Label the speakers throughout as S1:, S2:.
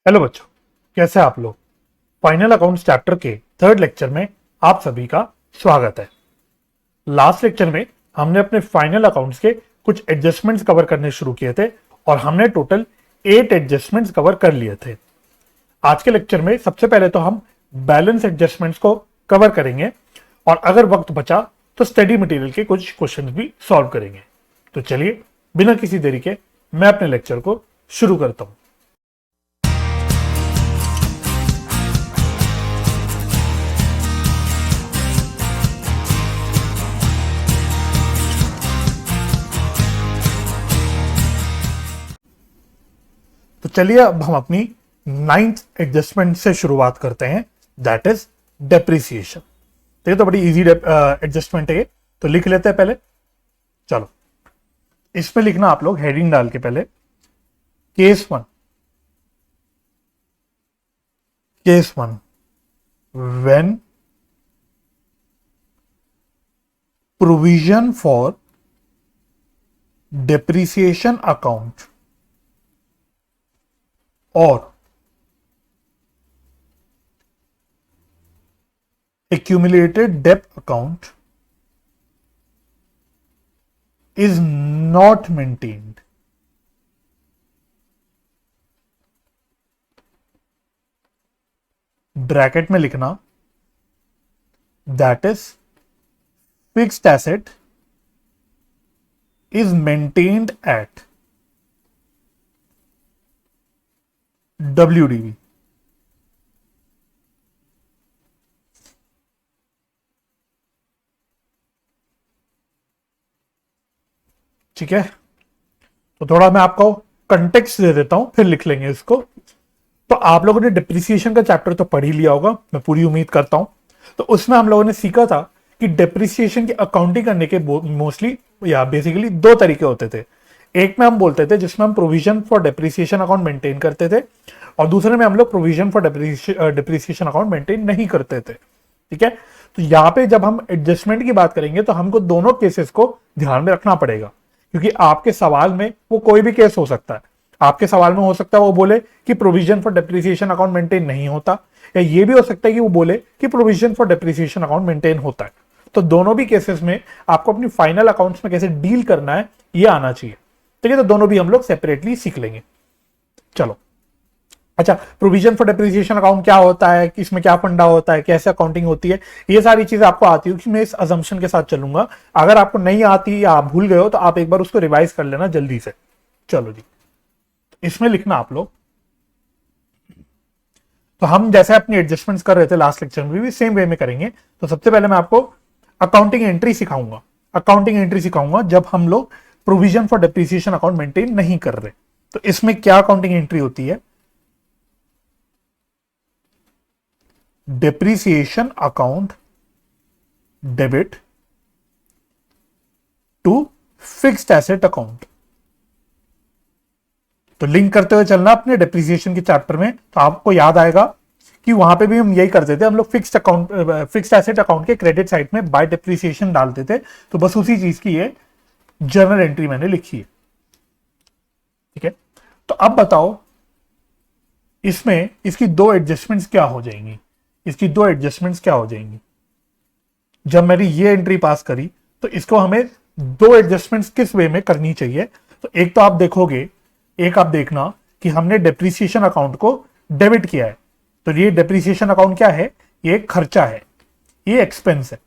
S1: Hello बच्चों, कैसे हैं आप लोग। फाइनल अकाउंट्स चैप्टर के थर्ड लेक्चर में आप सभी का स्वागत है। लास्ट लेक्चर में हमने अपने फाइनल अकाउंट्स के कुछ एडजस्टमेंट्स कवर करने शुरू किए थे और हमने टोटल 8 एडजस्टमेंट्स कवर कर लिए थे। आज के लेक्चर में सबसे पहले तो हम बैलेंस एडजस्टमेंट्स को कवर करेंगे और अगर वक्त बचा तो स्टडी मटेरियल के कुछ क्वेश्चंस भी सॉल्व करेंगे। तो चलिए बिना किसी देरी के मैं अपने लेक्चर को शुरू करता हूं। तो चलिए अब हम अपनी 9th एडजस्टमेंट से शुरुआत करते हैं, दैट इज डेप्रिसिएशन। तो ये तो बड़ी इजी एडजस्टमेंट है, तो लिख लेते हैं पहले। चलो इसमें लिखना आप लोग हेडिंग डाल के पहले case one when provision for depreciation account or accumulated debt account is not maintained, bracket में लिखना that is fixed asset is maintained at WDV। ठीक है, तो थोड़ा मैं आपको कंटेक्स्ट दे देता हूं, फिर लिख लेंगे इसको। तो आप लोगों ने डिप्रिसिएशन का चैप्टर तो पढ़ ही लिया होगा, मैं पूरी उम्मीद करता हूं। तो उसमें हम लोगों ने सीखा था कि डिप्रिसिएशन की अकाउंटिंग करने के मोस्टली या बेसिकली दो तरीके होते थे। एक में हम बोलते थे जिसमें हम provision for depreciation account maintain करते थे, और दूसरे में हम लोग provision for depreciation account maintain नहीं करते थे। ठीक है, तो यहाँ पे जब हम एडजस्टमेंट की बात करेंगे तो हमको दोनों केसेस को ध्यान में रखना पड़ेगा, क्योंकि आपके सवाल में वो कोई भी केस हो सकता है। आपके सवाल में हो सकता है वो बोले कि provision for depreciation account maintain नहीं होता, या ये भी हो सकता है कि वो बोले कि provision for depreciation account maintain होता है। तो दोनों भी केसेस में आपको अपनी फाइनल अकाउंट्स में कैसे डील करना है ये आना चाहिए। ठीक है, तो दोनों भी हम लोग सेपरेटली सीख लेंगे। चलो अच्छा, प्रोविजन फॉर डेप्रिसिएशन अकाउंट क्या होता है, इसमें क्या फंडा होता है, कैसे अकाउंटिंग होती है, ये सारी चीजें आपको आती है कि मैं इस अजम्पशन के साथ चलूंगा। अगर आपको नहीं आती या आप भूल गए हो तो आप एक बार उसको रिवाइज कर लेना जल्दी से। चलो जी, इसमें लिखना आप लोग। तो हम जैसे अपनी एडजस्टमेंट्स कर रहे थे लास्ट लेक्चर में भी सेम वे में करेंगे। तो सबसे पहले मैं आपको अकाउंटिंग एंट्री सिखाऊंगा जब हम लोग provision for depreciation account maintain नहीं कर रहे। तो इसमें क्या अकाउंटिंग एंट्री होती है, depreciation account debit to fixed asset account. तो लिंक करते हुए चलना अपने डेप्रिसिएशन के चैप्टर में, तो आपको याद आएगा कि वहां पे भी हम यही करते थे। हम लोग फिक्स्ड एसेट अकाउंट के क्रेडिट साइड में बाय डेप्रिसिएशन डालते थे। तो बस उसी चीज की ये जर्नल एंट्री मैंने लिखी है। ठीक है, तो अब बताओ इसमें इसकी दो एडजस्टमेंट्स क्या हो जाएंगी। जब मैंने ये एंट्री पास करी तो इसको हमें दो एडजस्टमेंट्स किस वे में करनी चाहिए। तो एक तो आप देखना कि हमने डेप्रिसिएशन अकाउंट को डेबिट किया है। तो ये डेप्रिसिएशन अकाउंट क्या है, ये खर्चा है, ये एक्सपेंस है,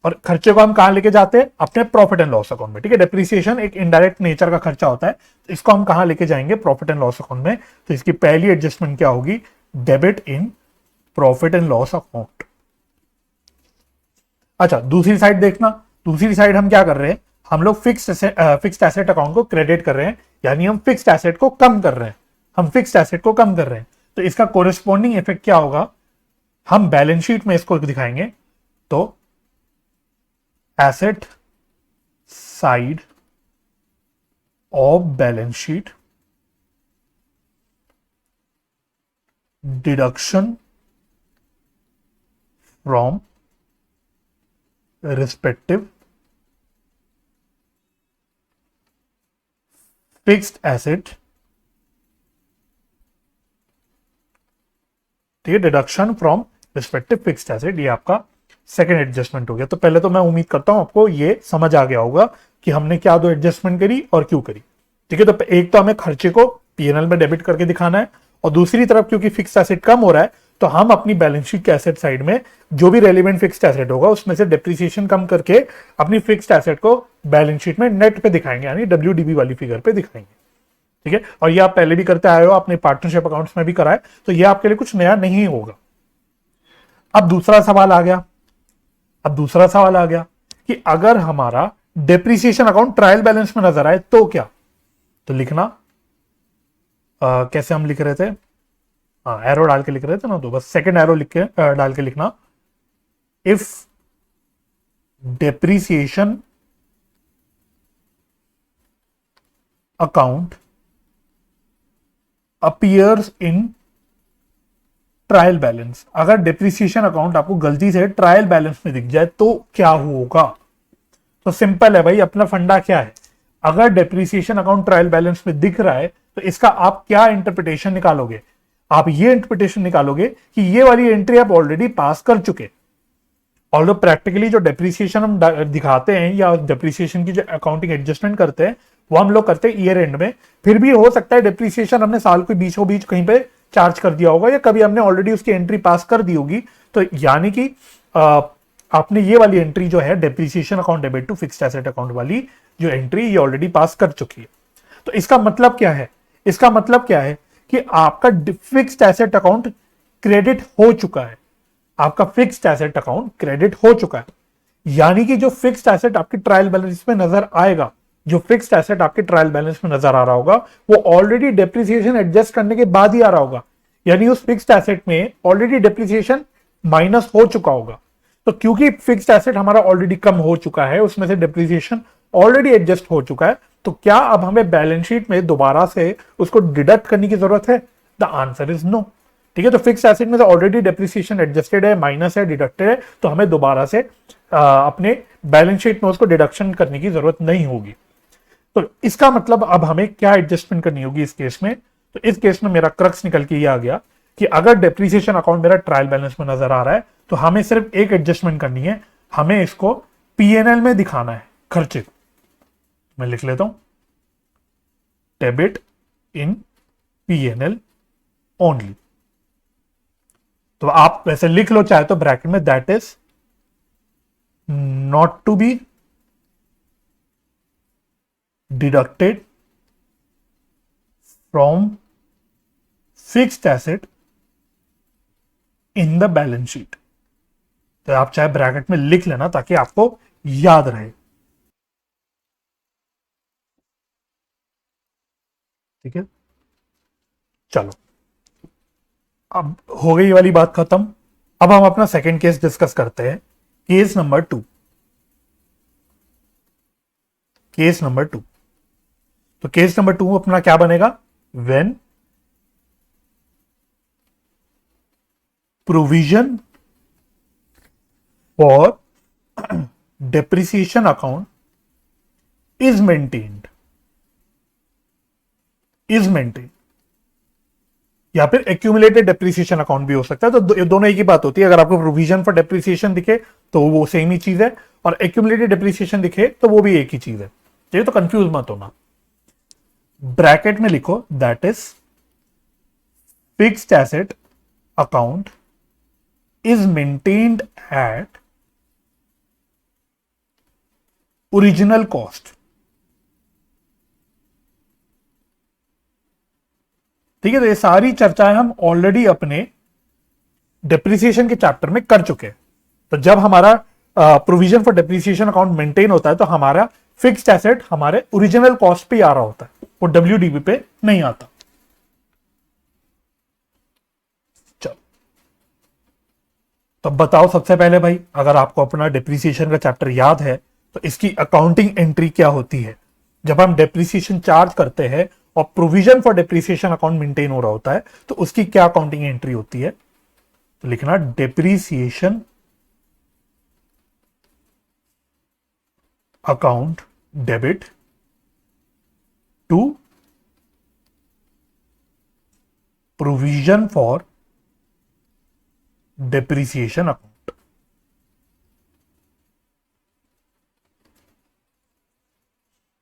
S1: और खर्चे को हम कहां लेके जाते हैं, अपने प्रॉफिट एंड लॉस अकाउंट में। ठीक है, डेप्रिसिएशन एक इनडायरेक्ट नेचर का खर्चा होता है, तो इसको हम कहां लेके जाएंगे, प्रॉफिट एंड लॉस अकाउंट में। तो इसकी पहली एडजस्टमेंट क्या होगी, debit in profit and loss account. अच्छा, दूसरी साइड देखना। दूसरी साइड हम क्या कर रहे हैं, हम लोग फिक्स्ड एसेट अकाउंट को क्रेडिट कर रहे हैं, यानी हम फिक्स्ड एसेट को कम कर रहे हैं। तो इसका कोरिस्पॉन्डिंग इफेक्ट क्या होगा, हम बैलेंस शीट में इसको दिखाएंगे। तो asset side of balance sheet, deduction from respective fixed asset ठीक है, deduction from respective fixed asset, ये आपका सेकंड एडजस्टमेंट हो गया। तो पहले तो मैं उम्मीद करता हूं आपको ये समझ आ गया होगा कि हमने क्या दो एडजस्टमेंट करी और क्यों करी। ठीक है, तो एक तो हमें खर्चे को पीएनएल में डेबिट करके दिखाना है, और दूसरी तरफ क्योंकि फिक्स्ड एसेट कम हो रहा है तो हम अपनी बैलेंस शीट के एसेट साइड में जो भी रेलिवेंट फिक्स्ड एसेट होगा उसमें से डेप्रिसिएशन कम करके अपनी फिक्स्ड एसेट को बैलेंस शीट में नेट पे दिखाएंगे, यानी डब्ल्यूडीबी वाली फिगर पे दिखाएंगे। ठीक है, और ये आप पहले भी करते आए हो, अपने पार्टनरशिप अकाउंट्स में भी करा है, तो ये आपके लिए कुछ नया नहीं होगा। अब दूसरा सवाल आ गया, कि अगर हमारा डेप्रिसिएशन अकाउंट ट्रायल बैलेंस में नजर आए तो क्या? तो लिखना कैसे हम लिख रहे थे, हाँ एरो डाल के लिख रहे थे ना, तो बस सेकंड एरो लिख के डाल के लिखना, if depreciation account appears in trial balance. अगर डेप्रिसिएशन अकाउंट आपको गलती से ट्रायल बैलेंस में दिख जाए तो क्या होगा? तो सिंपल है भाई, अपना फंडा क्या है, अगर डेप्रिसिएशन अकाउंट ट्रायल बैलेंस में दिख रहा है तो इसका आप क्या इंटरप्रिटेशन निकालोगे? आप ये इंटरप्रिटेशन निकालोगे कि ये वाली एंट्री आप ऑलरेडी पास कर चुके। ऑल्दो प्रैक्टिकली जो डेप्रिसिएशन हम दिखाते हैं या डेप्रिसिएशन की जो अकाउंटिंग एडजस्टमेंट करते हैं वो हम लोग करते हैं ईयर एंड में, फिर भी हो सकता है डेप्रिसिएशन हमने साल के बीचों बीच कहीं पे चार्ज कर दिया होगा, या कभी हमने ऑलरेडी उसकी एंट्री पास कर दी होगी। तो यानी कि आपने ये वाली एंट्री जो है depreciation account debit to fixed asset account वाली जो एंट्री ये ऑलरेडी पास कर चुकी है। तो इसका मतलब क्या है? इसका मतलब क्या है कि आपका फिक्स्ड एसेट अकाउंट क्रेडिट हो चुका है, आपका फिक्स्ड एसेट अकाउंट क्रेडिट हो चुका है। यानी कि जो फिक्स्ड एसेट आपकी ट्रायल बैलेंस में नजर आएगा, जो फिक्स्ड एसेट आपके ट्रायल बैलेंस में नजर आ रहा होगा वो ऑलरेडी डेप्रिसिएशन एडजस्ट करने के बाद ही आ रहा होगा, यानी उस फिक्स्ड एसेट में ऑलरेडी डेप्रिसिएशन माइनस हो चुका होगा। तो क्योंकि फिक्स्ड एसेट हमारा ऑलरेडी कम हो चुका है, उसमें से डेप्रिसिएशन ऑलरेडी एडजस्ट हो चुका है, तो क्या अब हमें बैलेंस शीट में दोबारा से उसको डिडक्ट करने की जरूरत है? The answer is no. ठीक है, तो फिक्स्ड एसेट में ऑलरेडी डेप्रिसिएशन एडजस्टेड है, माइनस है, डिडक्टेड है, तो हमें दोबारा से अपने बैलेंस शीट में उसको डिडक्शन करने की जरूरत नहीं होगी। तो इसका मतलब अब हमें क्या एडजस्टमेंट करनी होगी इस केस में? तो इस केस में मेरा क्रक्स निकल के ये आ गया कि अगर डेप्रिसिएशन अकाउंट मेरा ट्रायल बैलेंस में नजर आ रहा है तो हमें सिर्फ एक एडजस्टमेंट करनी है, हमें इसको पीएनएल में दिखाना है खर्चे। मैं लिख लेता हूं, डेबिट इन पीएनएल ओनली। तो आप वैसे लिख लो चाहे तो ब्रैकेट में, that is not to be deducted from fixed asset in the balance sheet. तो आप चाहे ब्रैकेट में लिख लेना ताकि आपको याद रहे। ठीक है, चलो अब हो गई वाली बात खत्म। अब हम अपना सेकंड केस डिस्कस करते हैं, केस नंबर 2। केस नंबर 2, तो केस नंबर 2 अपना क्या बनेगा? When provision for depreciation account is maintained, या फिर एक्यूमुलेटेड डेप्रिसिएशन अकाउंट भी हो सकता है। तो दोनों एक ही बात होती है, अगर आपको प्रोविजन फॉर डेप्रिसिएशन दिखे तो वो सेम ही चीज है, और एक्यूमुलेटेड डेप्रिसिएशन दिखे तो वो भी एक ही चीज है। ठीक, तो कंफ्यूज मत होना। ब्रैकेट में लिखो that is fixed asset account is maintained eight original cost. ठीक है, तो ये सारी चर्चाएं हम ऑलरेडी अपने डेप्रिसिएशन के चैप्टर में कर चुके हैं। तो जब हमारा provision for depreciation account maintain होता है तो हमारा फिक्स्ड एसेट हमारे ओरिजिनल कॉस्ट पे आ रहा होता है, वो डब्ल्यूडीबी पे नहीं आता। चलो, तो बताओ सबसे पहले भाई, अगर आपको अपना डेप्रिसिएशन का चैप्टर याद है तो इसकी अकाउंटिंग एंट्री क्या होती है? जब हम डेप्रिसिएशन चार्ज करते हैं और provision for depreciation account maintain हो रहा होता है तो उसकी क्या अकाउंटिंग एंट्री होती है? तो लिखना depreciation account debit to provision for depreciation account.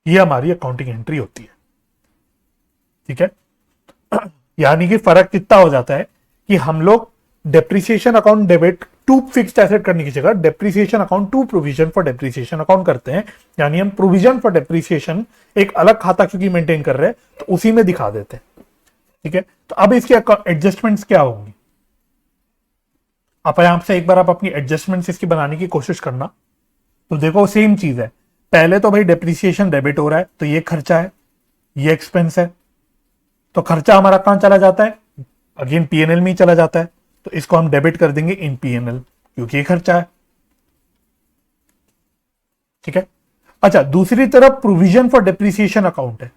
S1: ये हमारी अकाउंटिंग एंट्री होती है। ठीक है, यानी कि फर्क कितना हो जाता है कि हम लोग depreciation account debit to fixed asset करने की जगह depreciation account to provision for depreciation account करते हैं। यानी हम प्रोविजन फॉर डेप्रिसिएशन एक अलग खाता क्योंकि मेंटेन कर रहे हैं तो उसी में दिखा देते हैं। ठीक है, तो अब इसके एडजस्टमेंट्स क्या होंगी, आप यहां से एक बार आप अपनी एडजस्टमेंट्स इसकी बनाने की कोशिश करना। तो देखो सेम चीज है, पहले तो भाई डेप्रिसिएशन डेबिट हो रहा है तो ये खर्चा है, ये एक्सपेंस है, तो खर्चा हमारा कहां चला जाता है, अगेन पीएनएल में ही चला जाता है, तो इसको हम डेबिट कर देंगे इन पीएनएल क्योंकि ये खर्चा है। ठीक है, अच्छा दूसरी तरफ प्रोविजन फॉर डेप्रिसिएशन अकाउंट है,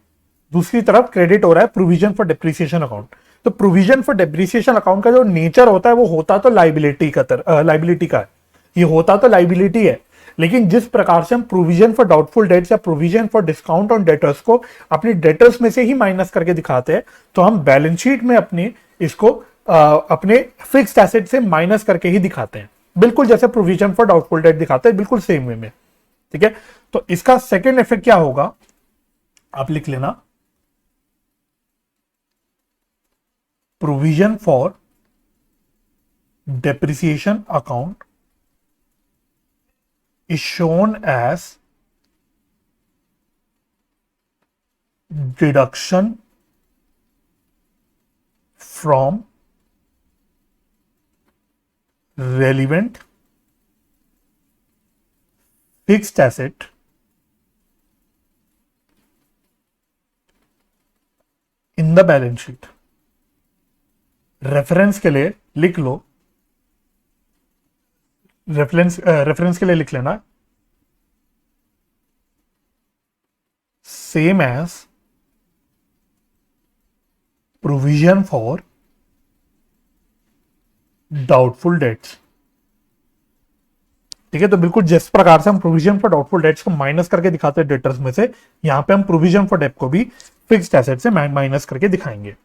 S1: दूसरी तरफ क्रेडिट हो रहा है प्रोविजन फॉर डेप्रिसिएशन अकाउंट। तो प्रोविजन फॉर डेप्रिसिएशन अकाउंट का जो नेचर होता है वो होता तो लाइबिलिटी का है, ये होता तो लाइबिलिटी है, लेकिन जिस प्रकार से हम प्रोविजन फॉर डाउटफुल डेट्स या provision for discount on debtors को अपनी डेटर्स में से ही माइनस करके दिखाते हैं, तो हम बैलेंस शीट में अपने इसको अपने फिक्स्ड एसेट से माइनस करके ही दिखाते हैं, बिल्कुल जैसे प्रोविजन फॉर डाउटफुल डेट दिखाते हैं, बिल्कुल सेम वे में। ठीक है, तो इसका सेकेंड इफेक्ट क्या होगा, आप लिख लेना, provision for depreciation account is shown as deduction from relevant fixed asset in the balance sheet। Reference के लिए लिख लो, रेफरेंस के लिए लिख लेना same as provision for doubtful debts. ठीक है, तो बिल्कुल जिस प्रकार से हम प्रोविजन फॉर डाउटफुल डेट्स को माइनस करके दिखाते हैं डेटर्स में से, यहां पे हम प्रोविजन फॉर डेट को भी फिक्स्ड एसेट से माइनस करके दिखाएंगे।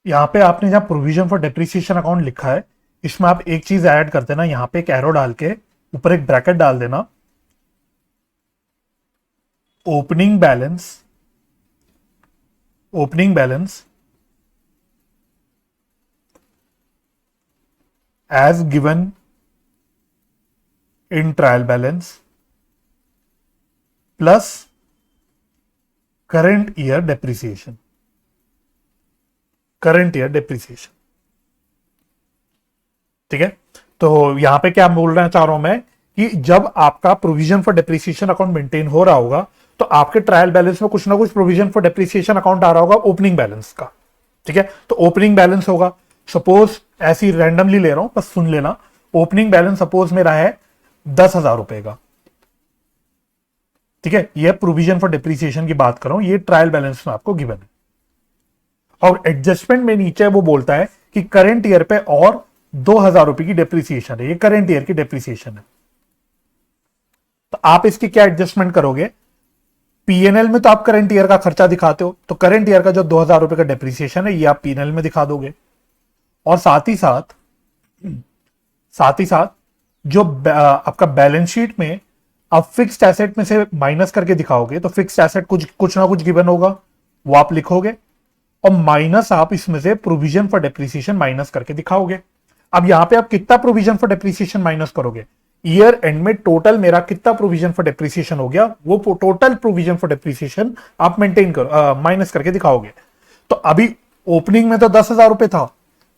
S1: यहां पे आपने जहां प्रोविजन फॉर डेप्रिसिएशन अकाउंट लिखा है, इसमें आप एक चीज ऐड कर देना, यहां पे एक एरो डाल के ऊपर एक ब्रैकेट डाल देना, opening balance as given in trial balance plus current year depreciation, ठीक है। तो यहां पे क्या बोलना चाह रहा हूं मैं कि जब आपका provision for depreciation account maintain हो रहा होगा तो आपके ट्रायल बैलेंस में कुछ ना कुछ प्रोविजन फॉर डेप्रिसिएशन अकाउंट आ रहा होगा ओपनिंग बैलेंस का। ठीक है, तो ओपनिंग बैलेंस होगा, सपोज ऐसी रैंडमली ले रहा हूं, बस सुन लेना, ओपनिंग बैलेंस सपोज मेरा है 10,000 रुपए का। ठीक है, यह प्रोविजन फॉर डेप्रिसिएशन की बात कर रहा हूं, ये ट्रायल बैलेंस में आपको गिवन है। और एडजस्टमेंट में नीचे वो बोलता है कि करंट ईयर पे और 2,000 रुपए की डेप्रिसिएशन है, ये करंट ईयर की डेप्रिसिएशन है। तो आप इसकी क्या एडजस्टमेंट करोगे, पीएनएल में तो आप करंट ईयर का खर्चा दिखाते हो, तो करंट ईयर का जो 2,000 रुपए का डेप्रिसिएशन है ये आप पीएनएल में दिखा दोगे। और साथ ही साथ जो आपका बैलेंस शीट में आप फिक्स्ड एसेट में से माइनस करके दिखाओगे, तो फिक्स्ड एसेट कुछ ना कुछ गिवन होगा, वो आप लिखोगे, और माइनस आप इसमें से प्रोविजन फॉर डेप्रिसिएशन माइनस करके दिखाओगे। अब यहां पे आप कितना प्रोविजन फॉर डेप्रिसिएशन माइनस करोगे, ईयर एंड में टोटल मेरा कितना प्रोविजन फॉर डेप्रिसिएशन हो गया, वो टोटल प्रोविजन फॉर डेप्रिसिएशन आप मेंटेन करो, माइनस करके दिखाओगे। तो अभी ओपनिंग में तो 10,000 रुपए था,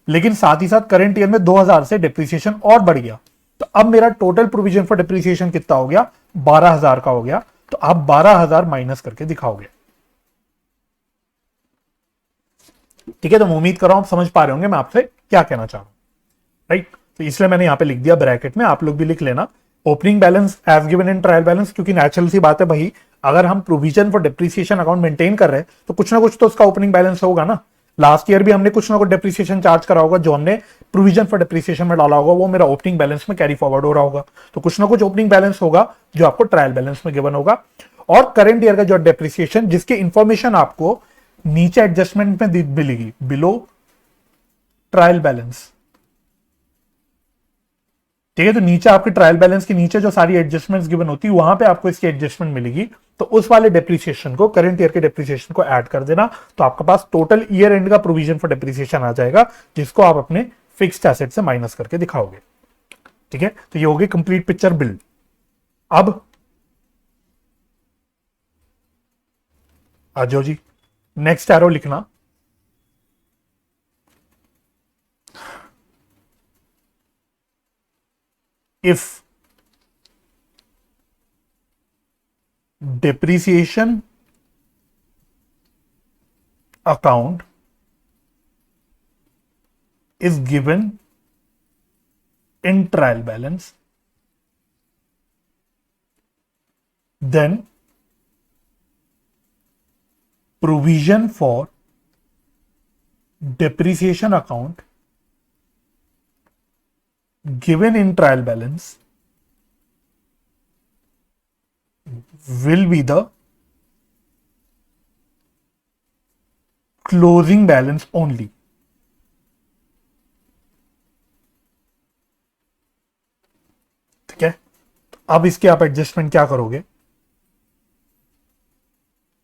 S1: लेकिन साथ ही साथ करंट ईयर में 2,000 से डेप्रिसिएशन और बढ़ गया, तो अब मेरा टोटल प्रोविजन फॉर डेप्रिसिएशन कितना हो गया, 12,000 का हो गया। तो आप 12,000 माइनस करके दिखाओगे। ठीक है, तो मैं उम्मीद कर रहा हूं आप समझ पा रहे होंगे मैं आपसे क्या कहना चाह रहा हूं, राइट। तो इसलिए मैंने यहां पे लिख दिया ब्रैकेट में, आप लोग भी लिख लेना opening balance as given in trial balance, क्योंकि नेचुरल सी बात है भाई, अगर हम provision for depreciation account maintain कर रहे हैं तो कुछ ना कुछ तो उसका ओपनिंग बैलेंस होगा ना। लास्ट ईयर भी हमने कुछ ना कुछ डेप्रिसिएशन चार्ज करा होगा, जो हमने प्रोविजन फॉर डेप्रिसिएशन में डाला होगा वो मेरा ओपनिंग बैलेंस में कैरी फॉरवर्ड हो रहा होगा, तो कुछ ना कुछ ओपनिंग बैलेंस होगा जो आपको ट्रायल बैलेंस में गिवन होगा। और करंट ईयर का जो डेप्रिसिएशन, जिसकी इंफॉर्मेशन आपको नीचे एडजस्टमेंट में मिलेगी, बिलो ट्रायल बैलेंस। ठीक है, तो नीचे आपके ट्रायल बैलेंस के नीचे जो सारी एडजस्टमेंट्स गिवन होती है वहां पे आपको इसकी एडजस्टमेंट मिलेगी, तो उस वाले डेप्रिसिएशन को, करंट ईयर के डेप्रिसिएशन को ऐड कर देना, तो आपके पास टोटल ईयर एंड का प्रोविजन फॉर डेप्रिसिएशन आ जाएगा, जिसको आप अपने फिक्स्ड एसेट से माइनस करके दिखाओगे। ठीक है, तो ये होगी कंप्लीट पिक्चर बिल्ड। अब आ जाओ जी, नेक्स्ट एरो लिखना। If depreciation account is given in trial balance, then provision for depreciation account given in trial balance will be the closing balance only. ठीक है, तो अब इसके आप एडजस्टमेंट क्या करोगे,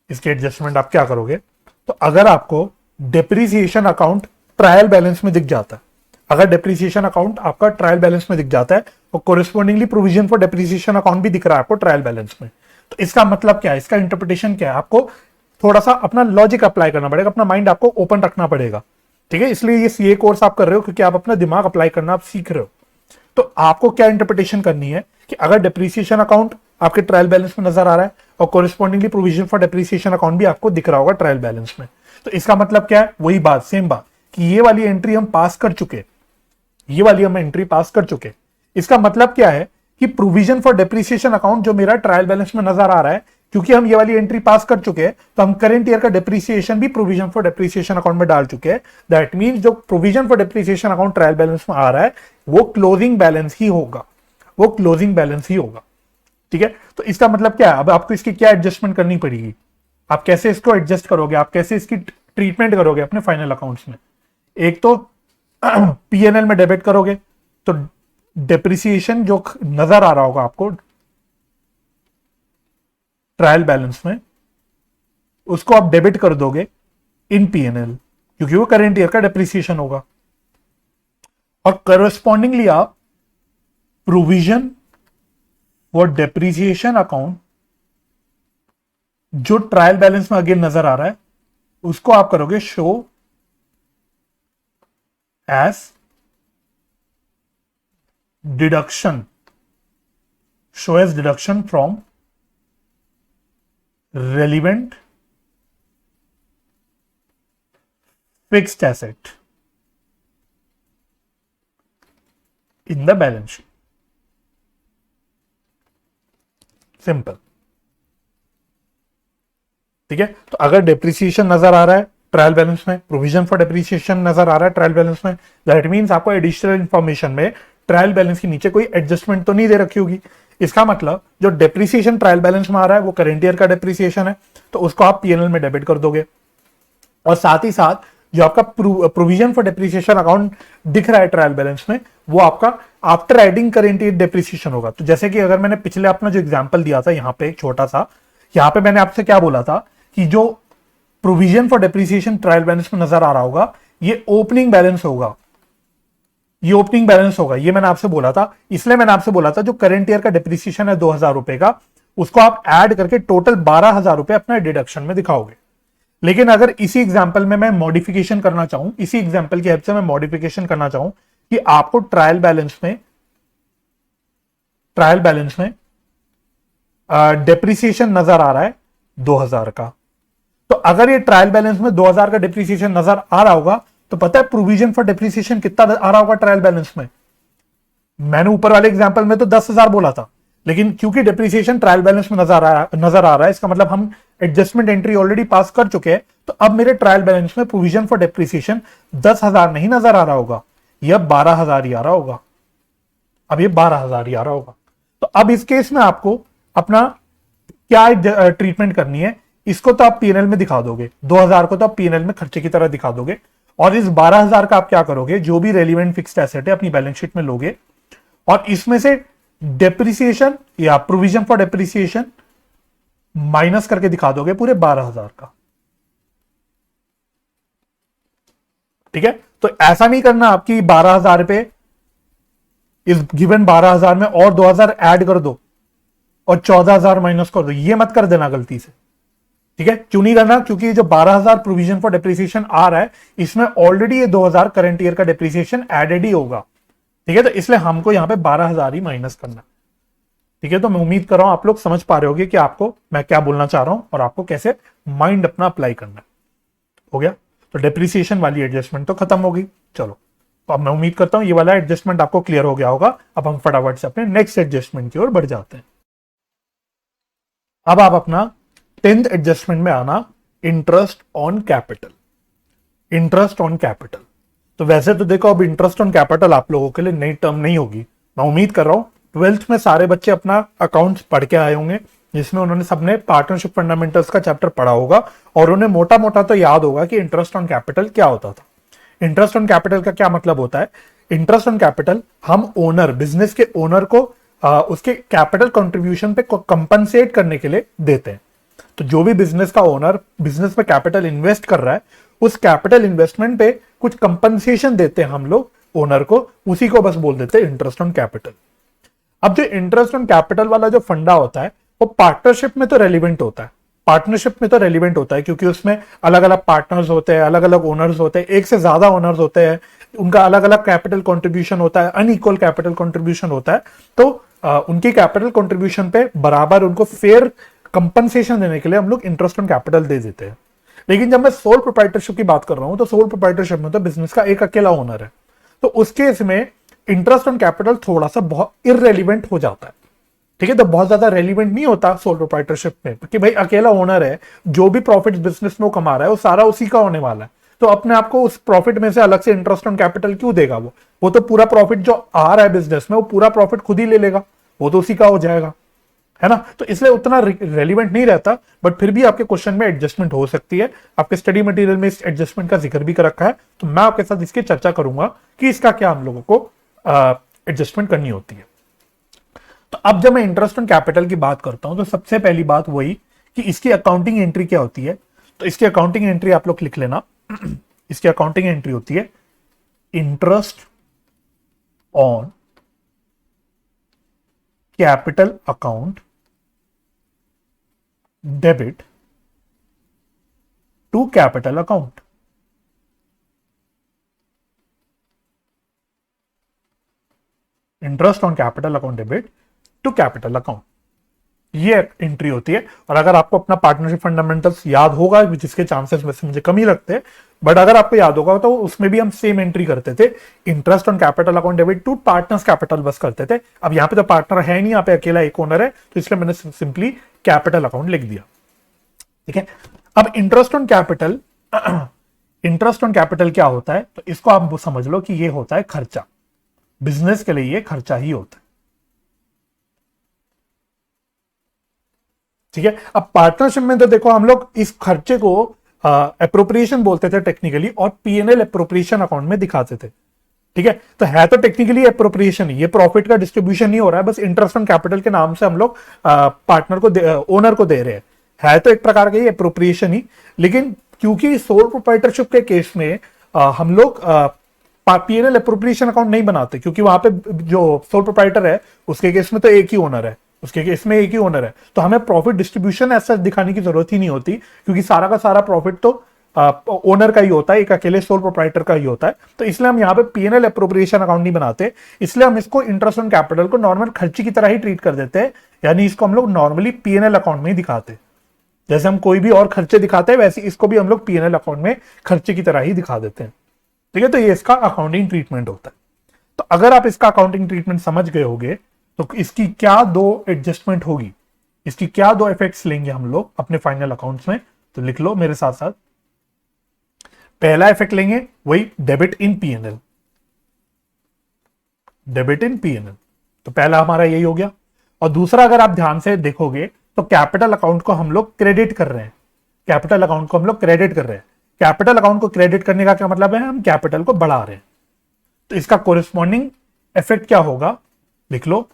S1: इसके एडजस्टमेंट आप क्या करोगे, तो अगर आपको डेप्रिसिएशन अकाउंट ट्रायल बैलेंस में दिख जाता है, अगर डेप्रिसिएशन अकाउंट आपका ट्रायल बैलेंस में दिख जाता है और कोरिस्पोंडिंगली प्रोविजन फॉर डेप्रिसिएशन अकाउंट भी दिख रहा है आपको ट्रायल बैलेंस में, तो इसका मतलब क्या है, इसका इंटरप्रिटेशन क्या है, आपको थोड़ा सा अपना लॉजिक अप्लाई करना पड़ेगा, अपना माइंड आपको ओपन रखना पड़ेगा। ठीक है, इसलिए ये सीए कोर्स आप कर रहे हो क्योंकि आप अपना दिमाग अप्लाई करना आप सीख रहे हो। तो आपको क्या इंटरप्रिटेशन करनी है कि अगर डेप्रिसिएशन अकाउंट आपके ट्रायल बैलेंस में नजर आ रहा है और कोरिस्पोंडिंगली प्रोविजन फॉर डेप्रिसिएशन अकाउंट भी आपको दिख रहा होगा ट्रायल बैलेंस में, तो इसका मतलब क्या है, वही बात, सेम बात कि ये वाली एंट्री हम पास कर चुके, ये वाली हम एंट्री पास कर चुके। इसका मतलब क्या है कि प्रोविजन फॉर डेप्रिसिएशन अकाउंट जो मेरा ट्रायल बैलेंस में नजर आ रहा है, क्योंकि हम ये वाली एंट्री पास कर चुके हैं, तो हम करंट ईयर का डेप्रिसिएशन भी प्रोविजन फॉर डेप्रिसिएशन अकाउंट में डाल चुके हैं। दैट मींस जो provision for depreciation account trial balance में आ रहा है वो क्लोजिंग बैलेंस ही होगा, वो क्लोजिंग बैलेंस ही होगा। ठीक है, तो इसका मतलब क्या है, अब आपको इसकी क्या एडजस्टमेंट करनी पड़ेगी, आप कैसे इसको एडजस्ट करोगे, आप कैसे इसकी ट्रीटमेंट करोगे अपने फाइनल अकाउंट्स में। एक तो पीएनएल में डेबिट करोगे, तो डेप्रिसिएशन जो नजर आ रहा होगा आपको ट्रायल बैलेंस में, उसको आप डेबिट कर दोगे इन पीएनएल, क्योंकि वो करेंट ईयर का डेप्रिसिएशन होगा। और करस्पॉन्डिंगली आप प्रोविजन फॉर डेप्रिसिएशन अकाउंट जो ट्रायल बैलेंस में अगेन नजर आ रहा है उसको आप करोगे show as deduction, show as deduction from relevant fixed asset in the balance sheet. Simple. ठीक है, तो अगर डेप्रिसिएशन नजर आ रहा है ट्रायल बैलेंस में, प्रोविजन फॉर डेप्रिसिएशन नजर आ रहा है ट्रायल बैलेंस में, दैट मींस आपको एडिशनल इंफॉर्मेशन में ट्रायल बैलेंस के नीचे कोई एडजस्टमेंट तो नहीं दे रखी होगी। इसका मतलब जो डेप्रिसिएशन ट्रायल बैलेंस में आ रहा है वो करेंट ईयर का डेप्रिसिएशन है, तो उसको आप पीएनएल में डेबिट कर दोगे। और साथ ही साथ जो आपका प्रोविजन फॉर डेप्रिसिएशन अकाउंट दिख रहा है ट्रायल बैलेंस में, वो आपका after adding current year depreciation होगा। तो जैसे कि अगर मैंने पिछले अपना जो एग्जांपल दिया था यहाँ पे एक छोटा सा, यहाँ पे मैंने आपसे क्या बोला था कि जो provision for depreciation trial balance में नजर आ रहा होगा ये ओपनिंग बैलेंस होगा, ये ओपनिंग बैलेंस होगा, ये मैंने आपसे बोला था। इसलिए मैंने आपसे बोला था जो करंट ईयर का डेप्रिसिएशन है 2000 रुपए का, उसको आप ऐड करके टोटल 12,000 रुपए अपना डिडक्शन में दिखाओगे। लेकिन अगर इसी एग्जांपल में मैं मॉडिफिकेशन करना चाहूं, इसी एग्जांपल की हेल्प से मैं मॉडिफिकेशन करना चाहूं कि आपको ट्रायल बैलेंस में डेप्रिसिएशन नजर आ रहा है 2000 का, तो अगर ये ट्रायल बैलेंस में 2000 का डेप्रिसिएशन नजर आ रहा होगा तो पता है प्रोविजन फॉर डेप्रिसिएशन कितना आ रहा होगा ट्रायल बैलेंस में। मैंने ऊपर वाले एग्जांपल में तो 10,000 बोला था, लेकिन क्योंकि डेप्रिसिएशन ट्रायल बैलेंस में नजर आ रहा है, इसका मतलब हम एडजस्टमेंट एंट्री ऑलरेडी पास कर चुके हैं, तो अब मेरे ट्रायल बैलेंस में प्रोविजन फॉर डेप्रिसिएशन 10,000 नहीं नजर आ रहा होगा, यह 12,000 ही आ रहा होगा। अब ये 12,000 ही आ रहा होगा। तो अब इस केस में आपको अपना क्या ट्रीटमेंट करनी है, इसको तो आप पीएनएल में दिखा दोगे, 2000 को तो आप पीएनएल में खर्चे की तरह दिखा दोगे, और इस 12,000 का आप क्या करोगे, जो भी रेलिवेंट फिक्स्ड एसेट है अपनी बैलेंस शीट में लोगे और इसमें से डेप्रिसिएशन या प्रोविजन फॉर डेप्रिसिएशन माइनस करके दिखा दोगे पूरे 12,000 का। ठीक है, तो ऐसा नहीं करना आपकी 12,000 पे इस गिवन 12,000 में और 2,000 ऐड कर दो और 14,000 माइनस कर दो, ये मत कर देना गलती से। ठीक है, क्यों नहीं करना, क्योंकि जो 12,000 प्रोविजन फॉर डेप्रिसिएशन आ रहा है इसमें ऑलरेडी ये 2,000 करंट ईयर का डेप्रिसिएशन एडेड ही होगा। ठीक है, तो इसलिए हमको यहां पे 12,000 ही माइनस करना। ठीक है, तो मैं उम्मीद कर रहा हूं आप लोग समझ पा रहे होगे कि आपको मैं क्या बोलना चाह रहा हूं और आपको कैसे माइंड अपना अप्लाई करना है। हो गया, तो डेप्रिसिएशन वाली एडजस्टमेंट तो खत्म होगी। चलो, तो अब मैं उम्मीद करता हूं ये वाला एडजस्टमेंट आपको क्लियर हो गया होगा। अब हम फटाफट से अपने नेक्स्ट एडजस्टमेंट की ओर बढ़ जाते हैं। अब आप अपना 10th एडजस्टमेंट में आना, interest on capital. Interest on capital, तो वैसे तो देखो अब इंटरेस्ट ऑन कैपिटल आप लोगों के लिए नई टर्म नहीं होगी। मैं उम्मीद कर रहा हूं 12th में सारे बच्चे अपना अकाउंट्स पढ़ के आए होंगे, जिसमें उन्होंने सबने पार्टनरशिप फंडामेंटल्स का चैप्टर पढ़ा होगा और उन्हें मोटा मोटा तो याद होगा कि इंटरेस्ट ऑन कैपिटल क्या होता था। इंटरेस्ट ऑन कैपिटल का क्या मतलब होता है, इंटरेस्ट ऑन कैपिटल हम ओनर, बिजनेस के ओनर को उसके कैपिटल कंट्रीब्यूशन पे कंपनसेट करने के लिए देते हैं। तो जो भी बिजनेस का ओनर बिजनेस में कैपिटल इन्वेस्ट कर रहा है, उस कैपिटल इन्वेस्टमेंट पे कुछ कंपनसेशन देते हैं हम लोग ओनर को, उसी को बस बोल देते हैं इंटरेस्ट ऑन कैपिटल। अब जो इंटरेस्ट ऑन कैपिटल वाला जो फंडा होता है वो पार्टनरशिप में तो रेलिवेंट होता है, पार्टनरशिप में तो रेलिवेंट होता है क्योंकि उसमें अलग अलग पार्टनर्स होते हैं, अलग अलग ओनर्स होते हैं, एक से ज्यादा ओनर्स होते हैं, उनका अलग अलग कैपिटल कंट्रीब्यूशन होता है, अनइक्वल कैपिटल कंट्रीब्यूशन होता है। तो उनकी कैपिटल कंट्रीब्यूशन पे बराबर उनको फेयर कंपनसेशन देने के लिए हम लोग इंटरेस्ट ऑन कैपिटल दे देते हैं। लेकिन जब मैं सोल प्रोप्राइटरशिप की बात कर रहा हूं तो सोल प्रोप्राइटरशिप में तो बिजनेस का एक अकेला ओनर है, तो उस केस में इंटरेस्ट ऑन कैपिटल थोड़ा सा बहुत इररेलीवेंट हो जाता है। ठीक है, तो बहुत ज्यादा रेलिवेंट नहीं होता सोल प्रोप्राइटरशिप में कि भाई अकेला ओनर है, जो भी प्रॉफिट बिजनेस में वो कमा रहा है वो सारा उसी का होने वाला है, तो अपने आप को उस प्रॉफिट में से अलग से इंटरेस्ट ऑन कैपिटल क्यों देगा। वो तो पूरा प्रॉफिट जो आ रहा है बिजनेस में वो पूरा प्रॉफिट खुद ही ले लेगा, वो तो उसी का हो जाएगा, है ना। तो इसलिए उतना रेलिवेंट नहीं रहता, बट फिर भी आपके क्वेश्चन में एडजस्टमेंट हो सकती है। आपके स्टडी मटेरियल में इस एडजस्टमेंट का जिक्र भी कर रखा है, तो मैं आपके साथ इसकी चर्चा करूंगा कि इसका क्या हम लोगों को एडजस्टमेंट करनी होती है। तो अब जब मैं इंटरेस्ट ऑन कैपिटल की बात करता हूं तो सबसे पहली बात वही कि इसकी अकाउंटिंग एंट्री क्या होती है। तो इसकी अकाउंटिंग एंट्री आप लोग लिख लेना। इसकी अकाउंटिंग एंट्री होती है interest on capital account debit to capital account. Interest on capital account debit to capital account, ये एंट्री होती है। और अगर आपको अपना पार्टनरशिप फंडामेंटल्स याद होगा, जिसके चांसेस वैसे मुझे कम ही लगते हैं, बट अगर आपको याद होगा तो उसमें भी हम सेम एंट्री करते थे, interest on capital account debit to partners capital बस करते थे। अब यहाँ पे तो पार्टनर है नहीं, यहाँ पे अकेला एक ओनर है, तो इसलिए मैंने सिंपली कैपिटल अकाउंट लिख दिया। ठीक है, अब interest on capital, interest on capital क्या होता है, तो इसको आप समझ लो कि ये होता है खर्चा, बिजनेस के लिए ये खर्चा ही होता है। ठीक है, अब पार्टनरशिप में तो देखो हम लोग इस खर्चे को एप्रोप्रिएशन बोलते थे टेक्निकली, और पीएनएल एप्रोप्रिएशन अकाउंट में दिखाते थे। ठीक है, तो है तो टेक्निकली एप्रोप्रिएशन ही, ये प्रॉफिट का डिस्ट्रीब्यूशन नहीं हो रहा है, बस इंटरेस्ट ऑन कैपिटल के नाम से हम लोग पार्टनर को ओनर को दे रहे हैं, है तो एक प्रकार का ये एप्रोप्रिएशन ही। लेकिन क्योंकि सोल प्रोप्राइटरशिप के केस में हम लोग पीएनएल एप्रोप्रिएशन अकाउंट नहीं बनाते, क्योंकि वहां पे जो सोल प्रोप्राइटर है उसके केस में तो एक ही ओनर है, उसके केस में एक ही ओनर है, तो हमें प्रॉफिट डिस्ट्रीब्यूशन ऐसा दिखाने की जरूरत ही नहीं होती, क्योंकि सारा का सारा प्रॉफिट तो ओनर का ही होता है, एक अकेले सोल प्रोप्राइटर का ही होता है। तो इसलिए हम यहाँ पे पीएनएल एप्रोप्रिएशन अकाउंट नहीं बनाते, इसलिए हम इसको इंटरेस्ट ऑन कैपिटल को नॉर्मल खर्चे की तरह ही ट्रीट कर देते हैं, यानी इसको हम लोग नॉर्मली पीएनएल अकाउंट में ही दिखाते हैं। जैसे हम कोई भी और खर्चे दिखाते हैं वैसे इसको भी हम लोग पीएनएल अकाउंट में खर्चे की तरह ही दिखा देते हैं। ठीक है, तो ये इसका अकाउंटिंग ट्रीटमेंट होता है। तो अगर आप इसका अकाउंटिंग ट्रीटमेंट समझ गए होंगे तो इसकी क्या दो एडजस्टमेंट होगी, इसकी क्या दो इफेक्ट्स लेंगे हम लोग अपने फाइनल अकाउंट्स में, तो लिख लो मेरे साथ साथ। पहला इफेक्ट लेंगे वही debit in PNL, debit in PNL, तो पहला हमारा यही हो गया। और दूसरा अगर आप ध्यान से देखोगे तो कैपिटल अकाउंट को हम लोग क्रेडिट कर रहे हैं, कैपिटल अकाउंट को हम लोग क्रेडिट कर रहे हैं। कैपिटल अकाउंट को क्रेडिट करने का क्या मतलब है, हम कैपिटल को बढ़ा रहे हैं। तो इसका कोरिस्पॉन्डिंग इफेक्ट क्या होगा, लिख लो।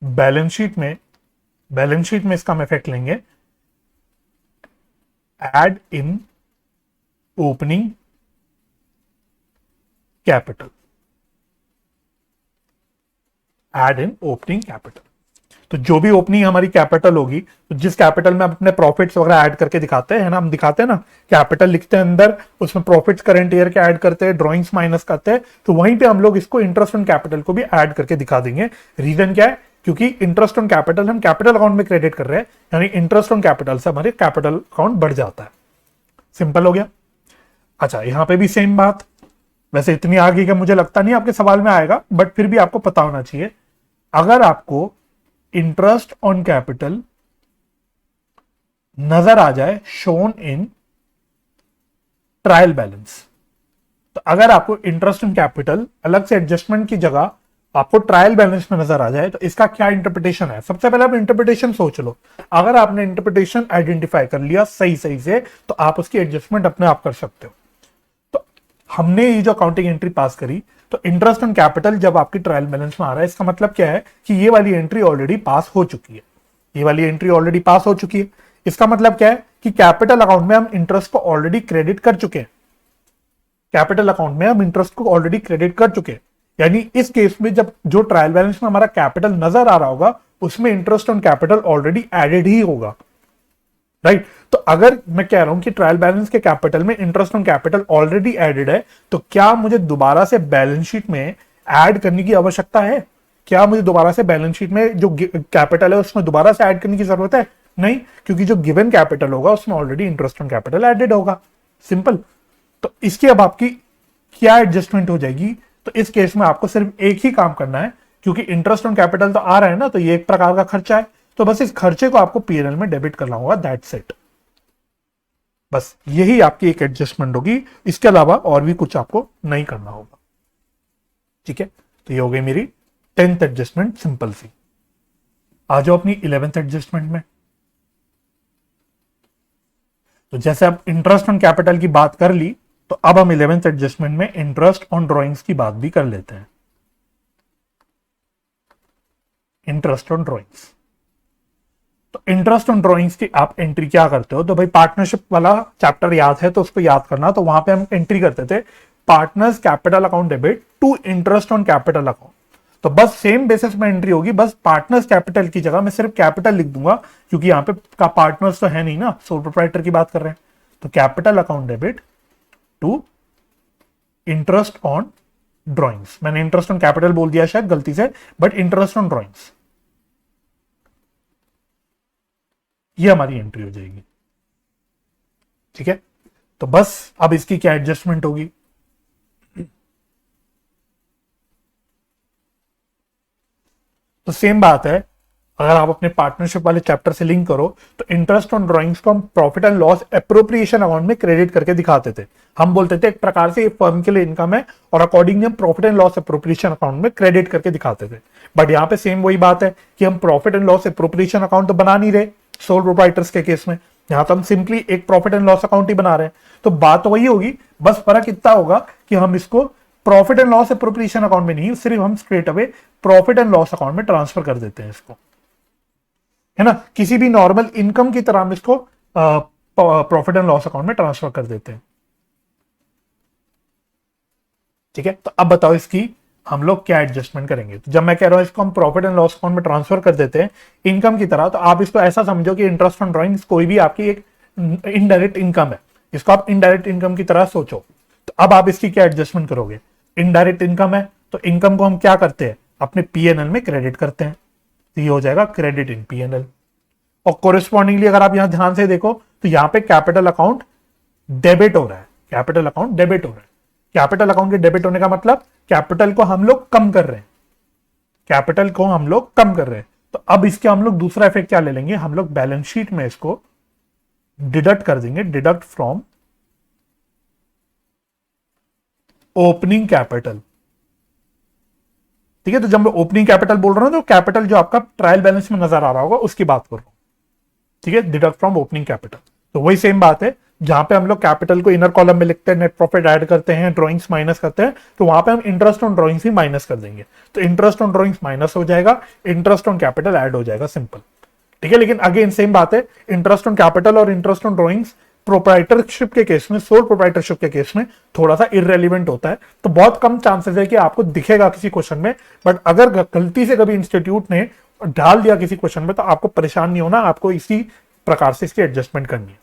S1: बैलेंस शीट में इसका हम इफेक्ट लेंगे, add in opening capital, add in opening capital. तो जो भी ओपनिंग हमारी कैपिटल होगी, तो जिस कैपिटल में हम अपने प्रॉफिट्स वगैरह ऐड करके दिखाते हैं ना, हम दिखाते हैं ना, कैपिटल लिखते हैं अंदर, उसमें प्रॉफिट्स करंट ईयर के ऐड करते हैं, ड्रॉइंग्स माइनस करते हैं, तो वहीं पे हम लोग इसको इंटरेस्ट ऑन कैपिटल को भी ऐड करके दिखा देंगे। रीजन क्या है, क्योंकि इंटरेस्ट ऑन कैपिटल हम कैपिटल अकाउंट में क्रेडिट कर रहे हैं, यानी इंटरेस्ट ऑन कैपिटल से हमारे कैपिटल अकाउंट बढ़ जाता है। सिंपल हो गया। अच्छा, यहां पे भी सेम बात, वैसे इतनी आगे का मुझे लगता नहीं आपके सवाल में आएगा, बट फिर भी आपको पता होना चाहिए। अगर आपको इंटरेस्ट ऑन कैपिटल नजर आ जाए शोन इन ट्रायल बैलेंस, तो अगर आपको इंटरेस्ट ऑन कैपिटल अलग से एडजस्टमेंट की जगह आपको ट्रायल बैलेंस में नजर आ जाए, तो इसका क्या इंटरप्रिटेशन है। सबसे पहले आप इंटरप्रिटेशन सोच लो। अगर आपने इंटरप्रिटेशन आइडेंटिफाई कर लिया सही से, तो आप उसकी एडजस्टमेंट अपने आप कर सकते हो। तो हमने ये जो अकाउंटिंग एंट्री पास करी, तो इंटरेस्ट ऑन कैपिटल जब आपकी ट्रायल बैलेंस में आ रहा है, इसका मतलब क्या है कि ये वाली एंट्री ऑलरेडी पास हो चुकी है। ये वाली एंट्री ऑलरेडी पास हो चुकी है। इसका मतलब क्या है कि कैपिटल अकाउंट में हम इंटरेस्ट को ऑलरेडी क्रेडिट कर चुके हैं। कैपिटल अकाउंट में हम इंटरेस्ट को ऑलरेडी क्रेडिट कर चुके हैं, यानी इस केस में जब जो ट्रायल बैलेंस में हमारा कैपिटल नजर आ रहा होगा, उसमें interest on capital already added ही होगा, राइट। तो अगर मैं कह रहा हूं कि ट्रायल बैलेंस के कैपिटल में interest on capital already added है, तो क्या मुझे दोबारा से बैलेंस शीट में ऐड करने की आवश्यकता है? क्या मुझे दोबारा से बैलेंस शीट में जो कैपिटल है उसमें दोबारा से ऐड करने की जरूरत है? नहीं, क्योंकि जो गिवन कैपिटल होगा उसमें already interest on capital added होगा। सिंपल। तो इसकी अब आपकी क्या एडजस्टमेंट हो जाएगी? तो इस केस में आपको सिर्फ एक ही काम करना है, क्योंकि इंटरेस्ट ऑन कैपिटल तो आ रहा है ना, तो ये एक प्रकार का खर्चा है, तो बस इस खर्चे को आपको पीएनएल में डेबिट करना होगा, दैट्स इट। बस यही आपकी एक एडजस्टमेंट होगी, इसके अलावा और भी कुछ आपको नहीं करना होगा। ठीक है, तो ये हो गई मेरी 10th एडजस्टमेंट, सिंपल सी। आ जाओ अपनी 11th एडजस्टमेंट में। तो जैसे अब इंटरेस्ट ऑन कैपिटल की बात कर ली, तो अब हम 11th एडजस्टमेंट में इंटरेस्ट ऑन ड्रॉइंग्स की बात भी कर लेते हैं। इंटरेस्ट ऑन ड्रॉइंग्स, तो इंटरेस्ट ऑन ड्रॉइंग्स की आप एंट्री क्या करते हो? तो भाई पार्टनरशिप वाला चैप्टर याद है तो उसको याद करना। तो वहां पे हम एंट्री करते थे partners capital account debit to interest on capital account. तो बस सेम बेसिस में एंट्री होगी, बस पार्टनर्स कैपिटल की जगह मैं सिर्फ कैपिटल लिख दूंगा, क्योंकि यहाँ पे का पार्टनर्स तो है नहीं ना, सोल प्रोप्राइटर की बात कर रहे हैं। तो capital account debit to interest on drawings. मैंने इंटरेस्ट ऑन कैपिटल बोल दिया शायद गलती से, बट इंटरेस्ट ऑन ड्रॉइंग्स, ये हमारी एंट्री हो जाएगी। ठीक है, तो बस अब इसकी क्या एडजस्टमेंट होगी? तो सेम बात है, अगर आप अपने पार्टनरशिप वाले चैप्टर से लिंक करो, तो इंटरेस्ट ऑन ड्रॉइंग्स को हम profit and loss appropriation account में क्रेडिट करके दिखाते थे। हम बोलते थे एक प्रकार से ये फर्म के लिए इनकम है, और अकॉर्डिंगली हम profit and loss appropriation account में क्रेडिट करके दिखाते थे। बट यहाँ पे सेम वही बात है कि हम profit and loss appropriation account तो बना नहीं रहे सोल प्रोप्राइटर्स के केस में। यहाँ तो हम सिंपली एक प्रॉफिट एंड लॉस अकाउंट ही बना रहे हैं। तो बात तो वही होगी, बस फर्क इतना होगा कि हम इसको profit and loss appropriation account में नहीं, सिर्फ हम straight away profit and loss account में ट्रांसफर कर देते हैं इसको, है ना। किसी भी नॉर्मल इनकम की तरह हम इसको प्रॉफिट एंड लॉस अकाउंट में ट्रांसफर कर देते हैं। ठीक है, तो अब बताओ इसकी हम लोग क्या एडजस्टमेंट करेंगे? तो जब मैं कह रहा हूं इसको हम प्रॉफिट एंड लॉस अकाउंट में ट्रांसफर कर देते हैं इनकम की तरह, तो आप इसको ऐसा समझो कि इंटरेस्ट ऑन ड्रॉइंग्स कोई भी आपकी एक इनडायरेक्ट इनकम है, इसको आप इनडायरेक्ट इनकम की तरह सोचो। तो अब आप इसकी क्या एडजस्टमेंट करोगे? इनडायरेक्ट इनकम है, तो इनकम को हम क्या करते हैं? अपने पीएनएल में क्रेडिट करते हैं, तो ये हो जाएगा क्रेडिट इन पीएनएल। और कोरिस्पॉन्डिंगली अगर आप यहां ध्यान से देखो, तो यहां पे कैपिटल अकाउंट डेबिट हो रहा है, कैपिटल अकाउंट डेबिट हो रहा है। कैपिटल अकाउंट के डेबिट होने का मतलब कैपिटल को हम लोग कम कर रहे हैं, कैपिटल को हम लोग कम कर रहे हैं। तो अब इसके हम लोग दूसरा इफेक्ट क्या ले लेंगे? हम लोग बैलेंस शीट में इसको डिडक्ट कर देंगे, डिडक्ट फ्रॉम ओपनिंग कैपिटल। ठीक है, तो जब मैं ओपनिंग कैपिटल बोल रहा हूं तो कैपिटल जो आपका ट्रायल बैलेंस में नजर आ रहा होगा उसकी बात कर रहा हूं। ठीक है, डिडक्ट फ्रॉम ओपनिंग कैपिटल। तो वही सेम बात है, जहां पे हम लोग कैपिटल को इनर कॉलम में लिखते हैं, नेट प्रॉफिट ऐड करते हैं, ड्रॉइंग्स माइनस करते हैं, तो वहां पे हम interest on drawings he minus कर देंगे। तो इंटरेस्ट ऑन ड्रॉइंग्स माइनस हो जाएगा, इंटरेस्ट ऑन कैपिटल ऐड हो जाएगा, सिंपल। ठीक है, लेकिन अगेन सेम बात है, इंटरेस्ट ऑन कैपिटल और इंटरेस्ट ऑन ड्रॉइंग्स प्रोप्राइटरशिप के केस में, सोल प्रोप्राइटरशिप के केस में थोड़ा सा इररेलीवेंट होता है। तो बहुत कम चांसेस है कि आपको दिखेगा किसी क्वेश्चन में, बट अगर गलती से कभी इंस्टीट्यूट ने डाल दिया किसी क्वेश्चन में, तो आपको परेशान नहीं होना, आपको इसी प्रकार से इसकी एडजस्टमेंट करनी है।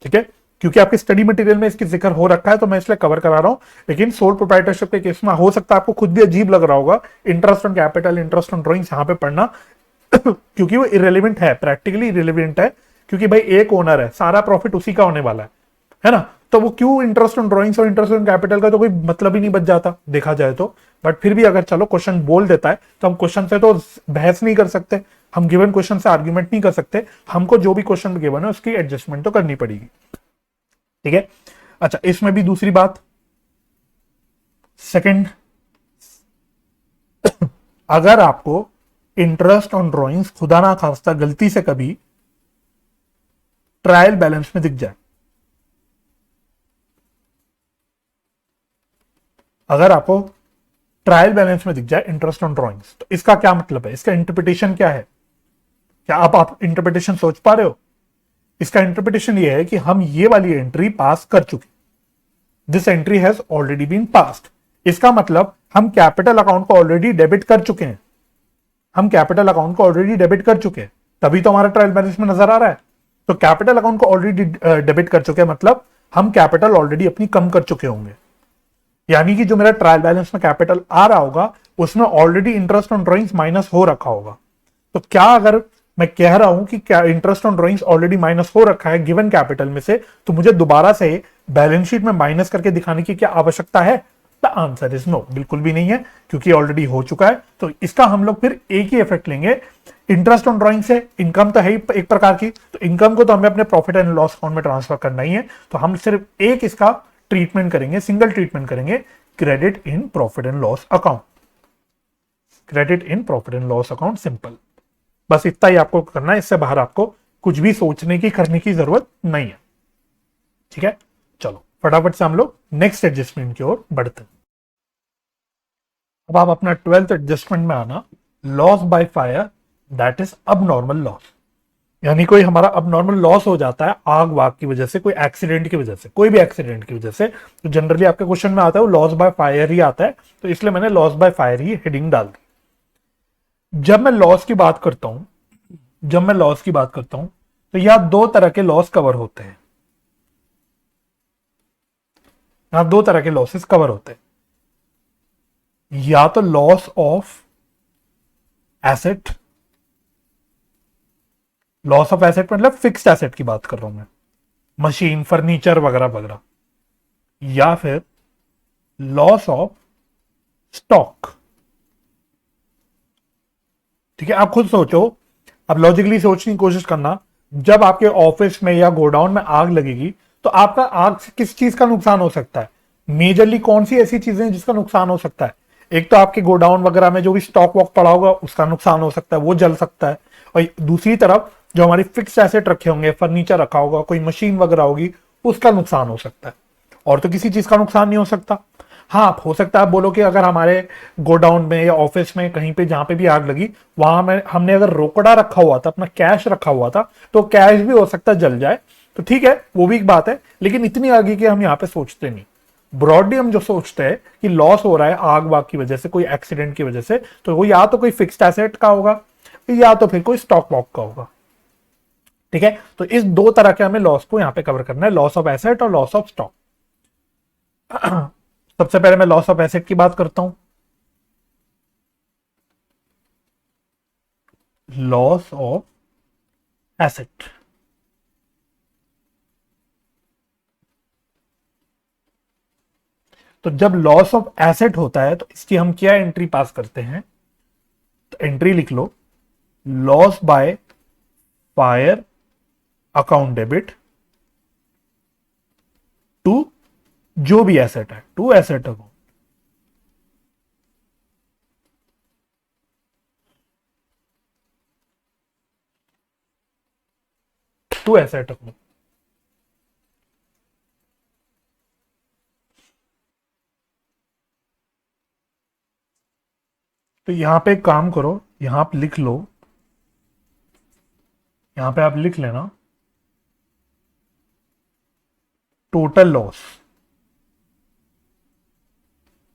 S1: ठीक है, क्योंकि आपके स्टडी मटेरियल में इसकी जिक्र हो रखा है, तो मैं इसलिए कवर करा रहा हूं। लेकिन सोल प्रोप्राइटरशिप के केस में हो सकता है आपको खुद भी अजीब लग रहा होगा interest on capital, interest on drawings यहां पे पढ़ना क्योंकि वो इरेलीवेंट है, प्रैक्टिकली इरेलीवेंट है, क्योंकि भाई एक ओनर है, सारा प्रॉफिट उसी का होने वाला है ना। तो वो क्यों इंटरेस्ट ऑन ड्रॉइंग्स और इंटरेस्ट ऑन कैपिटल का तो कोई मतलब ही नहीं बच जाता देखा जाए तो। बट फिर भी अगर चलो क्वेश्चन बोल देता है, तो हम क्वेश्चन से तो बहस नहीं कर सकते, हम गिवन क्वेश्चन से आर्ग्यूमेंट नहीं कर सकते, हमको जो भी क्वेश्चन गिवन है उसकी एडजस्टमेंट तो करनी पड़ेगी। ठीक है, अच्छा इसमें भी दूसरी बात, सेकंड, अगर आपको इंटरेस्ट ऑन ड्रॉइंग्स खुदा ना खास्ता गलती से कभी ट्रायल बैलेंस में दिख जाए, अगर आपको ट्रायल बैलेंस में दिख जाए इंटरेस्ट ऑन ड्रॉइंग्स, तो इसका क्या मतलब है, इसका इंटरप्रिटेशन क्या है? क्या आप इंटरप्रिटेशन सोच पा रहे हो? इसका इंटरप्रिटेशन ये है कि हम ये वाली एंट्री पास कर चुके, this entry has already been passed. इसका मतलब हम कैपिटल अकाउंट को ऑलरेडी डेबिट कर चुके हैं, हम कैपिटल अकाउंट को ऑलरेडी डेबिट कर चुके हैं, तभी तो हमारा ट्रायल बैलेंस में नजर आ रहा है। तो कैपिटल अकाउंट को ऑलरेडी डेबिट कर चुके हैं, मतलब हम कैपिटल ऑलरेडी अपनी कम कर चुके होंगे। यानी कि जो मेरा ट्रायल बैलेंस में कैपिटल आ रहा होगा, उसमें already interest on drawings minus हो रखा होगा। तो क्या अगर मैं कह रहा हूं कि क्या interest on drawings already minus हो रखा है गिवन कैपिटल में से, तो मुझे दोबारा से बैलेंस शीट में माइनस करके दिखाने की क्या आवश्यकता है? द आंसर इज नो, बिल्कुल भी नहीं है, क्योंकि ऑलरेडी हो चुका है। तो इसका हम लोग फिर एक ही इफेक्ट लेंगे, इंटरेस्ट ऑन ड्रॉइंग से इनकम तो है ही एक प्रकार की, तो इनकम को तो हमें अपने प्रॉफिट एंड लॉस अकाउंट में ट्रांसफर करना ही है। तो हम सिर्फ एक इसका ट्रीटमेंट करेंगे, सिंगल ट्रीटमेंट करेंगे, credit in profit and loss account, credit in profit and loss account, simple. बस इतना ही आपको करना है, इससे बाहर आपको कुछ भी सोचने की करने की जरूरत नहीं है। ठीक है, चलो फटाफट से हम लोग नेक्स्ट एडजस्टमेंट की ओर बढ़ते हैं। अब आप अपना 12th एडजस्टमेंट में आना, loss by fire that is अब नॉर्मल लॉस, यानी कोई हमारा अब नॉर्मल लॉस हो जाता है आग वाग की वजह से, कोई एक्सीडेंट की वजह से, कोई भी एक्सीडेंट की वजह से। तो जनरली आपके क्वेश्चन में आता है वो लॉस बाय फायर ही आता है, तो इसलिए मैंने loss by fire he heading डाल दी। जब मैं लॉस की बात करता हूं, जब मैं लॉस की बात करता हूं, तो यहां दो तरह के लॉस कवर होते हैं, यहां दो तरह के लॉसेस कवर होते हैं, या तो loss of asset, loss of asset मतलब फिक्स्ड एसेट की बात कर रहा हूं मैं, मशीन फर्नीचर वगैरह वगैरह, या फिर लॉस ऑफ स्टॉक। ठीक है, आप खुद सोचो, अब लॉजिकली सोचने की कोशिश करना, जब आपके ऑफिस में या गोडाउन में आग लगेगी, तो आपका आग से किस चीज का नुकसान हो सकता है? मेजरली कौन सी ऐसी चीजें हैं जिसका नुकसान हो सकता है? एक तो आपके गोडाउन वगैरह में जो भी स्टॉक वॉक पड़ा होगा उसका नुकसान हो सकता है, वो जल सकता है। और दूसरी तरफ जो हमारी फिक्स एसेट रखे होंगे, फर्नीचर रखा होगा, कोई मशीन वगैरह होगी, उसका नुकसान हो सकता है। और तो किसी चीज का नुकसान नहीं हो सकता। हाँ, हो सकता है आप बोलो कि अगर हमारे गोडाउन में या ऑफिस में कहीं पे जहां पे भी आग लगी, वहां में हमने अगर रोकड़ा रखा हुआ था, अपना कैश रखा हुआ था, तो कैश भी हो सकता है जल जाए, तो ठीक है, वो भी एक बात है। लेकिन इतनी आगे की हम यहाँ पे सोचते नहीं। ब्रॉडली हम जो सोचते हैं कि लॉस हो रहा है आग वाग की वजह से, कोई एक्सीडेंट की वजह से, तो वो या तो कोई फिक्स्ड एसेट का होगा या तो फिर कोई स्टॉक वॉक का होगा। ठीक है, तो इस दो तरह के हमें लॉस को यहां पे कवर करना है, लॉस ऑफ एसेट और लॉस ऑफ स्टॉक। सबसे पहले मैं लॉस ऑफ एसेट की बात करता हूं, लॉस ऑफ एसेट। तो जब लॉस ऑफ एसेट होता है, तो इसकी हम क्या एंट्री पास करते हैं? तो एंट्री लिख लो, loss by fire account debit to जो भी एसेट है, to asset account, to asset account. तो यहां पे एक काम करो, यहां आप लिख लो, यहां पे आप लिख लेना टोटल लॉस।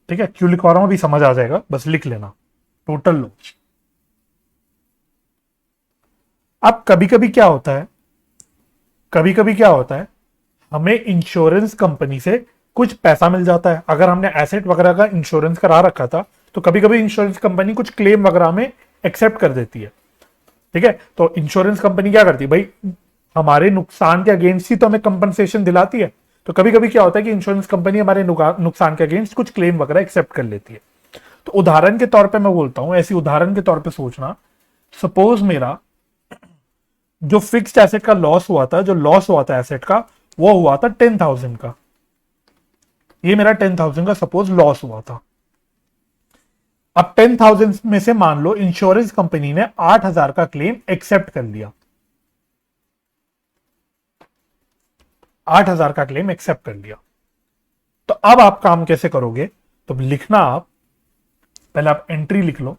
S1: ठीक है, क्यों लिखवा रहा हूं अभी समझ आ जाएगा, बस लिख लेना टोटल लॉस। अब कभी कभी क्या होता है, कभी कभी क्या होता है, हमें इंश्योरेंस कंपनी से कुछ पैसा मिल जाता है। अगर हमने एसेट वगैरह का इंश्योरेंस करा रखा था तो कभी कभी इंश्योरेंस कंपनी कुछ क्लेम वगैरह में एक्सेप्ट कर देती है। ठीक है, तो इंश्योरेंस कंपनी क्या करती है भाई, हमारे नुकसान के अगेंस्ट ही तो हमें कंपनसेशन दिलाती है। तो कभी कभी क्या होता है कि इंश्योरेंस कंपनी हमारे नुकसान के अगेंस्ट कुछ क्लेम वगैरह एक्सेप्ट कर लेती है। तो उदाहरण के तौर पे मैं बोलता हूं, ऐसी उदाहरण के तौर पे सोचना, सपोज मेरा जो फिक्स्ड एसेट का लॉस हुआ था, जो लॉस हुआ था एसेट का, वो हुआ था 10,000 का। ये मेरा 10,000 का सपोज लॉस हुआ था। अब 10,000 में से मान लो इंश्योरेंस कंपनी ने 8,000 का क्लेम एक्सेप्ट कर लिया, 8,000 का क्लेम एक्सेप्ट कर लिया। तो अब आप काम कैसे करोगे, तो लिखना आप, पहले आप एंट्री लिख लो,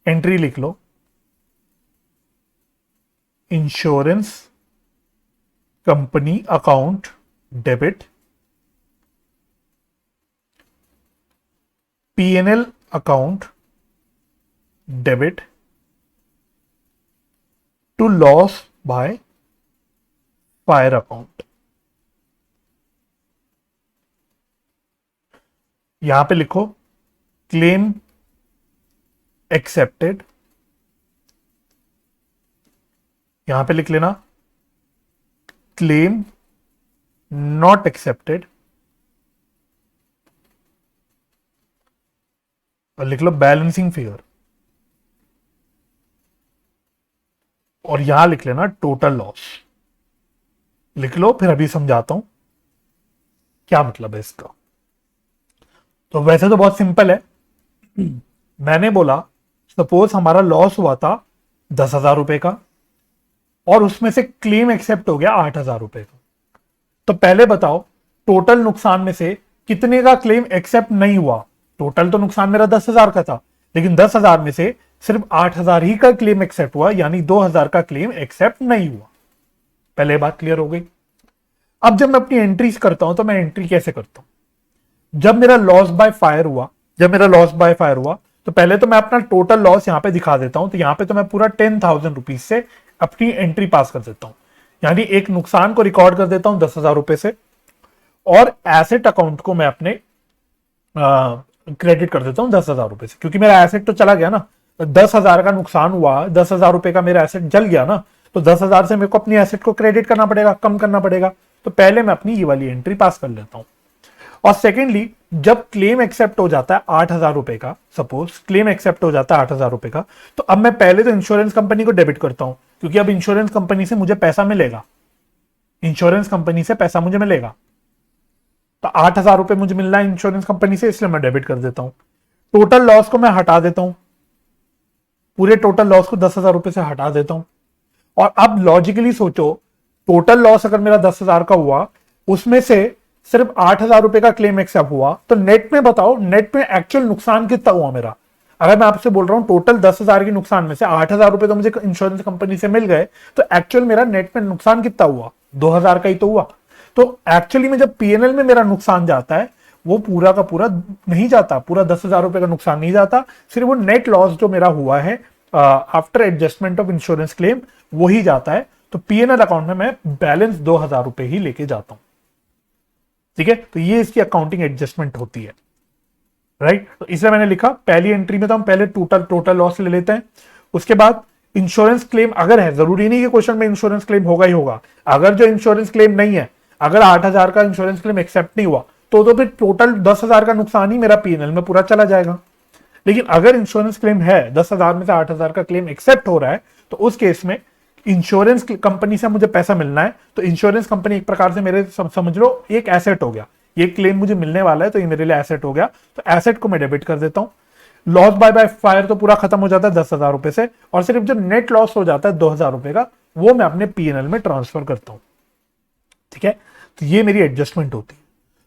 S1: एंट्री लिख लो insurance company account debit, PNL account debit to loss by fire account. यहां पे लिखो क्लेम एक्सेप्टेड, यहां पे लिख लेना क्लेम नॉट एक्सेप्टेड, और लिख लो बैलेंसिंग फिगर, और यहां लिख लेना टोटल लॉस। लिख लो, फिर अभी समझाता हूं क्या मतलब है इसका। तो वैसे तो बहुत सिंपल है, मैंने बोला सपोज हमारा लॉस हुआ था 10,000 रुपए का, और उसमें से क्लेम एक्सेप्ट हो गया 8,000 रुपए का। तो पहले बताओ टोटल नुकसान में से कितने का क्लेम एक्सेप्ट नहीं हुआ। टोटल तो नुकसान मेरा 10,000 का था, लेकिन 10,000 में से सिर्फ 8,000 ही का क्लेम एक्सेप्ट हुआ, यानी 2,000 का क्लेम एक्सेप्ट नहीं हुआ। पहले बात क्लियर हो गई। अब जब मैं अपनी एंट्रीज करता हूं तो मैं एंट्री कैसे करता हूं, जब मेरा लॉस बाय फायर हुआ, जब मेरा लॉस बाय फायर हुआ तो पहले तो मैं अपना टोटल लॉस यहां पे दिखा देता हूं। तो यहां पे तो मैं पूरा 10,000 रुपीज से अपनी एंट्री पास कर देता हूं, यानी एक नुकसान को रिकॉर्ड कर देता हूं 10,000 रुपए से, और एसेट अकाउंट को मैं अपने क्रेडिट कर देता हूं 10,000 रुपए से, क्योंकि मेरा एसेट तो चला गया ना। 10,000 का नुकसान हुआ, 10,000 रुपए का मेरा एसेट जल गया ना, तो 10,000 से मेरे को अपनी एसेट को क्रेडिट करना पड़ेगा, कम करना पड़ेगा। तो पहले मैं अपनी ये वाली एंट्री पास कर लेता हूं। और सेकेंडली, जब क्लेम एक्सेप्ट हो जाता है 8,000 रुपए का, सपोज क्लेम एक्सेप्ट हो जाता है 8,000 रुपए का, तो अब मैं पहले तो इंश्योरेंस कंपनी को डेबिट करता हूं, क्योंकि अब इंश्योरेंस कंपनी से मुझे पैसा मिलेगा, इंश्योरेंस कंपनी से पैसा मुझे मिलेगा। तो 8,000 रुपए मुझे मिलना है इंश्योरेंस कंपनी से, इसलिए मैं डेबिट कर देता हूं। टोटल लॉस को मैं हटा देता हूं, पूरे टोटल लॉस को 10,000 रुपए से हटा देता हूं। और अब लॉजिकली सोचो, टोटल लॉस अगर मेरा 10,000 का हुआ, उसमें से सिर्फ 8,000 रुपए का क्लेम एक्सेप्ट हुआ, तो नेट में बताओ, नेट में एक्चुअल नुकसान कितना हुआ मेरा। अगर मैं आपसे बोल रहा हूं टोटल 10,000 के नुकसान में से 8,000 रुपए तो मुझे इंश्योरेंस कंपनी से मिल गए, तो एक्चुअल मेरा नेट में नुकसान कितना हुआ, 2,000 का ही तो हुआ। तो एक्चुअली में जब पीएनएल में मेरा नुकसान जाता है, वो पूरा का पूरा नहीं जाता, पूरा 10,000 रुपए का नुकसान नहीं जाता, सिर्फ वो नेट लॉस जो मेरा हुआ है after adjustment of insurance claim, वो ही जाता है। तो पीएनएल अकाउंट में मैं बैलेंस 2,000 रुपए ही लेके जाता हूं। ठीक है, तो ये इसकी अकाउंटिंग एडजस्टमेंट होती है, राइट। तो इसलिए मैंने लिखा पहली एंट्री में तो हम पहले टोटल लॉस ले लेते हैं, उसके बाद इंश्योरेंस क्लेम अगर है, जरूरी नहीं कि क्वेश्चन में इंश्योरेंस क्लेम होगा ही होगा। अगर जो इंश्योरेंस क्लेम नहीं है, अगर 8,000 का इंश्योरेंस क्लेम एक्सेप्ट नहीं हुआ, तो फिर टोटल 10,000 का नुकसान ही मेरा पीएनएल में पूरा चला जाएगा। लेकिन अगर इंश्योरेंस क्लेम है, 10,000 में से 8,000 का क्लेम एक्सेप्ट हो रहा है, तो उस केस में इंश्योरेंस कंपनी से मुझे पैसा मिलना है, तो इंश्योरेंस कंपनी एक प्रकार से मेरे समझ लो एक एसेट हो गया। ये क्लेम मुझे मिलने वाला है, तो ये मेरे लिए एसेट हो गया, तो एसेट को मैं डेबिट कर देता हूं। लॉस बाय फायर तो पूरा खत्म हो जाता है 10,000 रुपए से, और सिर्फ जो नेट लॉस हो जाता है 2,000 रुपए का, वो मैं अपने पीएनएल में ट्रांसफर करता हूं। ठीक है, तो ये मेरी एडजस्टमेंट होती है।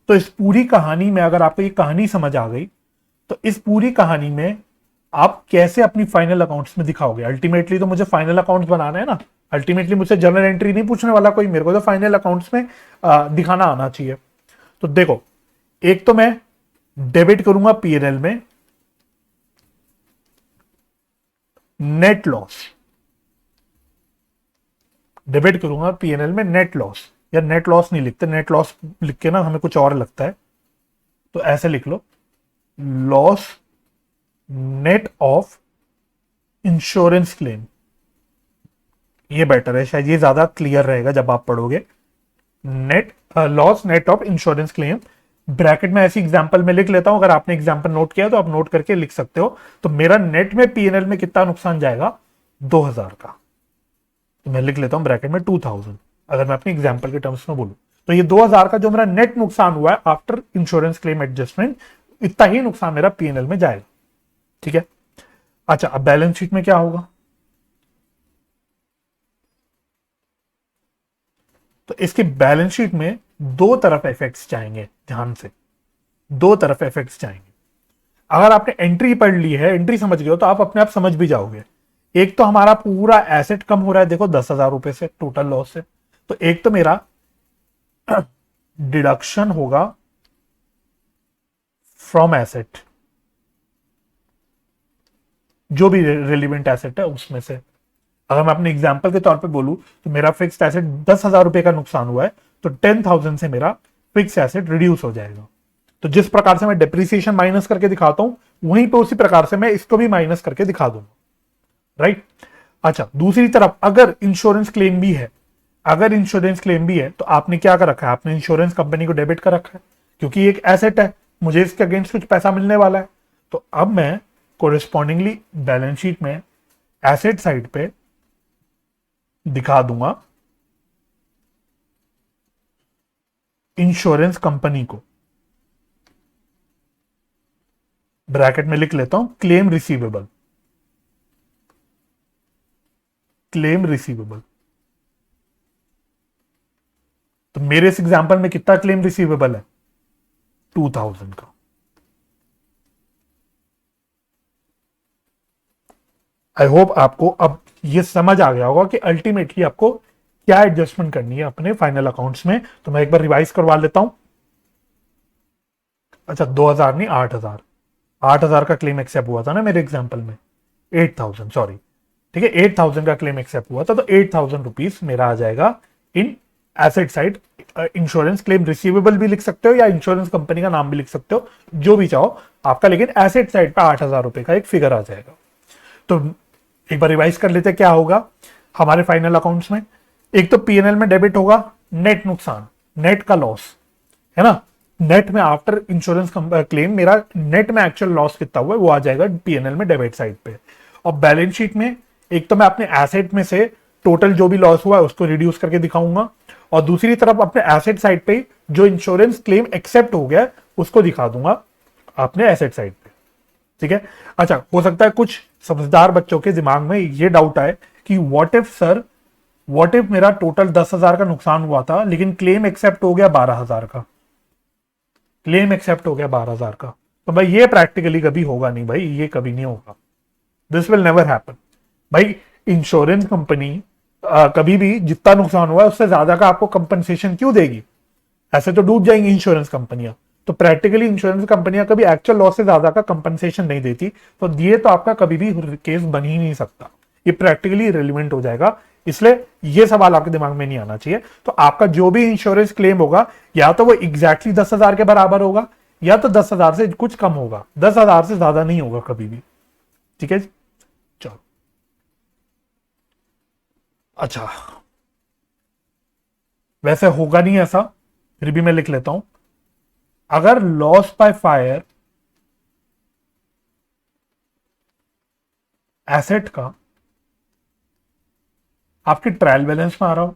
S1: तो इस पूरी कहानी में अगर आपको ये कहानी समझ आ गई, तो इस पूरी कहानी में आप कैसे अपनी फाइनल अकाउंट्स में दिखाओगे? अल्टीमेटली तो मुझे फाइनल अकाउंट्स बनाना है ना, अल्टीमेटली मुझसे जर्नल एंट्री नहीं पूछने वाला कोई, मेरे को तो फाइनल अकाउंट्स में दिखाना आना चाहिए। तो देखो, एक तो मैं डेबिट करूंगा पीएनएल में नेट लॉस, डेबिट करूंगा पीएनएल में नेट लॉस, या नेट लॉस नहीं लिखते, नेट लॉस लिख के ना हमें कुछ और लगता है, तो ऐसे लिख लो, loss net of insurance claim. ये बेटर है, शायद ये ज्यादा क्लियर रहेगा जब आप पढ़ोगे। Net loss net of insurance claim, bracket में ऐसी एग्जांपल में लिख लेता हूं, अगर आपने एग्जांपल नोट किया तो आप नोट करके लिख सकते हो। तो मेरा नेट में पीएनएल में कितना नुकसान जाएगा? 2000 का। तो मैं लिख लेता हूं ब्रैकेट में 2000, अगर मैं अपनी एग्जांपल के टर्म्स में बोलूं तो ये 2000 का जो मेरा नेट नुकसान हुआ है आफ्टर इंश्योरेंस क्लेम एडजस्टमेंट, इतना ही नुकसान मेरा पीएनएल में जाएगा। ठीक है। अच्छा, अब बैलेंस शीट में क्या होगा? तो इसकी बैलेंस शीट में दो तरफ इफेक्ट्स जाएंगे, ध्यान से, दो तरफ इफेक्ट्स जाएंगे। अगर आपने एंट्री पढ़ ली है, एंट्री समझ गए हो, तो आप अपने आप समझ भी जाओगे। एक तो हमारा पूरा एसेट कम हो रहा है, देखो 10,000 रुपए से टोटल लॉस से। तो एक तो मेरा डिडक्शन होगा फ्रॉम एसेट, जो भी रिलेवेंट एसेट है उसमें से। अगर मैं अपने एग्जाम्पल के तौर पे बोलूं तो मेरा फिक्स्ड एसेट 10,000 रुपए का नुकसान हुआ है, तो 10,000 से मेरा फिक्स एसेट रिड्यूस हो जाएगा। तो जिस प्रकार से मैं डिप्रिसिएशन माइनस करके दिखाता हूं, वहीं पे उसी प्रकार से मैं इसको भी माइनस करके दिखा दूंगा। राइट। अच्छा, दूसरी तरफ अगर इंश्योरेंस क्लेम भी है, अगर इंश्योरेंस क्लेम भी है, तो आपने क्या कर रखा है? आपने इंश्योरेंस कंपनी को डेबिट कर रखा है, क्योंकि एक एसेट है, मुझे इसके अगेंस्ट कुछ पैसा मिलने वाला है। तो अब मैं कोरिस्पॉन्डिंगली बैलेंस शीट में एसेट साइड पे दिखा दूंगा इंश्योरेंस कंपनी को, ब्रैकेट में लिख लेता हूं क्लेम रिसीवेबल, क्लेम रिसीवेबल। तो मेरे इस एग्जांपल में कितना क्लेम रिसीवेबल है? 2000 का। आई होप आपको अब ये समझ आ गया होगा कि अल्टीमेटली आपको क्या एडजस्टमेंट करनी है अपने फाइनल अकाउंट्स में। तो मैं एक बार रिवाइज करवा लेता हूं। अच्छा, 2000 नहीं, 8000, 8000 का क्लेम एक्सेप्ट हुआ था ना मेरे एग्जांपल में, 8000 सॉरी। ठीक है, 8000 का क्लेम एक्सेप्ट हुआ था, तो 8000 रुपीज मेरा आ जाएगा in asset side. Insurance claim receivable भी लिख सकते हो, या इंश्योरेंस कंपनी का नाम भी लिख सकते हो, जो भी चाहो आपका, लेकिन एसेट साइड पे 8000 रुपए का एक फिगर आ जाएगा। तो एक बार रिवाइज कर लेते हैं क्या होगा हमारे फाइनल अकाउंट्स में। एक तो पीएनएल में डेबिट होगा नेट नुकसान, नेट का लॉस, है ना। नेट में आफ्टर इंश्योरेंस क्लेम मेरा नेट में एक्चुअल लॉस कितना हुआ है वो आ जाएगा पीएनएल में डेबिट साइड पे। और बैलेंस शीट में एक तो मैं अपने एसेट में से टोटल जो भी लॉस हुआ है उसको रिड्यूस करके दिखाऊंगा, और दूसरी तरफ अपने एसेट साइड पे जो इंश्योरेंस क्लेम एक्सेप्ट हो गया उसको दिखा दूंगा अपने एसेट साइड पे। ठीक है। अच्छा, हो सकता है कुछ समझदार बच्चों के दिमाग में ये डाउट आए कि what if sir, what if मेरा टोटल 10,000 का नुकसान हुआ था लेकिन क्लेम एक्सेप्ट हो गया 12,000 का, क्लेम एक्सेप्ट हो गया 12,000 का। तो भाई ये प्रैक्टिकली कभी होगा नहीं भाई, ये कभी नहीं होगा, दिस विल नेवर हैपन। भाई इंश्योरेंस कंपनी कभी भी जितना नुकसान हुआ है उससे ज्यादा का आपको कंपनसेशन क्यों देगी? ऐसे तो डूब जाएंगी इंश्योरेंस कंपनियां। तो प्रैक्टिकली इंश्योरेंस कंपनियां कभी एक्चुअल लॉस से ज्यादा का कंपनसेशन नहीं देती, तो ये तो आपका कभी भी केस बन ही नहीं सकता, ये प्रैक्टिकली रिलेवेंट हो जाएगा। इसलिए ये सवाल आपके दिमाग में नहीं आना चाहिए। तो आपका जो भी इंश्योरेंस क्लेम होगा या तो वो एग्जैक्टली 10,000 के बराबर होगा, या तो 10,000 से कुछ कम होगा, 10,000 से ज्यादा नहीं होगा कभी भी। ठीक है जी, चलो। अच्छा, वैसे होगा नहीं ऐसा, फिर भी मैं लिख लेता हूं। अगर लॉस बाय फायर एसेट का आपके ट्रायल बैलेंस में आ रहा हो,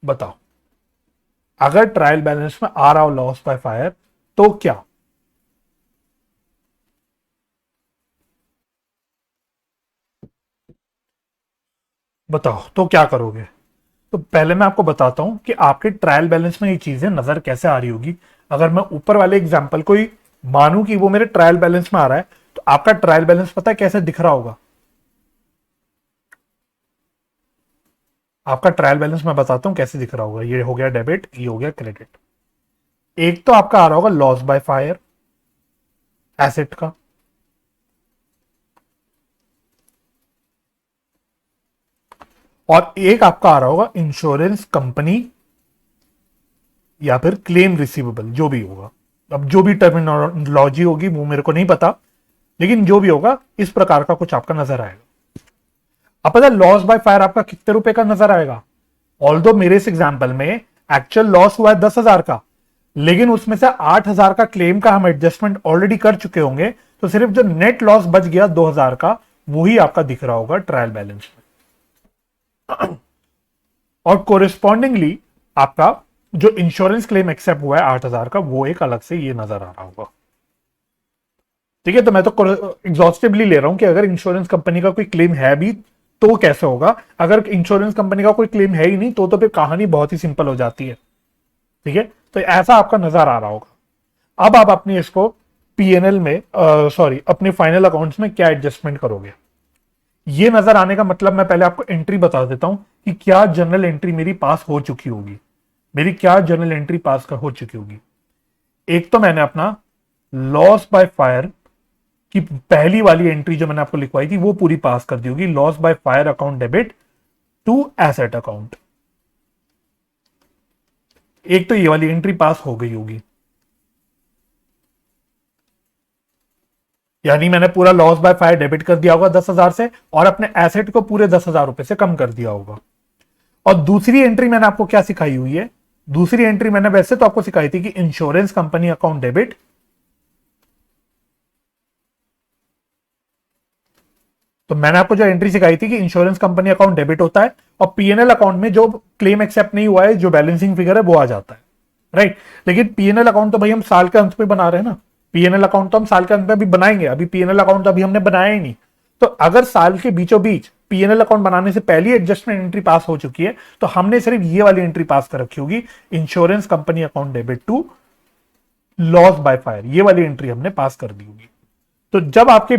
S1: बताओ। अगर ट्रायल बैलेंस में आ रहा हो लॉस बाय फायर, तो क्या? बताओ तो क्या करोगे? तो पहले मैं आपको बताता हूं कि आपके ट्रायल बैलेंस में ये चीजें नजर कैसे आ रही होगी। अगर मैं ऊपर वाले एग्जाम्पल को ही मानूं कि वो मेरे ट्रायल बैलेंस में आ रहा है, तो आपका ट्रायल बैलेंस पता है कैसे दिख रहा होगा? आपका ट्रायल बैलेंस मैं बताता हूं कैसे दिख रहा होगा। ये हो गया डेबिट, ये हो गया क्रेडिट। एक तो आपका आ रहा होगा लॉस बाय फायर एसेट का, और एक आपका आ रहा होगा इंश्योरेंस कंपनी या फिर क्लेम रिसीवेबल, जो भी होगा। अब जो भी टर्मिनोलॉजी होगी वो मेरे को नहीं पता, लेकिन जो भी होगा इस प्रकार का कुछ आपका नजर आएगा। अब पता है लॉस बाय फायर आपका कितने रुपए का नजर आएगा? ऑल्दो मेरे इस एग्जाम्पल में एक्चुअल लॉस हुआ है 10,000 का, लेकिन उसमें से 8,000 का क्लेम का हम एडजस्टमेंट ऑलरेडी कर चुके होंगे, तो सिर्फ जो नेट लॉस बच गया 2,000 का, वही आपका दिख रहा होगा ट्रायल बैलेंस में। और कोरिस्पॉन्डिंगली आपका जो इंश्योरेंस क्लेम एक्सेप्ट हुआ है 8,000 का, वो एक अलग से ये नजर आ रहा होगा। ठीक है, तो मैं तो एग्जॉस्टिवली ले रहा हूं कि अगर इंश्योरेंस कंपनी का कोई क्लेम है भी तो कैसे होगा। अगर इंश्योरेंस कंपनी का कोई क्लेम है ही नहीं तो फिर कहानी बहुत ही सिंपल हो जाती है। ठीक है, तो ऐसा आपका नजर आ रहा होगा। अब आप अपनी इसको पीएनएल में सॉरी अपने फाइनल अकाउंट्स में क्या एडजस्टमेंट करोगे, ये नजर आने का मतलब मैं पहले आपको एंट्री बता देता हूं कि क्या जर्नल एंट्री मेरी पास हो चुकी होगी। मेरी क्या जर्नल एंट्री पास हो चुकी होगी? एक तो मैंने अपना लॉस बाय फायर की पहली वाली एंट्री जो मैंने आपको लिखवाई थी वो पूरी पास कर दी होगी, loss by fire account debit to asset account. एक तो ये वाली एंट्री पास हो गई होगी, यानी मैंने पूरा लॉस बाय फायर डेबिट कर दिया होगा 10,000 से, और अपने एसेट को पूरे 10,000 रुपए से कम कर दिया होगा। और दूसरी एंट्री मैंने आपको क्या सिखाई हुई है? दूसरी एंट्री मैंने वैसे तो आपको सिखाई थी कि इंश्योरेंस कंपनी अकाउंट डेबिट, तो मैंने आपको जो एंट्री सिखाई थी कि इंश्योरेंस कंपनी अकाउंट डेबिट होता है और पीएनएल अकाउंट में जो क्लेम एक्सेप्ट नहीं हुआ है, जो बैलेंसिंग फिगर है वो आ जाता है, राइट। लेकिन पीएनएल अकाउंट तो भाई हम साल के अंत में बना रहे हैं ना, पीएनएल अकाउंट तो हम साल के अंत में अभी बनाएंगे, अभी पीएनएल अकाउंट तो अभी हमने बनाया ही नहीं। तो अगर साल के बीचों बीच पीएनएल अकाउंट बनाने से पहली एडजस्टमेंट एंट्री पास हो चुकी है, तो हमने सिर्फ ये वाली एंट्री पास कर रखी होगी, insurance company account debit to loss by fire, ये वाली एंट्री हमने पास कर दी होगी। तो जब आपके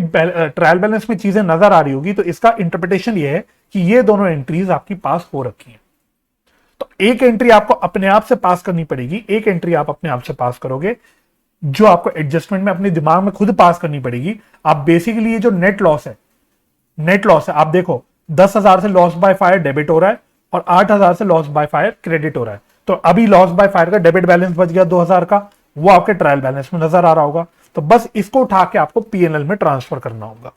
S1: ट्रायल बैलेंस में चीजें नजर आ रही होगी तो इसका इंटरप्रिटेशन ये है कि ये दोनों एंट्रीज आपकी पास हो रखी हैं। तो एक एंट्री आपको अपने आप से पास करनी पड़ेगी, एक एंट्री आप अपने आप से पास करोगे, जो आपको एडजस्टमेंट में अपने दिमाग में खुद पास करनी पड़ेगी। आप बेसिकली ये जो नेट लॉस है, नेट लॉस है, आप देखो 10,000 से लॉस बाय फायर डेबिट हो रहा है और 8,000 से लॉस बाय फायर क्रेडिट हो रहा है। तो अभी लॉस बाय फायर का डेबिट बैलेंस बच गया 2,000 का, वो आपके ट्रायल बैलेंस में नजर आ रहा होगा। तो बस इसको उठा के आपको पीएनएल में ट्रांसफर करना होगा,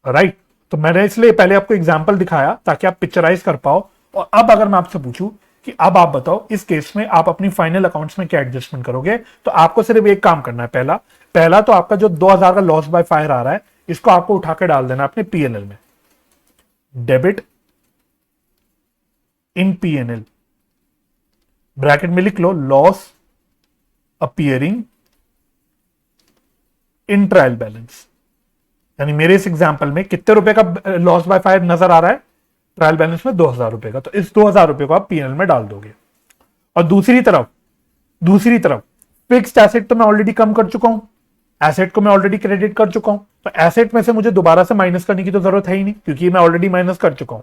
S1: राइट। तो मैंने इसलिए पहले आपको एग्जांपल दिखाया ताकि आप पिक्चराइज कर पाओ। और अब अगर मैं आपसे पूछूं कि अब आप बताओ इस केस में आप अपनी फाइनल अकाउंट्स में क्या एडजस्टमेंट करोगे, तो आपको सिर्फ एक काम करना है। पहला तो आपका जो 2,000 का लॉस बाय फायर आ रहा है, इसको आपको उठा के डाल देना अपने पीएनएल में, डेबिट इन पीएनएल, ब्रैकेट में लिख लो लॉस अपीयरिंग इन ट्रायल बैलेंस। यानी मेरे इस एग्जांपल में कितने रुपए का लॉस बाय फायर नजर आ रहा है ट्रायल बैलेंस में? 2,000 रुपए का। तो इस 2,000 रुपए को आप पीएनएल में डाल दोगे। और दूसरी तरफ फिक्स्ड एसेट तो मैं ऑलरेडी कम कर चुका हूं, एसेट को मैं ऑलरेडी क्रेडिट कर चुका हूं, तो एसेट में से मुझे दोबारा से माइनस करने की तो जरूरत है ही नहीं, क्योंकि मैं ऑलरेडी माइनस कर चुका हूं।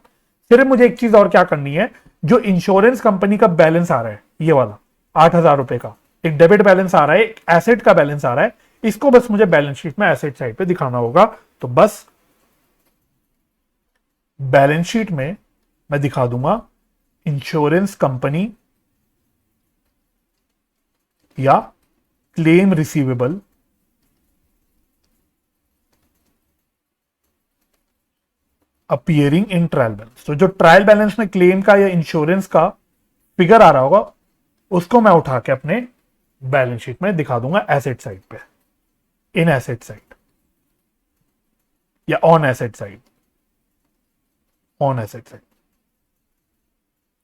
S1: सिर्फ मुझे एक चीज और क्या करनी है, जो इंश्योरेंस कंपनी का बैलेंस आ रहा है ये वाला 8,000 रुपए का, एक डेबिट बैलेंस आ रहा है, एक एसेट का बैलेंस आ रहा है, इसको बस मुझे बैलेंस शीट में एसेट साइड पे दिखाना होगा। तो बस बैलेंस शीट में मैं दिखा दूंगा इंश्योरेंस कंपनी या क्लेम रिसीवेबल अपीयरिंग इन ट्रायल बैलेंस। तो जो ट्रायल बैलेंस में क्लेम का या इंश्योरेंस का फिगर आ रहा होगा, उसको मैं उठा के अपने बैलेंस शीट में दिखा दूंगा एसेट साइड पे, इन एसेट साइड या on asset side, on asset side.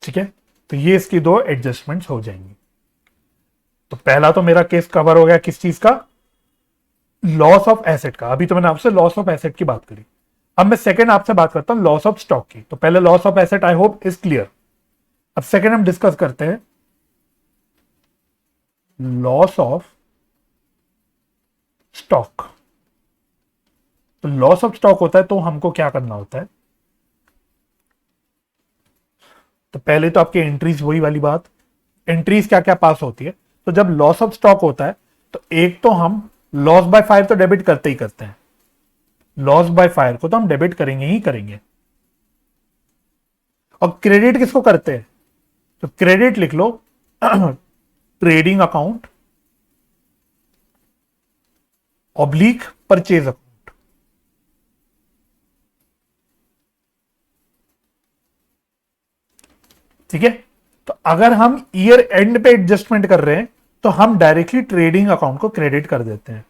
S1: ठीक है, तो ये इसकी दो एडजस्टमेंट्स हो जाएंगी। तो पहला तो मेरा केस कवर हो गया किस चीज का? लॉस ऑफ एसेट का। अभी तो मैंने आपसे लॉस ऑफ एसेट की बात करी। अब मैं सेकंड आपसे बात करता हूं लॉस ऑफ स्टॉक की। तो पहले loss of asset I hope is clear. अब सेकेंड हम डिस्कस करते हैं लॉस ऑफ स्टॉक। तो लॉस ऑफ स्टॉक होता है तो हमको क्या करना होता है, तो पहले तो आपकी एंट्रीज, वही वाली बात, एंट्रीज क्या क्या पास होती है। तो जब लॉस ऑफ स्टॉक होता है तो एक तो हम लॉस बाय फायर तो डेबिट करते ही करते हैं, लॉस बाय फायर को तो हम डेबिट करेंगे ही करेंगे। और क्रेडिट किसको करते हैं, तो क्रेडिट लिख लो trading account oblique purchase account. ठीक है, तो अगर हम ईयर एंड पे एडजस्टमेंट कर रहे हैं तो हम डायरेक्टली ट्रेडिंग अकाउंट को क्रेडिट कर देते हैं।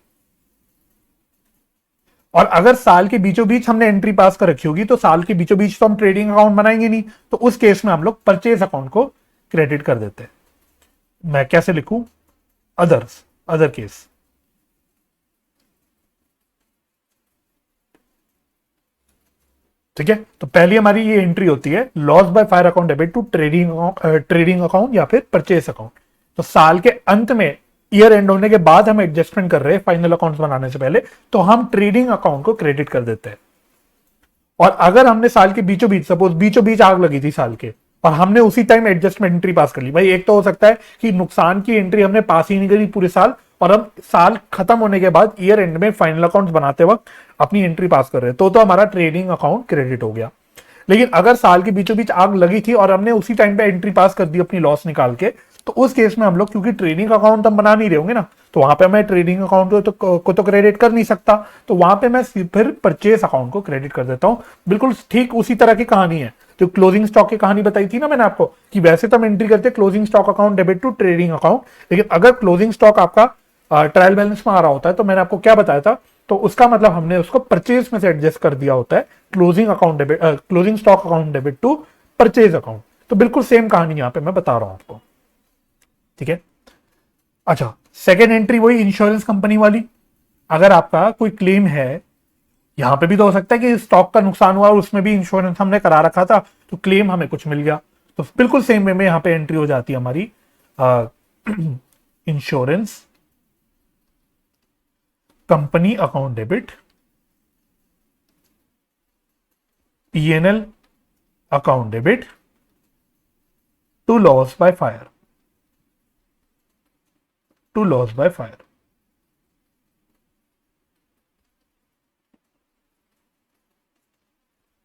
S1: और अगर साल के बीचों बीच हमने एंट्री पास कर रखी होगी तो साल के बीचों बीच तो हम ट्रेडिंग अकाउंट बनाएंगे नहीं, तो उस केस में हम लोग परचेज अकाउंट को क्रेडिट कर देते हैं। मैं कैसे लिखूं, अदर्स, अदर केस। ठीक है, तो पहली हमारी ये एंट्री होती है loss by fire account debit to trading account या फिर परचेस अकाउंट। तो साल के अंत में, ईयर एंड होने के बाद हम एडजस्टमेंट कर रहे हैं फाइनल अकाउंट्स बनाने से पहले, तो हम ट्रेडिंग अकाउंट को क्रेडिट कर देते हैं। और अगर हमने साल के बीचों बीच, सपोज बीचों बीच आग लगी थी साल के, और हमने उसी टाइम एडजस्टमेंट एंट्री पास कर ली, भाई एक तो हो सकता है कि नुकसान की एंट्री हमने पास ही नहीं करी पूरे साल, और हम साल खत्म होने के बाद ईयर एंड में फाइनल अकाउंट्स बनाते वक्त अपनी एंट्री पास कर रहे हैं, तो हमारा ट्रेडिंग अकाउंट क्रेडिट हो गया। लेकिन अगर साल के बीचों बीच आग लगी थी और हमने उसी टाइम पे एंट्री पास कर दी अपनी लॉस निकाल के, तो उस केस में हम लोग, क्योंकि ट्रेडिंग अकाउंट हम बना नहीं रहे होंगे ना, तो वहां पे मैं ट्रेडिंग अकाउंट को तो क्रेडिट कर नहीं सकता, तो वहां पे मैं फिर परचेस अकाउंट को क्रेडिट कर देता हूं। बिल्कुल ठीक उसी तरह की कहानी है जो क्लोजिंग स्टॉक की कहानी बताई थी ना मैंने आपको, कि वैसे तो हम एंट्री करते हैं closing stock account debit to trading account, लेकिन अगर क्लोजिंग स्टॉक आपका ट्रायल बैलेंस में आ रहा होता है तो मैंने आपको क्या बताया था, तो उसका मतलब हमने उसको परचेज में से एडजस्ट कर दिया होता है, closing account debit, closing stock account debit to purchase account. तो बिल्कुल सेम कहानी यहां पे मैं बता रहा हूं आपको। ठीक है, अच्छा, सेकेंड एंट्री वही इंश्योरेंस कंपनी वाली। अगर आपका कोई क्लेम है, यहां पे भी तो हो सकता है कि स्टॉक का नुकसान हुआ और उसमें भी इंश्योरेंस हमने करा रखा था, तो क्लेम हमें कुछ मिल गया, तो बिल्कुल सेम वे में यहां पे एंट्री हो जाती है हमारी insurance company account debit PNL account debit to loss by fire, to loss by fire.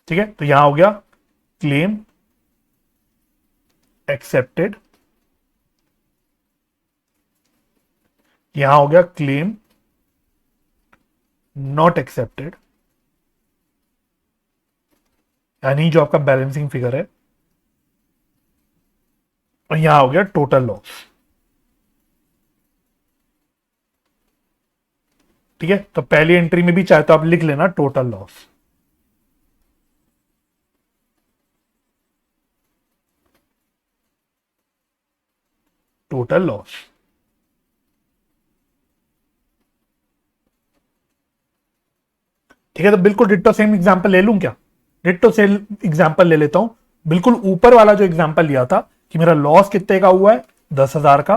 S1: ठीक है, तो यहां हो गया क्लेम एक्सेप्टेड, यहां हो गया क्लेम नॉट एक्सेप्टेड, यानी जो आपका बैलेंसिंग फिगर है, और यहां हो गया टोटल लॉस। ठीक है, तो पहली एंट्री में भी चाहे तो आप लिख लेना टोटल लॉस। Total loss. ठीक है, तो बिल्कुल डिट्टो सेम एग्जांपल ले लूं क्या, डिट्टो सेम एग्जांपल ले लेता हूं। बिल्कुल ऊपर वाला जो एग्जांपल लिया था कि मेरा लॉस कितने का हुआ है, 10,000 का,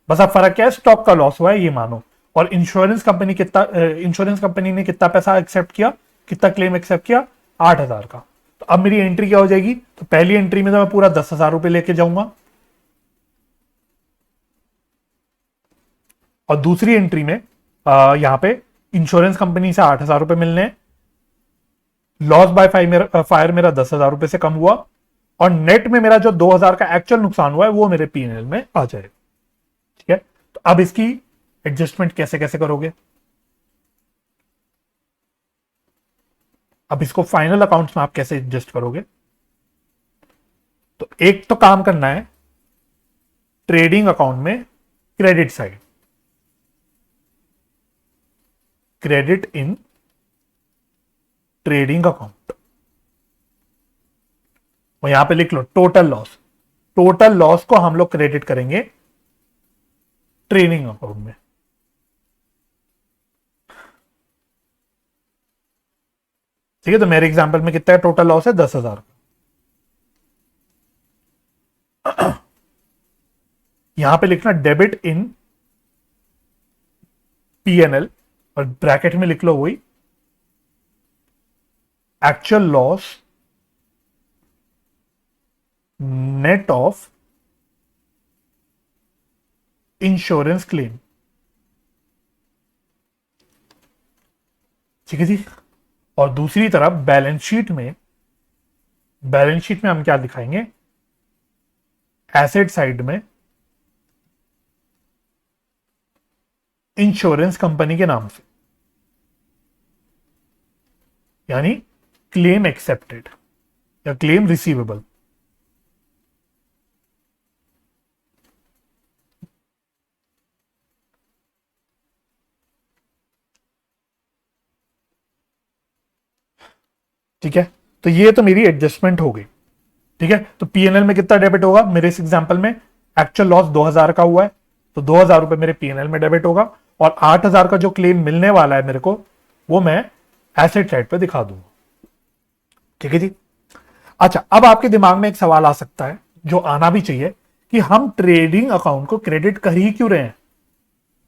S1: बस अब फर्क क्या है, स्टॉक का लॉस हुआ है ये मानो, और इंश्योरेंस कंपनी कितना, इंश्योरेंस कंपनी ने कितना पैसा एक्सेप्ट किया, कितना क्लेम एक्सेप्ट किया, 8,000 का। तो अब मेरी एंट्री क्या हो जाएगी, तो पहली एंट्री में तो मैं पूरा 10,000 रुपए लेके जाऊंगा, और दूसरी एंट्री में यहां पे इंश्योरेंस कंपनी से 8,000 रुपए मिलने हैं, लॉस बाय फायर मेरा 10,000 रुपए से कम हुआ, और नेट में मेरा जो 2,000 का एक्चुअल नुकसान हुआ है वो मेरे पीएनएल में आ जाएगा। ठीक है, तो अब इसकी एडजस्टमेंट कैसे कैसे करोगे, अब इसको फाइनल अकाउंट्स में आप कैसे एडजस्ट करोगे, तो एक तो काम करना है ट्रेडिंग अकाउंट में credit side, credit in trading account, और यहां पे लिख लो टोटल लॉस, टोटल लॉस को हम लोग क्रेडिट करेंगे ट्रेडिंग अकाउंट में। ठीक है, तो मेरे एग्जांपल में कितना टोटल लॉस है, 10,000। यहां पे लिखना डेबिट इन पीएनएल और ब्रैकेट में लिख लो वही actual loss net of insurance claim. ठीक है जी। और दूसरी तरफ बैलेंस शीट में हम क्या दिखाएंगे, एसेट साइड में इंश्योरेंस कंपनी के नाम से, यानी क्लेम एक्सेप्टेड या क्लेम रिसीवेबल। ठीक है, तो ये तो मेरी एडजस्टमेंट हो गई। ठीक है, तो पीएनएल में कितना डेबिट होगा, मेरे इस एग्जांपल में एक्चुअल लॉस 2000 का हुआ है, तो 2000 रुपए मेरे पीएनएल में डेबिट होगा, और 8000 का जो क्लेम मिलने वाला है मेरे को, वो मैं एसेट साइड पे दिखा दूंगा। ठीक है जी। अच्छा, अब आपके दिमाग में एक सवाल आ सकता है, जो आना भी चाहिए, कि हम ट्रेडिंग अकाउंट को क्रेडिट कर ही क्यों रहे हैं,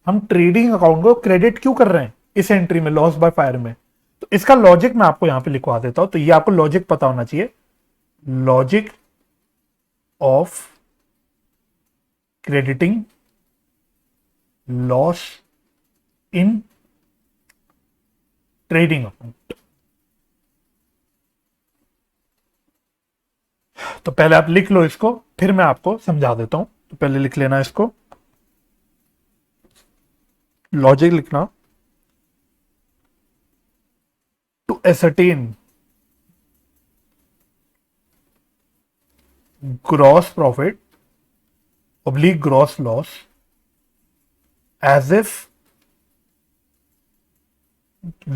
S1: हम ट्रेडिंग अकाउंट को क्रेडिट क्यों कर रहे हैं इस एंट्री में, लॉस बाय फायर में। तो इसका लॉजिक मैं आपको यहां पे लिखवा देता हूं, तो ये आपको लॉजिक पता होना चाहिए, logic of crediting loss in trading account. तो पहले आप लिख लो इसको, फिर मैं आपको समझा देता हूं। तो पहले लिख लेना इसको, लॉजिक लिखना, to ascertain gross profit oblique gross loss as if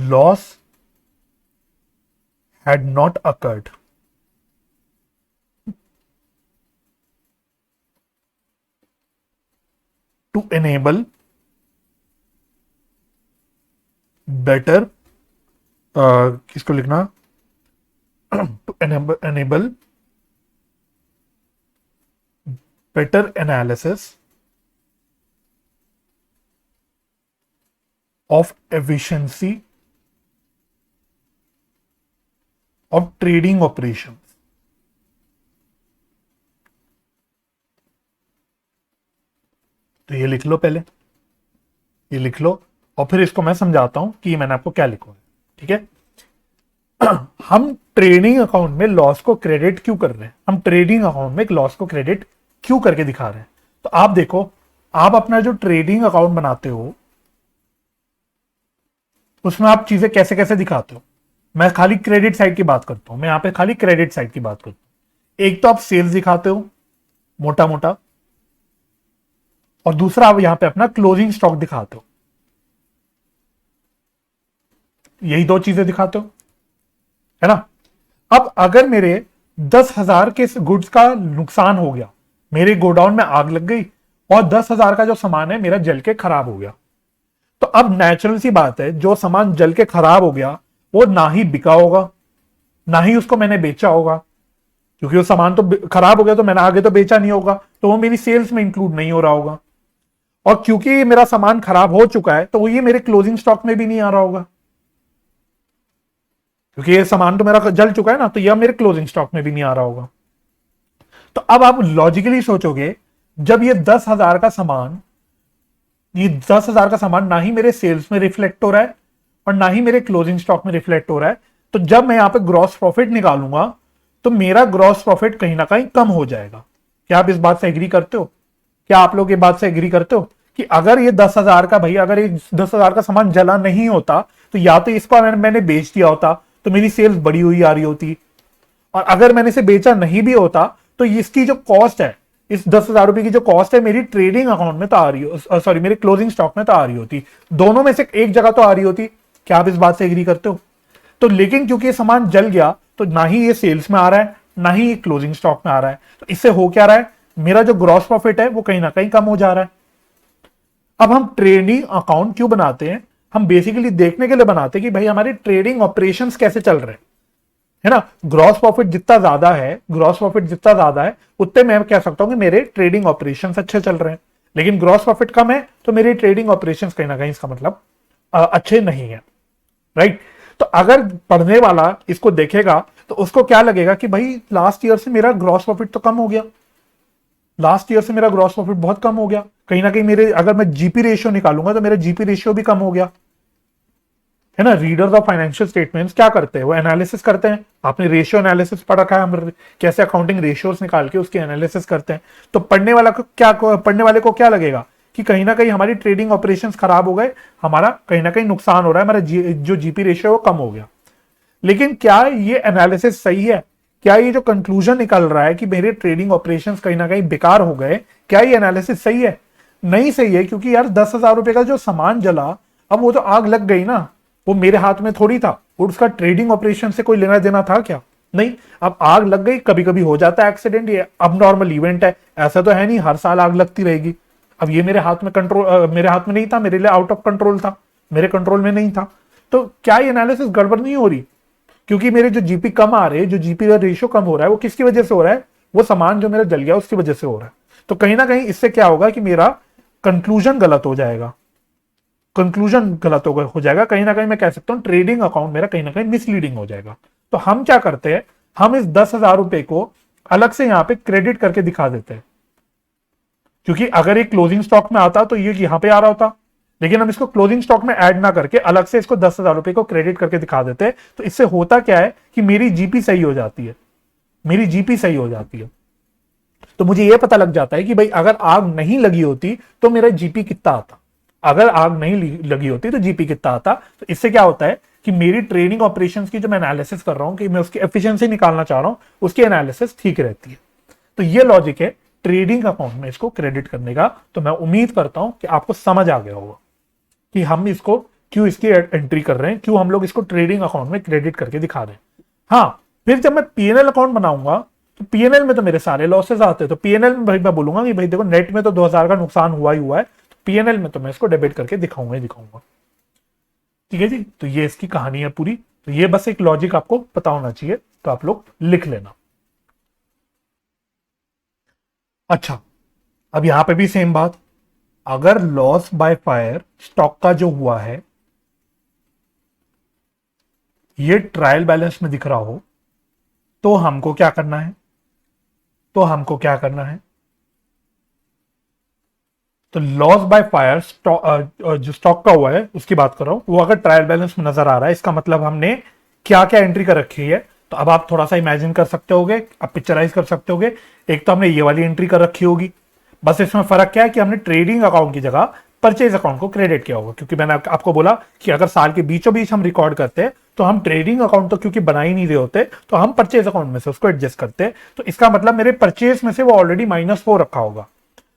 S1: loss had not occurred. To enable better किसको लिखना, to enable better analysis of efficiency of trading operations। तो ये लिख लो, पहले ये लिख लो, और फिर इसको मैं समझाता हूं कि मैंने आपको क्या लिखा है। ठीक है, हम ट्रेडिंग अकाउंट में लॉस को क्रेडिट क्यों कर रहे हैं, हम ट्रेडिंग अकाउंट में एक लॉस को क्रेडिट क्यों करके दिखा रहे हैं। तो आप देखो, आप अपना जो ट्रेडिंग अकाउंट बनाते हो उसमें आप चीजें कैसे कैसे दिखाते हो। मैं खाली क्रेडिट साइड की बात करता हूं, मैं यहां पे खाली क्रेडिट साइड की बात करता हूं। एक तो आप सेल्स दिखाते हो मोटा मोटा, और दूसरा आप यहां पे अपना क्लोजिंग स्टॉक दिखाते हो, यही दो चीजें दिखाते हो, है ना। अब अगर मेरे 10,000 के गुड्स का नुकसान हो गया, मेरे गोडाउन में आग लग गई और 10,000 का जो सामान है मेरा जल के खराब हो गया, तो अब नेचुरल सी बात है, जो सामान जल के खराब हो गया वो ना ही बिका होगा, ना ही उसको मैंने बेचा होगा, क्योंकि वो सामान तो खराब हो गया, तो मैंने आगे तो बेचा नहीं होगा, तो वो मेरी सेल्स में इंक्लूड नहीं हो रहा होगा। और क्योंकि मेरा सामान खराब हो चुका है, तो वो ये मेरे क्लोजिंग स्टॉक में भी नहीं आ रहा होगा, क्योंकि ये सामान तो मेरा जल चुका है ना, तो यह मेरे क्लोजिंग स्टॉक में भी नहीं आ रहा होगा। तो अब आप लॉजिकली सोचोगे, जब ये 10,000 का सामान, ये 10,000 का सामान ना ही मेरे सेल्स में रिफ्लेक्ट हो रहा है और ना ही मेरे क्लोजिंग स्टॉक में रिफ्लेक्ट हो रहा है, तो जब मैं यहां पे ग्रॉस प्रॉफिट निकालूंगा तो मेरा ग्रॉस प्रॉफिट कहीं ना कहीं कम हो जाएगा। क्या आप इस बात से एग्री करते हो, क्या आप लोग ये बात से एग्री करते हो कि अगर ये 10,000 का, भाई अगर ये 10,000 का सामान जला नहीं होता, तो या तो इसको मैंने बेच दिया होता तो मेरी सेल्स बढ़ी हुई आ रही होती, और अगर मैंने इसे बेचा नहीं भी होता तो इसकी जो कॉस्ट है, इस 10,000 रुपए की जो कॉस्ट है, मेरी ट्रेडिंग अकाउंट में तो आ रही हो, सॉरी मेरे क्लोजिंग स्टॉक में तो आ रही होती, दोनों में से एक जगह तो आ रही होती। क्या आप इस बात से एग्री करते हो। तो लेकिन क्योंकि ये सामान जल गया, तो ना ही ये सेल्स में आ रहा है ना ही ये क्लोजिंग स्टॉक में आ रहा है, तो इससे हो क्या रहा है, मेरा जो ग्रॉस प्रॉफिट है वो कहीं ना कहीं कम हो जा रहा है। अब हम ट्रेडिंग अकाउंट क्यों बनाते हैं, हम बेसिकली देखने के लिए बनाते हैं कि भाई हमारे ट्रेडिंग ऑपरेशंस कैसे चल रहे हैं, है ना। ग्रॉस प्रॉफिट जितना ज्यादा है, ग्रॉस प्रॉफिट जितना ज्यादा है उतने मैं कह सकता हूं कि मेरे ट्रेडिंग ऑपरेशंस अच्छे चल रहे हैं। लेकिन ग्रॉस प्रॉफिट कम है तो मेरी ट्रेडिंग ऑपरेशंस कहीं ना कहीं इसका मतलब अच्छे नहीं है, राइट। तो अगर पढ़ने वाला इसको देखेगा तो उसको क्या लगेगा कि भाई लास्ट ईयर से मेरा ग्रॉस प्रॉफिट तो कम हो गया, लास्ट ईयर से मेरा ग्रॉस प्रॉफिट बहुत कम हो गया, कहीं ना कहीं मेरे अगर मैं जीपी रेशियो निकालूंगा तो मेरा जीपी रेशियो भी कम हो गया, है ना। रीडर्स ऑफ फाइनेंशियल स्टेटमेंट्स क्या करते हैं, वो एनालिसिस करते हैं। आपने रेशियो एनालिसिस पढ़ रखा है, हम कैसे अकाउंटिंग रेशियोस निकाल के उसके एनालिसिस करते हैं। तो पढ़ने वाले को क्या लगेगा कि कहीं ना कहीं हमारी ट्रेडिंग ऑपरेशंस खराब हो गए, हमारा कहीं ना कहीं नुकसान हो रहा है, हमारा जो जीपी रेशियो है वो कम हो गया। लेकिन क्या ये एनालिसिस सही है? क्या ये जो कंक्लूजन निकल रहा है कि मेरे ट्रेडिंग ऑपरेशंस कहीं ना कहीं बेकार हो गए, क्या ये एनालिसिस सही है? नहीं सही है, क्योंकि यार 10,000 रुपए का जो सामान जला, अब वो तो आग लग गई ना, वो मेरे हाथ में थोड़ी था, और उसका ट्रेडिंग ऑपरेशन से कोई लेना देना था क्या? नहीं। अब आग लग गई, कभी कभी हो जाता है एक्सीडेंट, ये अब नॉर्मल इवेंट है, ऐसा तो है नहीं हर साल आग लगती रहेगी। अब ये मेरे हाथ में मेरे हाथ में नहीं था, मेरे लिए आउट ऑफ कंट्रोल था, मेरे कंट्रोल में नहीं था। तो क्या ये एनालिसिस गड़बड़ नहीं हो रही? क्योंकि मेरे जो जीपी कम आ रहे हैं, जो जीपी का रेशियो कम हो रहा है, वो किसकी वजह से हो रहा है? वो सामान जो मेरा जल गया उसकी वजह से हो रहा है। तो कहीं ना कहीं इससे क्या होगा कि मेरा कंक्लूजन गलत हो जाएगा, कंक्लूजन गलत हो जाएगा। कहीं ना कहीं मैं कह सकता हूं ट्रेडिंग अकाउंट मेरा कहीं ना कहीं मिसलीडिंग हो जाएगा। तो हम क्या करते हैं, हम इस 10,000 रुपए को अलग से यहां पे क्रेडिट करके दिखा देते हैं, क्योंकि अगर ये क्लोजिंग स्टॉक में आता तो ये यहां पे आ रहा होता, लेकिन हम इसको क्लोजिंग स्टॉक में ऐड ना करके अलग से इसको 10,000 रुपए को क्रेडिट करके दिखा देते हैं। तो इससे होता क्या है कि मेरी जीपी सही हो जाती है, मेरी जीपी सही हो जाती है। तो मुझे यह पता लग जाता है कि भाई अगर आग नहीं लगी होती तो मेरा जीपी कितना आता, अगर आग नहीं लगी होती तो जीपी कितना आता। तो इससे क्या होता है कि मेरी ट्रेडिंग ऑपरेशंस की जो मैं एनालिसिस कर रहा हूं, कि मैं उसकी एफिशिएंसी निकालना चाह रहा हूं, उसकी एनालिसिस ठीक रहती है। तो ये लॉजिक है ट्रेडिंग अकाउंट में इसको क्रेडिट करने का। तो मैं उम्मीद करता हूं कि आपको समझ आ गया होगा कि हम इसको क्यों इसकी एंट्री कर रहे हैं, क्यों हम लोग इसको ट्रेडिंग अकाउंट में क्रेडिट करके दिखा रहे हैं। हाँ, फिर जब मैं पीएनएल अकाउंट बनाऊंगा तो पीएनएल में तो मेरे सारे लॉसेस आते हैं। तो पीएनएल में भाई मैं बोलूंगा कि भाई देखो नेट में तो 2,000 का नुकसान हुआ ही हुआ है, तो पीएनएल में तो मैं इसको डेबिट करके दिखाऊंगा ही दिखाऊंगा। ठीक है जी, तो ये इसकी कहानी है पूरी। तो ये बस एक लॉजिक आपको पता होना चाहिए, तो आप लोग लिख लेना। अच्छा, अब यहां पे भी सेम बात, अगर लॉस बाय फायर स्टॉक का जो हुआ है ये ट्रायल बैलेंस में दिख रहा हो, तो हमको क्या करना है? तो हमको क्या करना है? तो लॉस बाय फायर जो स्टॉक का हुआ है उसकी बात कर रहा हूं, वो अगर ट्रायल बैलेंस में नजर आ रहा है, इसका मतलब हमने क्या क्या एंट्री कर रखी है। तो अब आप थोड़ा सा इमेजिन कर सकते होगे, आप पिक्चराइज कर सकते होगे। एक तो हमने ये वाली एंट्री कर रखी होगी, बस इसमें फर्क क्या है कि हमने ट्रेडिंग अकाउंट की जगह परचेज अकाउंट को क्रेडिट किया होगा, क्योंकि मैंने आपको बोला कि अगर साल के बीचों बीच हम रिकॉर्ड करते हैं तो हम ट्रेडिंग अकाउंट तो क्योंकि बना ही नहीं रहे होते, तो हम परचेज अकाउंट में से उसको एडजस्ट करते हैं। तो इसका मतलब मेरे परचेज में से वो ऑलरेडी -4 रखा होगा।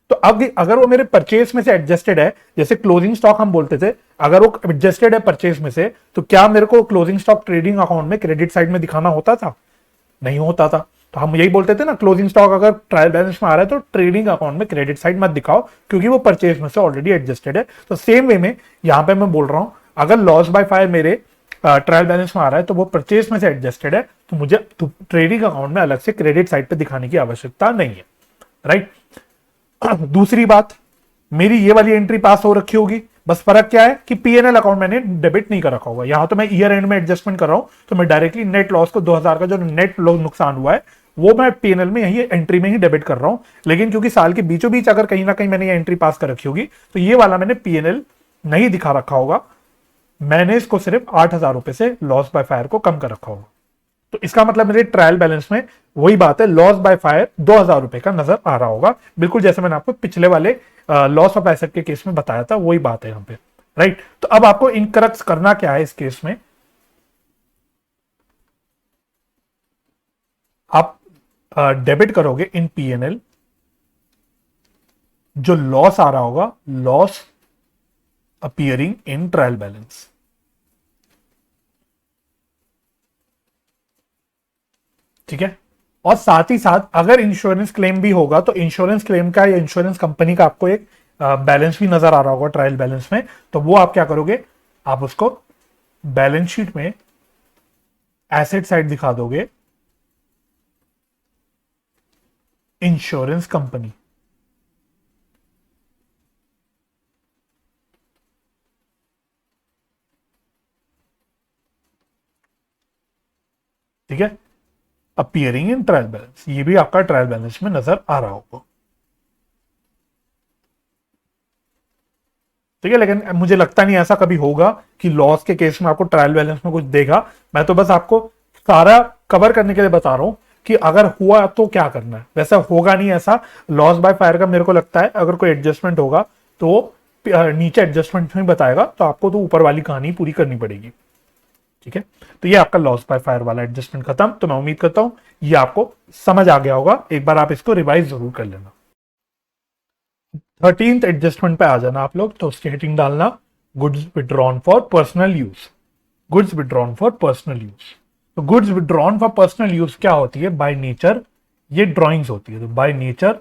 S1: तो अब अगर वो मेरे परचेज में से एडजस्टेड है, जैसे क्लोजिंग स्टॉक हम बोलते थे, अगर वो एडजस्टेड है परचेज में से, तो क्या मेरे को क्लोजिंग स्टॉक ट्रेडिंग अकाउंट में क्रेडिट साइड में दिखाना होता था? नहीं होता था। तो हम यही बोलते थे ना, क्लोजिंग स्टॉक अगर ट्रायल बैलेंस में आ रहा है तो ट्रेडिंग अकाउंट में क्रेडिट साइड मत दिखाओ, क्योंकि वो परचेज में से ऑलरेडी एडजस्टेड है। तो सेम वे में यहां पे मैं बोल रहा हूं, अगर लॉस बाय फायर मेरे ट्रायल बैलेंस में आ रहा है तो वो परचेज में से एडजस्टेड है, तो मुझे ट्रेडिंग अकाउंट में अलग से क्रेडिट साइड पे दिखाने की आवश्यकता नहीं है, राइट। दूसरी बात, मेरी ये वाली एंट्री पास हो रखी होगी, बस फर्क क्या है कि पीएनएल अकाउंट मैंने डेबिट नहीं कर रखा होगा। यहां तो मैं ईयर एंड में एडजस्टमेंट कर रहा हूं, तो मैं डायरेक्टली नेट लॉस को 2,000 का जो नेट नुकसान हुआ है वो मैं पीएनएल में यही एंट्री में ही डेबिट कर रहा हूं। लेकिन क्योंकि साल के बीचों बीच अगर कहीं ना कहीं मैंने ये एंट्री पास कर रखी होगी, तो ये वाला मैंने पीएनएल नहीं दिखा रखा होगा, मैंने इसको सिर्फ 8,000 रुपए से लॉस बाय फायर को कम कर रखा होगा। तो इसका मतलब मेरे ट्रायल बैलेंस में वही बात है, लॉस बाय फायर 2,000 रुपए का नजर आ रहा होगा, बिल्कुल जैसे मैंने आपको पिछले वाले लॉस ऑफ एसेट के केस में बताया था, वही बात है यहाँ पे, राइट। तो अब आपको इनकरेक्ट करना क्या है इस केस में, आप डेबिट करोगे इन पीएनएल जो लॉस आ रहा होगा, लॉस अपीयरिंग इन ट्रायल बैलेंस। ठीक है, और साथ ही साथ अगर इंश्योरेंस क्लेम भी होगा तो इंश्योरेंस क्लेम का या इंश्योरेंस कंपनी का आपको एक बैलेंस भी नजर आ रहा होगा ट्रायल बैलेंस में, तो वो आप क्या करोगे, आप उसको बैलेंस शीट में एसेट साइड दिखा दोगे इंश्योरेंस कंपनी। ठीक है, अपीयरिंग इन ट्रायल बैलेंस, ये भी आपका ट्रायल बैलेंस में नजर आ रहा होगा। ठीक है, लेकिन मुझे लगता नहीं ऐसा कभी होगा कि लॉस के केस में आपको ट्रायल बैलेंस में कुछ देगा। मैं तो बस आपको सारा कवर करने के लिए बता रहा हूं कि अगर हुआ तो क्या करना है। वैसा होगा नहीं ऐसा, लॉस बाय फायर का मेरे को लगता है अगर कोई एडजस्टमेंट होगा तो नीचे एडजस्टमेंट में बताएगा, तो आपको तो ऊपर वाली कहानी पूरी करनी पड़ेगी। ठीक है, तो ये आपका लॉस बाय फायर वाला एडजस्टमेंट खत्म। तो मैं उम्मीद करता हूं ये आपको समझ आ गया होगा, एक बार आप इसको रिवाइज जरूर कर लेना। 13th एडजस्टमेंट पे आ जाना आप लोग, तो उसकी हेडिंग डालना goods withdrawn for personal use. Goods withdrawn for personal use, तो goods withdrawn for personal use क्या होती है? बाय नेचर ये ड्रॉइंग्स होती है। तो by nature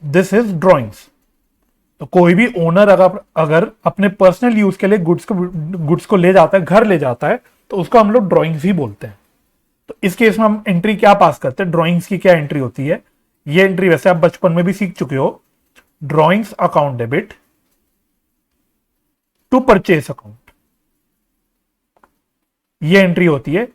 S1: this is drawings. तो कोई भी ओनर अगर अपने पर्सनल यूज के लिए गुड्स को ले जाता है, घर ले जाता है, तो उसको हम लोग ड्रॉइंग्स ही बोलते हैं। तो इस केस में हम एंट्री क्या पास करते हैं? ड्रॉइंग्स की क्या एंट्री होती है? ये एंट्री वैसे आप बचपन में भी सीख चुके हो, drawings account debit to purchase account. ये एंट्री होती है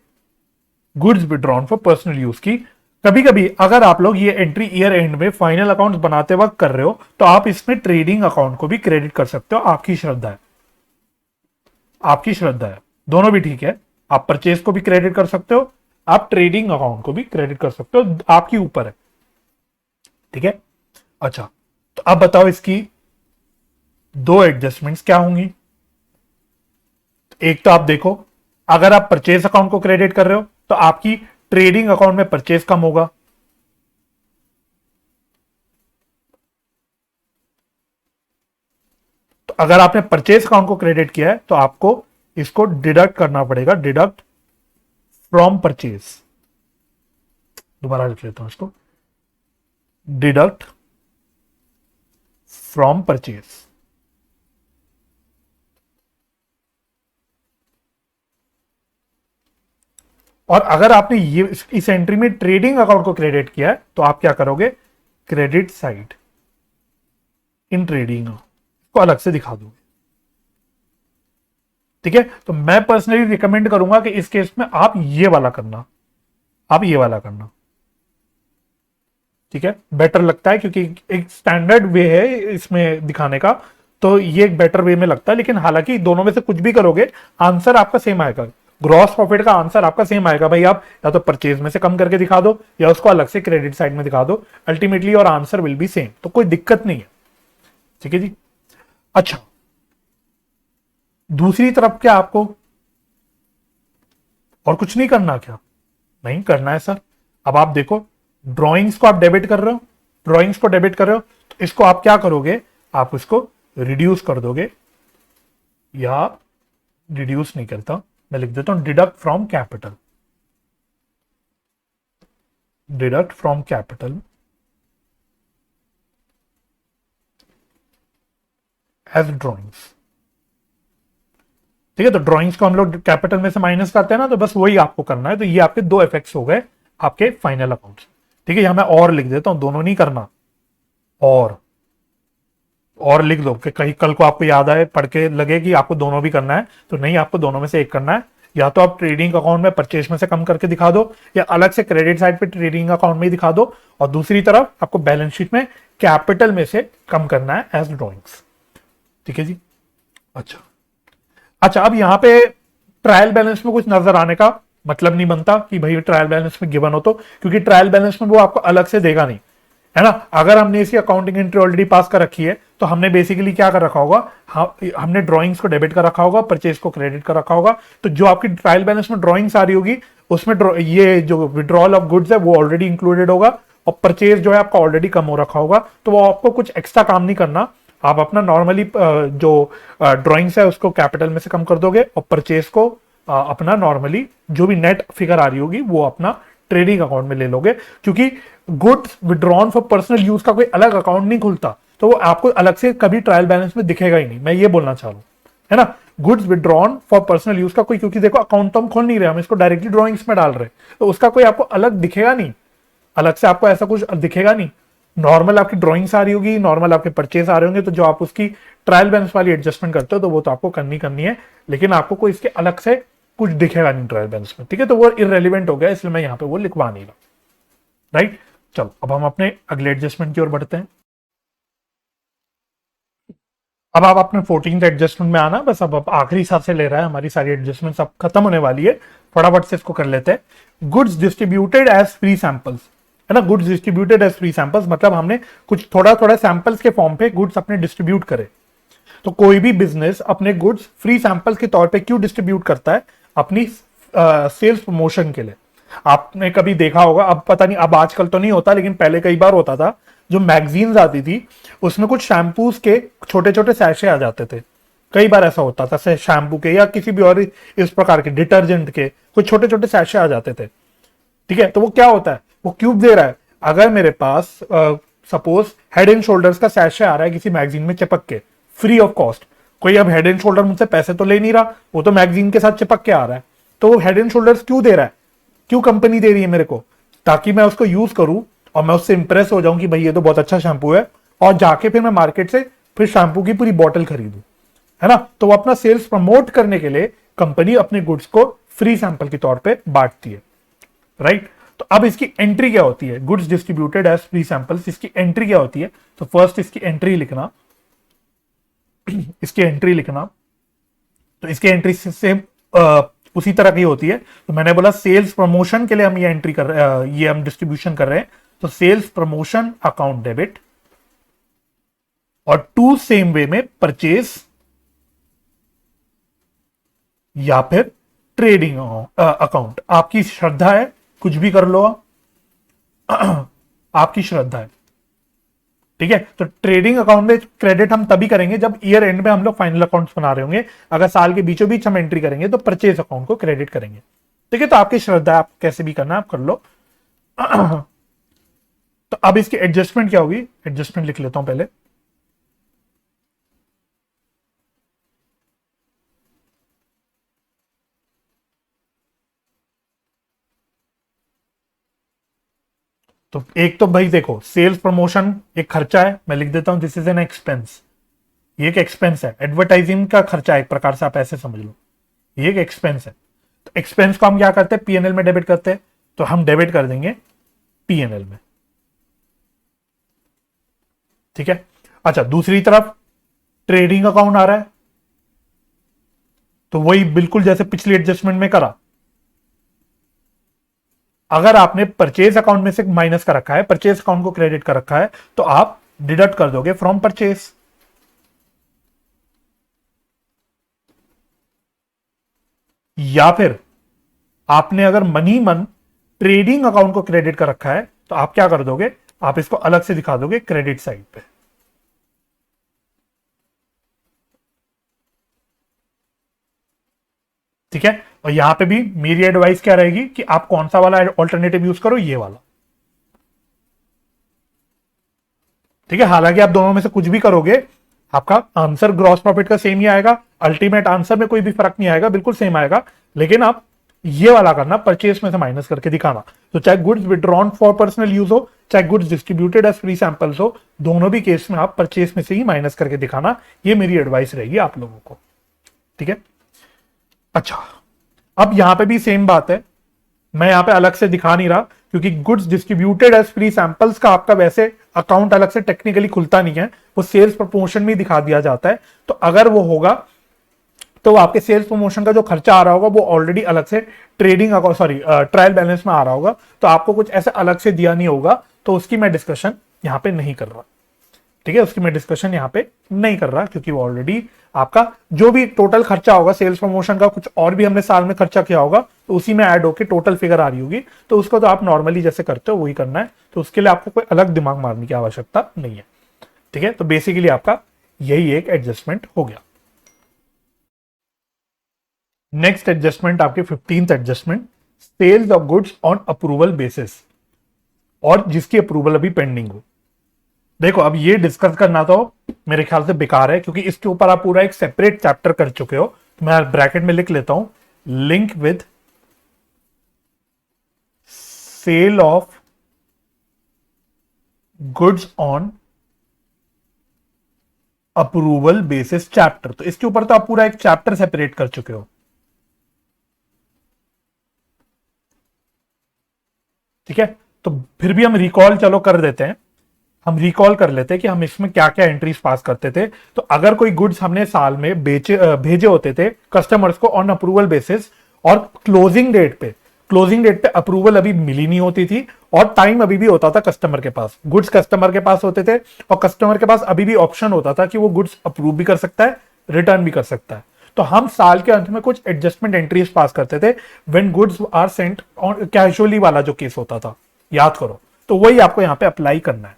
S1: goods withdrawn for personal use की। कभी कभी अगर आप लोग ये एंट्री ईयर एंड में फाइनल अकाउंट्स बनाते वक्त कर रहे हो, तो आप इसमें ट्रेडिंग अकाउंट को भी क्रेडिट कर सकते हो। आपकी श्रद्धा है, आपकी श्रद्धा है, दोनों भी ठीक है। आप परचेस को भी क्रेडिट कर सकते हो, आप ट्रेडिंग अकाउंट को भी क्रेडिट कर सकते हो, आपकी ऊपर है। ठीक है, अच्छा, तो अब बताओ इसकी दो एडजस्टमेंट्स क्या होंगी। एक तो आप देखो, अगर आप परचेज अकाउंट को क्रेडिट कर रहे हो तो आपकी ट्रेडिंग अकाउंट में परचेज कम होगा। तो अगर आपने परचेज अकाउंट को क्रेडिट किया है तो आपको इसको डिडक्ट करना पड़ेगा, डिडक्ट फ्रॉम परचेज। दोबारा लिख लेता हूं इसको, डिडक्ट फ्रॉम परचेज। और अगर आपने ये इस एंट्री में ट्रेडिंग अकाउंट को क्रेडिट किया है तो आप क्या करोगे? क्रेडिट साइड इन ट्रेडिंग को अलग से दिखा दोगे। ठीक है, तो मैं पर्सनली रिकमेंड करूंगा कि इस केस में आप ये वाला करना, आप ये वाला करना। ठीक है, बेटर लगता है क्योंकि एक स्टैंडर्ड वे है इसमें दिखाने का, तो ये एक बेटर वे में लगता है। लेकिन हालांकि दोनों में से कुछ भी करोगे आंसर आपका सेम आएगा, ग्रॉस प्रॉफिट का आंसर आपका सेम आएगा। भाई आप या तो परचेज में से कम करके दिखा दो या उसको अलग से क्रेडिट साइड में दिखा दो, अल्टीमेटली और आंसर विल बी सेम, तो कोई दिक्कत नहीं है। ठीक है जी, अच्छा, दूसरी तरफ क्या आपको और कुछ नहीं करना? क्या नहीं करना है सर? अब आप देखो, ड्राइंग्स को आप डेबिट कर रहे हो, ड्राइंग्स को डेबिट कर रहे हो, तो इसको आप क्या करोगे? आप इसको रिड्यूस कर दोगे, या रिड्यूस नहीं करता, मैं लिख देता हूं deduct from capital, deduct from capital as drawings. ठीक है, तो ड्राइंग्स को हम लोग कैपिटल में से माइनस करते हैं ना, तो बस वही आपको करना है। तो ये आपके दो इफेक्ट्स हो गए आपके फाइनल अकाउंट्स। ठीक है, यहां मैं और लिख देता हूं, दोनों नहीं करना, और लिख दो कि कहीं कल को आपको याद आए, पढ़ के लगे कि आपको दोनों भी करना है, तो नहीं, आपको दोनों में से एक करना है। या तो आप ट्रेडिंग अकाउंट में परचेज में से कम करके दिखा दो, या अलग से क्रेडिट साइड पे ट्रेडिंग अकाउंट में ही दिखा दो, और दूसरी तरफ आपको बैलेंस शीट में कैपिटल में से कम करना है एज ड्रॉइंग्स। ठीक है जी, अच्छा अच्छा, अब यहां पे ट्रायल बैलेंस में कुछ नजर आने का मतलब नहीं बनता कि भाई ट्रायल बैलेंस में गिवन हो, तो क्योंकि ट्रायल बैलेंस में वो आपको अलग से देगा नहीं, है ना। अगर हमने इसकी अकाउंटिंग एंट्री ऑलरेडी पास कर रखी है तो हमने बेसिकली क्या कर रखा होगा, हमने ड्राइंग्स को डेबिट कर रखा होगा, परचेज को क्रेडिट कर रखा होगा। तो जो आपकी ट्रायल बैलेंस में ड्राइंग्स आ रही होगी उसमें ये जो विड्रॉल ऑफ गुड्स है वो ऑलरेडी इंक्लूडेड होगा, और परचेज जो है आपका ऑलरेडी कम हो रखा होगा, तो वो आपको कुछ एक्स्ट्रा काम नहीं करना। आप अपना नॉर्मली जो ड्राइंग्स है उसको कैपिटल में से कम कर दोगे, और परचेज को अपना नॉर्मली जो भी नेट फिगर आ रही होगी वो अपना ट्रेडिंग अकाउंट में ले लोगे। क्योंकि goods withdrawn for personal use का कोई अलग अकाउंट नहीं खुलता, तो वो आपको अलग से कभी ट्रायल बैलेंस में दिखेगा ही नहीं, मैं ये बोलना चाह रहा हूं, है ना। Goods withdrawn for personal use का कोई, क्योंकि देखो अकाउंट तो हम खोल नहीं रहे, हम इसको डायरेक्टली ड्रॉइंग्स में डाल रहे हैं, तो उसका कोई आपको अलग दिखेगा नहीं, अलग से आपको ऐसा कुछ दिखेगा नहीं। नॉर्मल आपकी ड्रॉइंग्स आ रही होगी, नॉर्मल आपके परचेज आ रहे होंगे, तो जो आप उसकी ट्रायल बैलेंस वाली एडजस्टमेंट करते हो तो वो तो आपको करनी है, लेकिन आपको कोई इसके अलग से कुछ दिखेगा नहीं ट्रायल बैलेंस में, ठीक है। तो वो इररेलेवेंट हो गया, इसलिए मैं यहाँ पे वो लिखवा नहीं रहा, राइट। चलो अब हम अपने अगले एडजस्टमेंट की ओर बढ़ते हैं। अब आप अपने 14th एडजस्टमेंट में आना, बस अब आखिरी हिसाब से ले रहा है, हमारी सारी एडजस्टमेंट अब खत्म होने वाली है, फटाफट से इसको कर लेते हैं। Goods distributed as free samples, है ना। Goods distributed as free samples मतलब हमने कुछ थोड़ा थोड़ा सैंपल्स के फॉर्म पे गुड्स अपने डिस्ट्रीब्यूट करे। तो कोई भी बिजनेस अपने गुड्स फ्री सैंपल्स के तौर पे क्यों डिस्ट्रीब्यूट करता है? अपनी सेल्स प्रमोशन के लिए। आपने कभी देखा होगा, अब पता नहीं, अब आजकल तो नहीं होता, लेकिन पहले कई बार होता था, जो मैगजीन्स आती थी उसमें कुछ शैम्पूज के छोटे छोटे सैशे आ जाते थे। कई बार ऐसा होता था, शैम्पू के या किसी भी और इस प्रकार के डिटर्जेंट के कुछ छोटे छोटे सैशे आ जाते थे, ठीक है। तो वो क्या होता है, वो क्यूब दे रहा है। अगर मेरे पास सपोज हेड एंड शोल्डर्स का सैशे आ रहा है किसी मैगजीन में चिपक के, फ्री ऑफ कॉस्ट, कोई अब हेड एंड शोल्डर मुझसे पैसे तो ले नहीं रहा, वो तो मैगजीन के साथ चिपक के आ रहा है, तो वो हेड एंड शोल्डर्स क्यों दे रहा है, क्यों कंपनी दे रही है मेरे को? ताकि मैं उसको यूज करूं और मैं उससे इंप्रेस हो जाऊं कि भाई ये तो बहुत अच्छा शैम्पू है, और जाके फिर मैं मार्केट से फिर शैम्पू की पूरी बॉटल खरीदूं, है ना। तो वो अपना सेल्स प्रमोट करने के लिए कंपनी अपने गुड्स को फ्री सैंपल के तौर पे बांटती है, राइट। तो अब इसकी एंट्री क्या होती है? Goods distributed as free samples, इसकी एंट्री क्या होती है? तो फर्स्ट इसकी एंट्री लिखना, इसकी एंट्री लिखना, तो इसकी एंट्री सेम उसी तरह की होती है। तो मैंने बोला सेल्स प्रमोशन के लिए हम ये एंट्री कर रहे हैं, ये हम डिस्ट्रीब्यूशन कर रहे हैं, तो सेल्स प्रमोशन अकाउंट डेबिट, और टू सेम वे में परचेज या फिर ट्रेडिंग अकाउंट। आपकी श्रद्धा है, कुछ भी कर लो आपकी श्रद्धा है, ठीक है। तो ट्रेडिंग अकाउंट में क्रेडिट हम तभी करेंगे जब ईयर एंड में हम लोग फाइनल अकाउंट्स बना रहे होंगे। अगर साल के बीचों बीच हम एंट्री करेंगे तो परचेज अकाउंट को क्रेडिट करेंगे, ठीक है। तो आपकी श्रद्धा, आप कैसे भी करना आप कर लो। तो अब इसकी एडजस्टमेंट क्या होगी? एडजस्टमेंट लिख लेता हूं पहले। तो एक तो भाई देखो, सेल्स प्रमोशन एक खर्चा है, मैं लिख देता हूं दिस इज एन एक्सपेंस, ये एक एक्सपेंस है। एडवर्टाइजिंग का खर्चा एक प्रकार से आप ऐसे समझ लो, ये एक एक्सपेंस है। तो एक्सपेंस को हम क्या करते हैं? पीएनएल में डेबिट करते हैं, तो हम डेबिट कर देंगे पीएनएल में, ठीक है। अच्छा, दूसरी तरफ ट्रेडिंग अकाउंट आ रहा है, तो वही बिल्कुल जैसे पिछली एडजस्टमेंट में करा। अगर आपने परचेज अकाउंट में से माइनस कर रखा है, परचेज अकाउंट को क्रेडिट कर रखा है, तो आप डिडक्ट कर दोगे फ्रॉम परचेज, या फिर आपने अगर मनी मन ट्रेडिंग अकाउंट को क्रेडिट कर रखा है, तो आप क्या कर दोगे? आप इसको अलग से दिखा दोगे क्रेडिट साइड पे, ठीक है। और यहां पे भी मेरी एडवाइस क्या रहेगी कि आप कौन सा वाला ऑल्टरनेटिव यूज करो, ये वाला, ठीक है। हालांकि आप दोनों में से कुछ भी करोगे, आपका आंसर ग्रॉस प्रॉफिट का सेम ही आएगा, अल्टीमेट आंसर में कोई भी फर्क नहीं आएगा, बिल्कुल सेम आएगा, लेकिन आप ये वाला करना, परचेस में से माइनस करके दिखाना। तो चाहे goods withdrawn for personal use हो, चाहे goods distributed as free samples हो, दोनों भी केस में आप परचेस में से ही माइनस करके दिखाना। ये मेरी एडवाइस रहेगी आप लोगों को, ठीक है। अच्छा, अब यहां पे भी सेम बात है, मैं यहां पे अलग से दिखा नहीं रहा, क्योंकि goods distributed as free samples का आपका वैसे अकाउंट अलग से टेक्निकली खुलता नहीं है, वो सेल्स प्रमोशन में दिखा दिया जाता है। तो अगर वो होगा तो आपके सेल्स प्रमोशन का जो खर्चा आ रहा होगा वो ऑलरेडी अलग से trading account, sorry trial balance में आ रहा होगा, तो आपको कुछ ऐसे अलग से दिया नहीं होगा, तो उसकी मैं डिस्कशन यहां पे नहीं कर रहा, ठीक है। उसकी मैं डिस्कशन यहां पे नहीं कर रहा, क्योंकि वो ऑलरेडी आपका जो भी टोटल खर्चा होगा सेल्स प्रमोशन का, कुछ और भी हमने साल में खर्चा किया होगा, तो उसी में ऐड होकर टोटल फिगर आ रही होगी, तो उसको तो आप नॉर्मली जैसे करते हो वही करना है, तो उसके लिए आपको कोई अलग दिमाग मारने की आवश्यकता नहीं है, ठीक है। तो बेसिकली आपका यही एक एडजस्टमेंट हो गया। नेक्स्ट एडजस्टमेंट आपके 15th adjustment, sales of goods on approval basis, और जिसकी अप्रूवल अभी पेंडिंग हो। देखो अब ये डिस्कस करना तो मेरे ख्याल से बेकार है, क्योंकि इसके ऊपर आप पूरा एक सेपरेट चैप्टर कर चुके हो। तो मैं ब्रैकेट में लिख लेता हूं, link with sale of goods on approval basis chapter. तो इसके ऊपर तो आप पूरा एक चैप्टर सेपरेट कर चुके हो, ठीक है। तो फिर भी हम रिकॉल चलो कर देते हैं, हम रिकॉल कर लेते हैं कि हम इसमें क्या क्या एंट्रीज पास करते थे। तो अगर कोई गुड्स हमने साल में भेजे होते थे कस्टमर्स को ऑन अप्रूवल बेसिस, और क्लोजिंग डेट पे अप्रूवल अभी मिली नहीं होती थी, और टाइम अभी भी होता था कस्टमर के पास, गुड्स कस्टमर के पास होते थे, और कस्टमर के पास अभी भी ऑप्शन होता था कि वो गुड्स अप्रूव भी कर सकता है, रिटर्न भी कर सकता है। तो हम साल के अंत में कुछ एडजस्टमेंट एंट्रीज पास करते थे when goods are sent on casually वाला जो केस होता था, याद करो। तो वही आपको यहां पे अप्लाई करना है,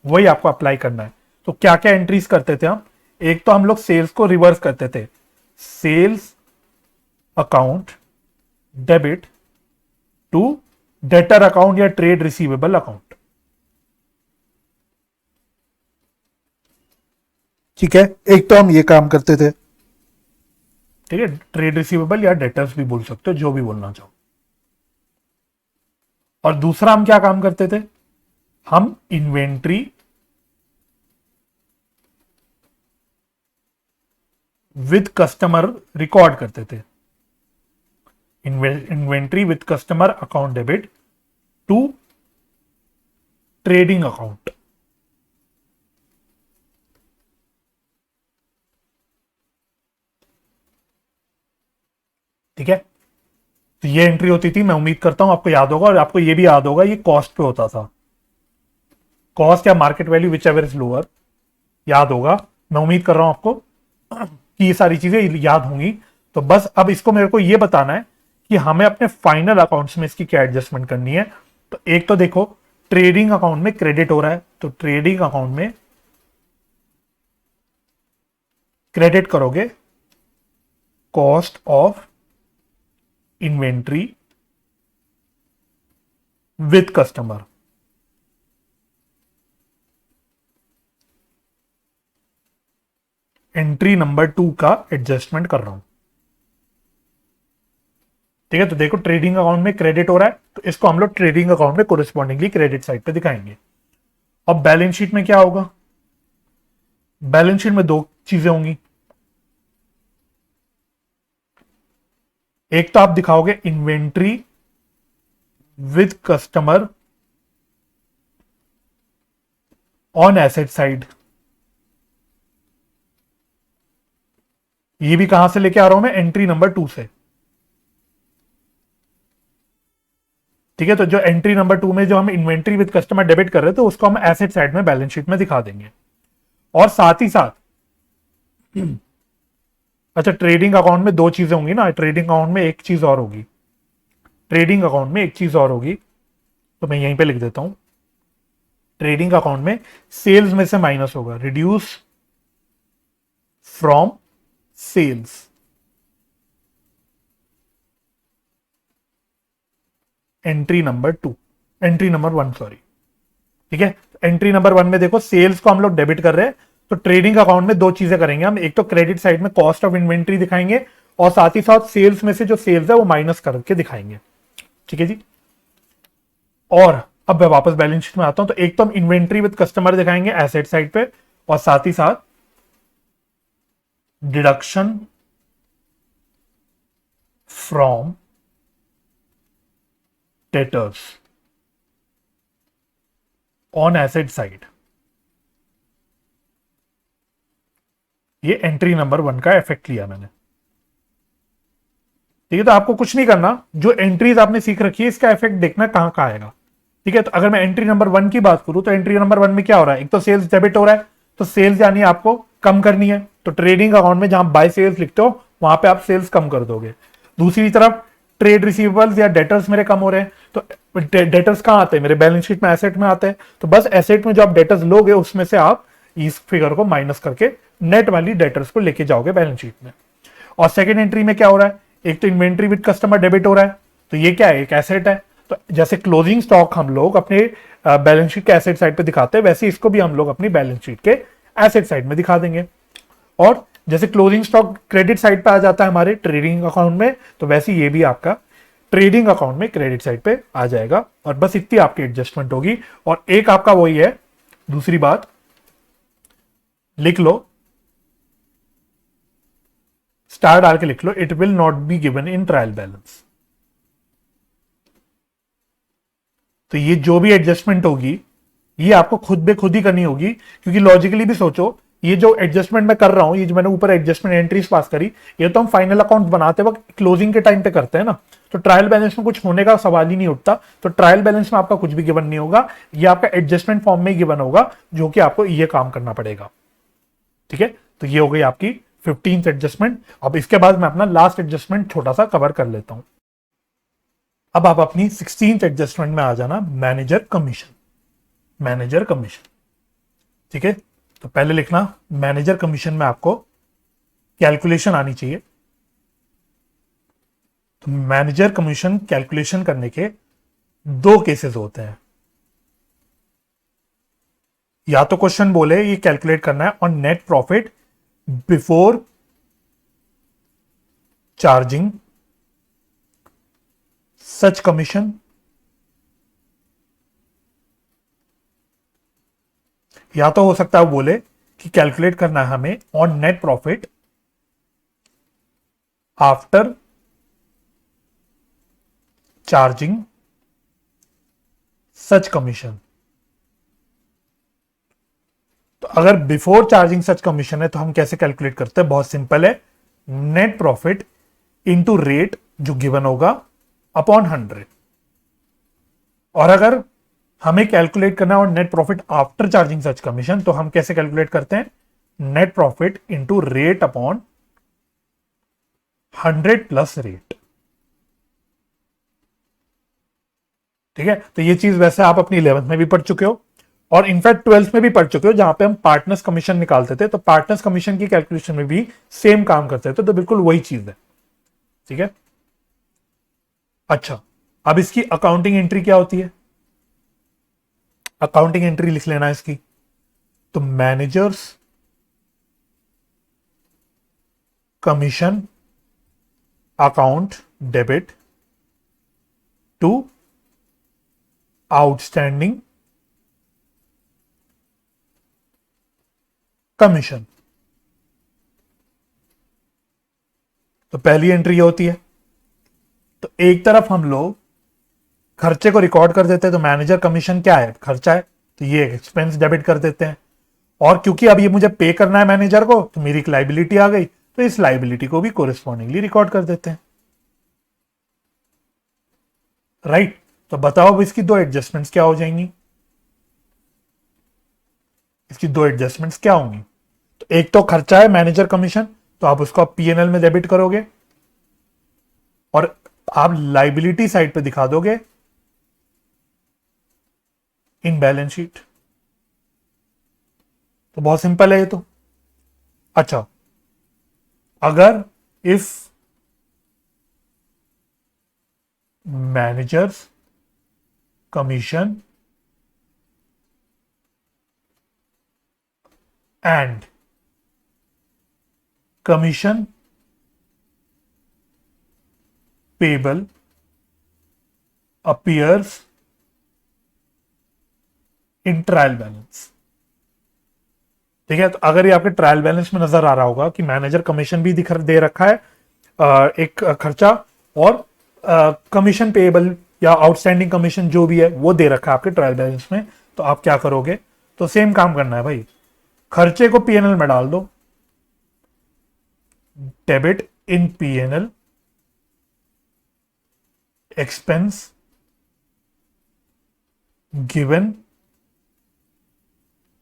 S1: वही आपको अप्लाई करना है। तो क्या क्या एंट्रीज करते थे हम? एक तो हम लोग सेल्स को रिवर्स करते थे, sales account debit to debtor account या ट्रेड रिसीवेबल अकाउंट, ठीक है। एक तो हम ये काम करते थे, ठीक है, ट्रेड रिसीवेबल या डेटर्स भी बोल सकते हो, जो भी बोलना चाहो। और दूसरा हम क्या काम करते थे? हम इन्वेंट्री विद कस्टमर रिकॉर्ड करते थे, inventory with customer account debit to trading account, ठीक है। तो ये एंट्री होती थी, मैं उम्मीद करता हूं आपको याद होगा, और आपको ये भी याद होगा ये कॉस्ट पे होता था, कॉस्ट या market value which ever is lower, याद होगा। मैं उम्मीद कर रहा हूं आपको कि ये सारी चीजें याद होंगी। तो बस अब इसको मेरे को ये बताना है कि हमें अपने फाइनल अकाउंट्स में इसकी क्या एडजस्टमेंट करनी है। तो एक तो देखो, ट्रेडिंग अकाउंट में क्रेडिट हो रहा है, तो ट्रेडिंग अकाउंट में क्रेडिट करोगे cost of inventory with customer, entry number 2 का एडजस्टमेंट कर रहा हूं, ठीक है। तो देखो ट्रेडिंग अकाउंट में क्रेडिट हो रहा है, तो इसको हम लोग ट्रेडिंग अकाउंट में कोरिस्पॉन्डिंगली क्रेडिट साइड पे दिखाएंगे। अब बैलेंस शीट में क्या होगा? बैलेंस शीट में दो चीजें होंगी, एक तो आप दिखाओगे inventory with customer on asset side, ये भी कहां से लेके आ रहा हूं मैं? एंट्री नंबर 2 से, ठीक है। तो जो एंट्री नंबर 2 में जो हम इन्वेंट्री विद कस्टमर डेबिट कर रहे थे, उसको हम एसेट साइड में बैलेंस शीट में दिखा देंगे। और साथ ही साथ अच्छा, ट्रेडिंग अकाउंट में दो चीजें होंगी ना, ट्रेडिंग अकाउंट में एक चीज और होगी, ट्रेडिंग अकाउंट में एक चीज और होगी, तो मैं यहीं पे लिख देता हूं। ट्रेडिंग अकाउंट में सेल्स में से माइनस होगा, reduce from sales, entry number 2, entry number 1 sorry, ठीक है। एंट्री नंबर 1 में देखो सेल्स को हम लोग डेबिट कर रहे हैं, तो ट्रेडिंग अकाउंट में दो चीजें करेंगे हम, एक तो क्रेडिट साइड में कॉस्ट ऑफ इन्वेंट्री दिखाएंगे, और साथ ही साथ सेल्स में से जो सेल्स है वो माइनस करके दिखाएंगे, ठीक है जी। और अब मैं वापस बैलेंस शीट में आता हूं, तो एक तो हम इन्वेंट्री विद कस्टमर दिखाएंगे एसेट साइड पे, और साथ ही साथ deduction from debtors on asset side, ये एंट्री नंबर 1 का इफेक्ट लिया मैंने, ठीक है। तो आपको कुछ नहीं करना, जो एंट्रीज आपने सीख रखी है इसका इफेक्ट देखना कहां कहां आएगा, ठीक है। तो अगर मैं एंट्री नंबर 1 की बात करूं, तो एंट्री नंबर 1 में क्या हो रहा है? एक तो सेल्स डेबिट हो रहा है, तो सेल्स यानी आपको कम करनी है, तो ट्रेडिंग अकाउंट में जहां बाय सेल्स लिखते हो वहां पे आप सेल्स कम कर दोगे। दूसरी तरफ ट्रेड रिसीवेबल्स या डेटर्स मेरे कम हो रहे हैं, तो डेटर्स कहां आते हैं? मेरे बैलेंस शीट में एसेट में आते हैं, तो बस एसेट में जो आप डेटर्स लोगे उसमें से आप इस फिगर को माइनस करके नेट वाली डेटर्स को लेके जाओगे बैलेंस शीट में। और सेकेंड एंट्री में क्या हो रहा है? एक तो इन्वेंट्री विद कस्टमर डेबिट हो रहा है, तो ये क्या है? एक एसेट है, तो जैसे क्लोजिंग स्टॉक हम लोग अपने बैलेंस शीट के एसेट साइड पे दिखाते हैं, वैसे इसको भी हम लोग अपनी बैलेंस शीट के एसेट साइड में दिखा देंगे। और जैसे क्लोजिंग स्टॉक क्रेडिट साइड पे आ जाता है हमारे ट्रेडिंग अकाउंट में, तो वैसे ये भी आपका ट्रेडिंग अकाउंट में क्रेडिट साइड पे आ जाएगा। और बस इतनी आपकी एडजस्टमेंट होगी। और एक आपका वही है, दूसरी बात लिख लो, स्टार डाल के लिख लो, it will not be given in trial balance. तो ये जो भी एडजस्टमेंट होगी ये आपको खुद बे खुद ही करनी होगी, क्योंकि लॉजिकली भी सोचो, ये जो एडजस्टमेंट मैं कर रहा हूं, ये जो मैंने ऊपर एडजस्टमेंट एंट्रीज पास करी, ये तो हम फाइनल अकाउंट बनाते वक्त क्लोजिंग के टाइम पे करते हैं ना। तो ट्रायल बैलेंस में कुछ होने का सवाल ही नहीं उठता। तो ट्रायल बैलेंस में आपका कुछ भी गिवन नहीं होगा, ये आपका एडजस्टमेंट फॉर्म में ही गिवन होगा, जो कि आपको ये काम करना पड़ेगा। ठीक है, तो ये हो गई आपकी 15th एडजस्टमेंट। अब इसके बाद मैं अपना लास्ट एडजस्टमेंट छोटा सा कवर कर लेता हूं। अब आप अपनी 16th एडजस्टमेंट में आ जाना, मैनेजर कमीशन। मैनेजर कमीशन, ठीक है। तो पहले लिखना, मैनेजर कमीशन में आपको कैलकुलेशन आनी चाहिए। तो मैनेजर कमीशन कैलकुलेशन करने के दो केसेस होते हैं। या तो क्वेश्चन बोले ये कैलकुलेट करना है on net profit before charging such commission, या तो हो सकता है वो बोले कि कैलकुलेट करना है हमें on net profit after charging such commission. तो अगर बिफोर चार्जिंग सच कमीशन है तो हम कैसे कैलकुलेट करते हैं, बहुत सिंपल है, नेट प्रॉफिट इंटू रेट जो गिवन होगा अपॉन 100। और अगर हमें कैलकुलेट करना है और नेट प्रॉफिट आफ्टर चार्जिंग सच कमीशन, तो हम कैसे कैलकुलेट करते हैं, net profit into rate upon 100 plus rate. ठीक है, तो ये चीज वैसे आप अपनी 11th में भी पढ़ चुके हो और इनफैक्ट 12th में भी पढ़ चुके हो, जहां पे हम पार्टनर्स कमीशन निकालते थे। तो पार्टनर्स कमीशन की कैलकुलेशन में भी सेम काम करते थे, तो बिल्कुल वही चीज है। ठीक है, अच्छा, अब इसकी अकाउंटिंग एंट्री क्या होती है, अकाउंटिंग एंट्री लिख लेना इसकी। तो managers commission account debit to outstanding commission. तो पहली एंट्री होती है, तो एक तरफ हम लोग खर्चे को रिकॉर्ड कर देते हैं। तो मैनेजर कमीशन क्या है, खर्चा है, तो ये एक्सपेंस डेबिट कर देते हैं। और क्योंकि अब ये मुझे पे करना है मैनेजर को, तो मेरी एक लाइबिलिटी आ गई, तो इस लाइबिलिटी को भी कोरिस्पॉन्डिंगली रिकॉर्ड कर देते हैं। राइट, तो बताओ अब इसकी दो एडजस्टमेंट्स क्या हो जाएंगी, इसकी दो एडजस्टमेंट्स क्या होंगी। तो एक तो खर्चा है मैनेजर कमीशन, तो आप उसको पीएनएल में डेबिट करोगे और आप लाइबिलिटी साइड पे दिखा दोगे इन बैलेंस शीट। तो बहुत सिंपल है ये तो। अच्छा, अगर if managers commission and commission payable appears in trial balance. ठीक है, तो अगर ये आपके ट्रायल बैलेंस में नजर आ रहा होगा कि मैनेजर कमीशन भी दिख दे रखा है, एक खर्चा, और कमीशन पेएबल या आउटस्टैंडिंग कमीशन जो भी है वो दे रखा है आपके ट्रायल बैलेंस में, तो आप क्या करोगे, तो सेम काम करना है भाई, खर्चे को पीएनएल में डाल दो, debit in PNL, expense given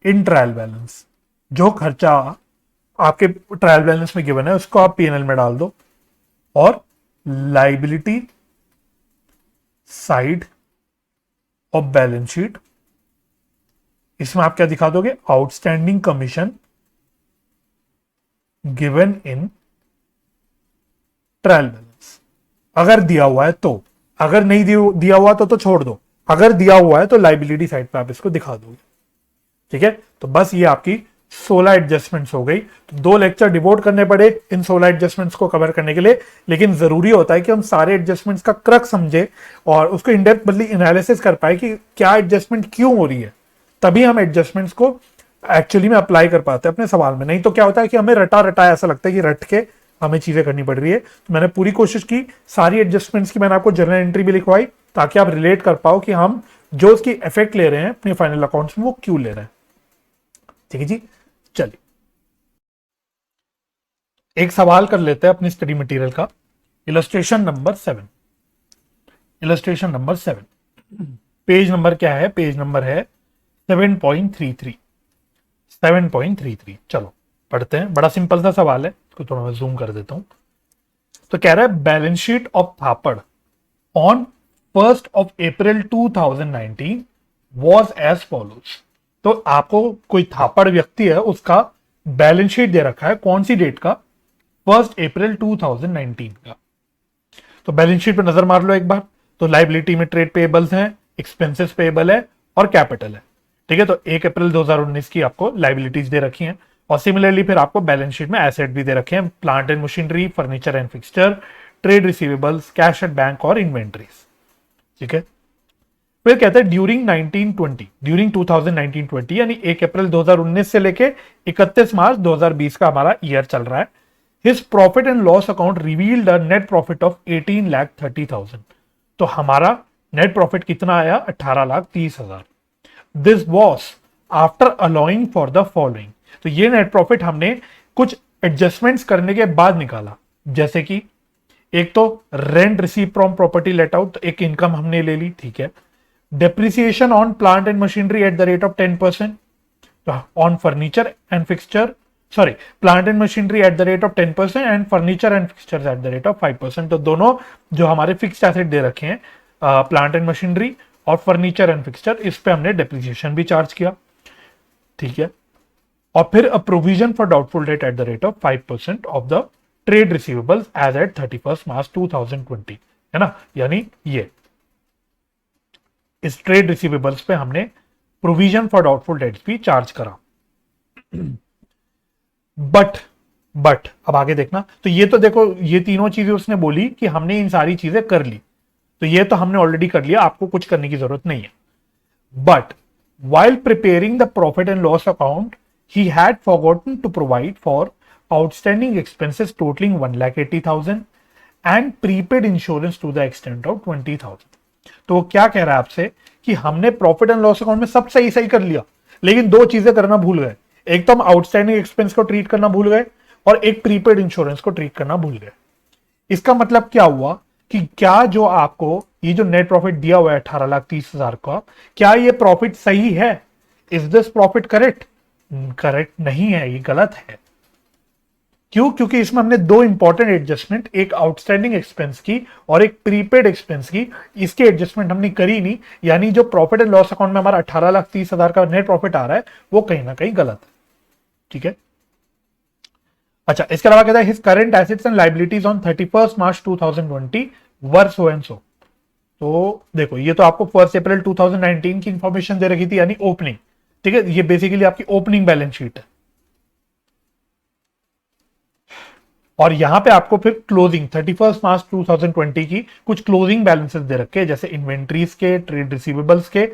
S1: in trial balance. जो खर्चा आपके ट्रायल बैलेंस में गिवन है उसको आप पीएनएल में डाल दो, और liability side of balance sheet, इसमें आप क्या दिखा दोगे, outstanding commission given in trial balance. अगर दिया हुआ है तो, अगर नहीं दिया हुआ तो छोड़ दो, अगर दिया हुआ है तो लाइबिलिटी साइड पे आप इसको दिखा दोगे। ठीक है, तो बस ये आपकी 16 एडजस्टमेंट्स हो गई। तो 2 लेक्चर डिवोट करने पड़े इन 16 एडजस्टमेंट्स को कवर करने के लिए, लेकिन जरूरी होता है कि हम सारे एडजस्टमेंट्स का क्रक समझे और उसको इनडेप्थ बदली एनालिसिस कर पाए कि क्या एडजस्टमेंट क्यों हो रही है, तभी हम एडजस्टमेंट्स को एक्चुअली में अप्लाई कर पाते हैं अपने सवाल में। नहीं तो क्या होता है कि हमें रटा रटा ऐसा लगता है कि रट के हमें चीजें करनी पड़ रही है। तो मैंने पूरी कोशिश की, सारी एडजस्टमेंट्स की मैंने आपको जर्नल एंट्री भी लिखवाई ताकि आप रिलेट कर पाओ कि हम जो उसकी इफेक्ट ले रहे हैं अपने फाइनल अकाउंट्स में वो क्यों ले रहे हैं। ठीक है जी, चलिए एक सवाल कर लेते हैं अपनी स्टडी मटेरियल का। Illustration number 7, illustration number 7, page number क्या है? पेज नंबर है 7.33, 7.33। चलो पढ़ते हैं, बड़ा सिंपल सा सवाल है, इसको थोड़ा मैं जूम कर देता हूं। तो कह रहा है balance sheet of Thapar on 1st of April 2019 was as follows। तो आपको कोई थापड़ व्यक्ति है, उसका बैलेंस शीट दे रखा है, कौन सी डेट का? 1 अप्रैल 2019 का। तो बैलेंस शीट पे नजर मार लो एक बार। तो लाइबिलिटी में ट्रेड पेबल्स हैं, एक्सपेंसेस पेबल है और कैपिटल है। ठीक है, तो 1 अप्रैल 2019 की आपको लाइबिलिटीज दे रखी हैं और सिमिलरली फिर आपको बैलेंस शीट में एसेट भी दे रखे हैं, plant and machinery, furniture and fixture, trade receivables, cash at bank और इन्वेंट्रीज। ठीक है, फिर कहते हैं ड्यूरिंग 1920, ड्यूरिंग 2019-20 यानी 1 अप्रैल 2019 से लेके 31 मार्च 2020 का हमारा ईयर चल रहा है। His profit and loss account revealed a net profit of 18,30,000। तो हमारा नेट प्रॉफिट कितना आया? 18,30,000। This was after allowing for the following. तो ये नेट प्रॉफिट हमने कुछ एडजस्टमेंट्स करने के बाद निकाला, जैसे कि एक तो rent receive from property let out, तो एक इनकम हमने ले ली। ठीक है, depreciation on plant and machinery at the rate of 10%, on furniture and fixture, sorry plant and machinery at the rate of 10% and furniture and fixture eight the rate of 5%। तो दोनों जो हमारे फिक्स्ड एसेट दे रखे हैं, plant and machinery और furniture and fixture, इस पे हमने डेप्रिसिएशन भी चार्ज किया। ठीक है, और फिर a provision for doubtful debt at the rate of 5% of the trade receivables as at 31 March 2020, है ना, यानी ये इस ट्रेड रिसीवेबल्स पे हमने प्रोविजन फॉर डाउटफुल डेट्स भी चार्ज करा। बट अब आगे देखना, तो ये तो देखो ये तीनों चीजें उसने बोली कि हमने इन सारी चीजें कर ली, तो ये तो हमने ऑलरेडी कर लिया, आपको कुछ करने की जरूरत नहीं है। But while preparing the profit and loss account, he had forgotten to provide for outstanding expenses totaling 1,80,000 and prepaid insurance to the extent of 20,000। तो क्या कह रहा है आपसे कि हमने प्रॉफिट एंड लॉस अकाउंट में सब सही सही कर लिया, लेकिन 2 चीजें करना भूल गए। एक तो हम आउटस्टैंडिंग एक्सपेंस को ट्रीट करना भूल गए और एक प्रीपेड इंश्योरेंस को ट्रीट करना भूल गए। इसका मतलब क्या हुआ कि क्या जो आपको ये जो नेट प्रॉफिट दिया हुआ है 18,30,000 का, क्या ये प्रॉफिट सही है? Is this profit correct? Correct नहीं है, ये गलत है। क्यों? क्योंकि इसमें हमने 2 इंपॉर्टेंट एडजस्टमेंट, एक आउटस्टैंडिंग एक्सपेंस की और एक प्रीपेड एक्सपेंस की, इसकी एडजस्टमेंट हमने करी नहीं, यानी जो प्रॉफिट एंड लॉस अकाउंट में हमारा 18,30,000 का नेट प्रॉफिट आ रहा है वो कहीं ना कहीं गलत है। ठीक है, अच्छा इसके अलावा कहता है his current assets and liabilities on 31 March 2020 were so and so. तो देखो ये तो आपको 1 अप्रैल 2019 की इंफॉर्मेशन दे रखी थी, यानी ओपनिंग। ठीक है, ये बेसिकली आपकी ओपनिंग बैलेंस शीट है। और यहां पे आपको फिर क्लोजिंग 31 मार्च 2020 की कुछ क्लोजिंग बैलेंसेस दे रखे हैं, जैसे इन्वेंट्रीज के, ट्रेड रिसीवेबल्स के,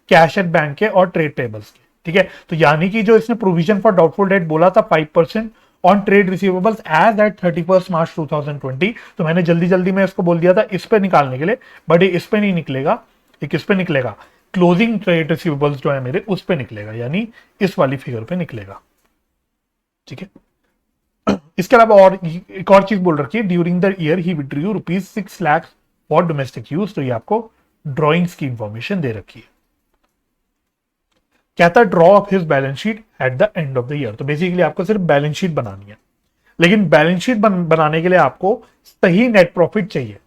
S1: कैश एट बैंक के और ट्रेड पेबल्स के। ठीक है, तो यानी कि जो इसने प्रोविजन फॉर डाउटफुल डेट बोला था 5% on trade receivables as at 31 March 2020, तो मैंने जल्दी जल्दी में इसको बोल दिया था इस पे निकालने के लिए, बट ये इस पे नहीं निकलेगा, ये किस पे निकलेगा? क्लोजिंग ट्रेड रिसीवेबल्स जो है मेरे उस पे निकलेगा, यानी इस वाली फिगर पे निकलेगा। ठीक है, इसके अलावा और एक और चीज बोल रखी है, during the year he withdrew ₹6 lakh for domestic use. तो ये आपको ड्रॉइंग्स की इंफॉर्मेशन दे रखी है। कहता है draw of his balance sheet at the end of the year. तो बेसिकली आपको सिर्फ बैलेंस शीट बनानी है, लेकिन बैलेंस शीट बनाने के लिए आपको सही नेट प्रॉफिट चाहिए।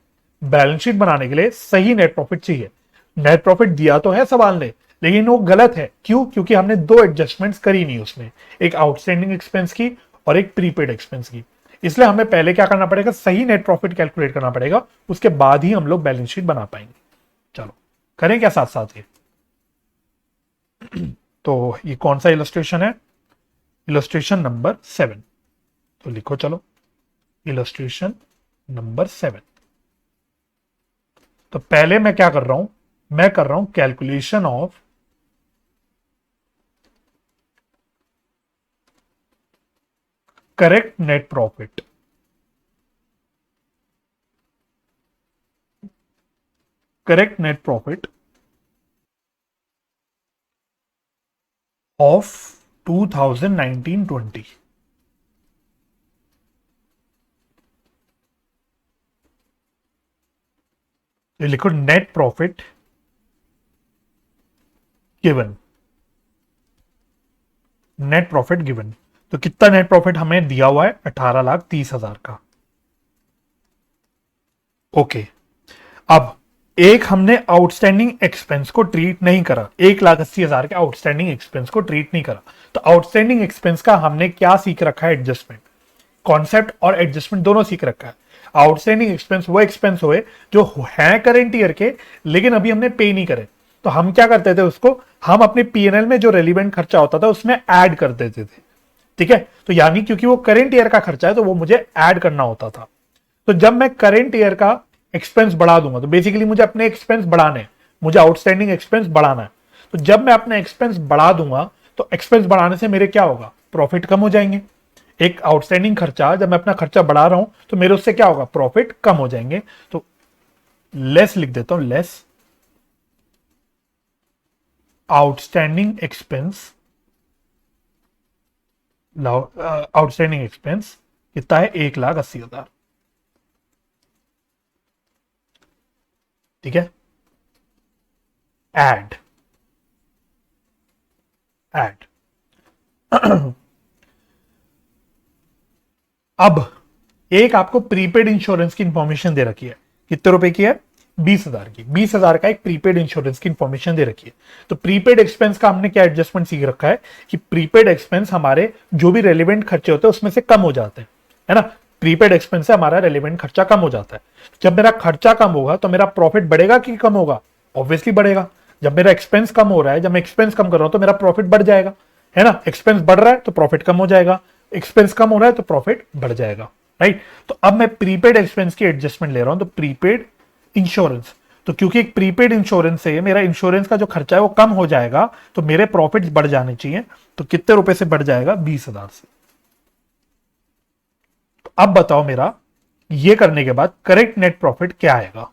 S1: बैलेंस शीट बनाने के लिए सही नेट प्रॉफिट चाहिए। नेट प्रॉफिट दिया तो है सवाल ने, लेकिन वो गलत है। क्यों? क्योंकि हमने 2 एडजस्टमेंट्स करी नहीं उसमें, एक आउटस्टैंडिंग एक्सपेंस की और एक प्रीपेड एक्सपेंस की। इसलिए हमें पहले क्या करना पड़ेगा, सही नेट प्रॉफिट कैलकुलेट करना पड़ेगा, उसके बाद ही हम लोग बैलेंस शीट बना पाएंगे। चलो करें क्या साथ साथ ये। तो ये कौन सा इलस्ट्रेशन है, इलस्ट्रेशन नंबर 7। तो लिखो चलो, इलस्ट्रेशन नंबर 7। तो पहले मैं क्या कर रहा हूं, मैं कर रहा हूं calculation of correct net profit. Correct net profit of 2019-20। ये लिखो net profit given, net profit given. तो कितना नेट प्रॉफिट हमें दिया हुआ है, 18,30,000 का। ओके, अब एक हमने आउटस्टैंडिंग एक्सपेंस को ट्रीट नहीं करा, 1,80,000 के आउटस्टैंडिंग एक्सपेंस को ट्रीट नहीं करा। तो आउटस्टैंडिंग एक्सपेंस का हमने क्या सीख रखा है, एडजस्टमेंट, कॉन्सेप्ट और एडजस्टमेंट दोनों सीख रखा है। आउटस्टैंडिंग एक्सपेंस वो एक्सपेंस हुए जो है करेंट ईयर के, लेकिन अभी हमने पे नहीं करे। तो हम क्या करते थे उसको, हम अपने पीएनएल में जो रेलिवेंट खर्चा होता था उसमें ऐड कर देते थे। ठीक है, तो यानी क्योंकि वो करेंट ईयर का खर्चा है तो वो मुझे ऐड करना होता था। तो जब मैं करेंट ईयर का एक्सपेंस बढ़ा दूंगा, तो बेसिकली मुझे अपने एक्सपेंस बढ़ाने हैं, मुझे आउटस्टैंडिंग एक्सपेंस बढ़ाना है। तो जब मैं अपने एक्सपेंस बढ़ा दूंगा, तो एक्सपेंस बढ़ाने से मेरे क्या होगा, प्रॉफिट कम हो जाएंगे। एक आउटस्टैंडिंग खर्चा, जब मैं अपना खर्चा बढ़ा रहा हूं तो मेरे उससे क्या होगा, प्रॉफिट कम हो जाएंगे। तो लेस लिख देता हूं, less outstanding expense, outstanding expense कितना है, 1,80,000। ठीक है, एड एड अब एक आपको प्रीपेड इंश्योरेंस की इंफॉर्मेशन दे रखी है, कितने रुपए की है, 20,000 की। 20,000 का एक प्रीपेड इंश्योरेंस की इंफॉर्मेशन दे रखी है। तो प्रीपेड एक्सपेंस का हमने क्या एडजस्टमेंट सीख रखा है कि प्रीपेड एक्सपेंस हमारे जो भी रेलिवेंट खर्चे होते हैं उसमें से कम हो जाते हैं, है ना। प्रीपेड एक्सपेंस से हमारा रेलिवेंट खर्चा कम हो जाता है। जब मेरा खर्चा कम होगा तो मेरा प्रॉफिट बढ़ेगा कि कम होगा, ऑब्वियसली बढ़ेगा। जब मेरा एक्सपेंस कम हो रहा है, जब मैं एक्सपेंस कम कर रहा हूं तो मेरा प्रॉफिट बढ़ जाएगा, है ना। एक्सपेंस बढ़ रहा है तो प्रॉफिट कम हो जाएगा, एक्सपेंस कम हो रहा है तो प्रॉफिट बढ़ जाएगा, राइट। तो अब मैं प्रीपेड एक्सपेंस की एडजस्टमेंट ले रहा हूं, तो प्रीपेड इंश्योरेंस, तो क्योंकि एक प्रीपेड इंश्योरेंस से मेरा इंश्योरेंस का जो खर्चा है वो कम हो जाएगा, तो मेरे प्रॉफिट्स बढ़ जाने चाहिए। तो कितने रुपए से बढ़ जाएगा, 20,000 से। तो अब बताओ मेरा ये करने के बाद करेक्ट नेट प्रॉफिट क्या आएगा,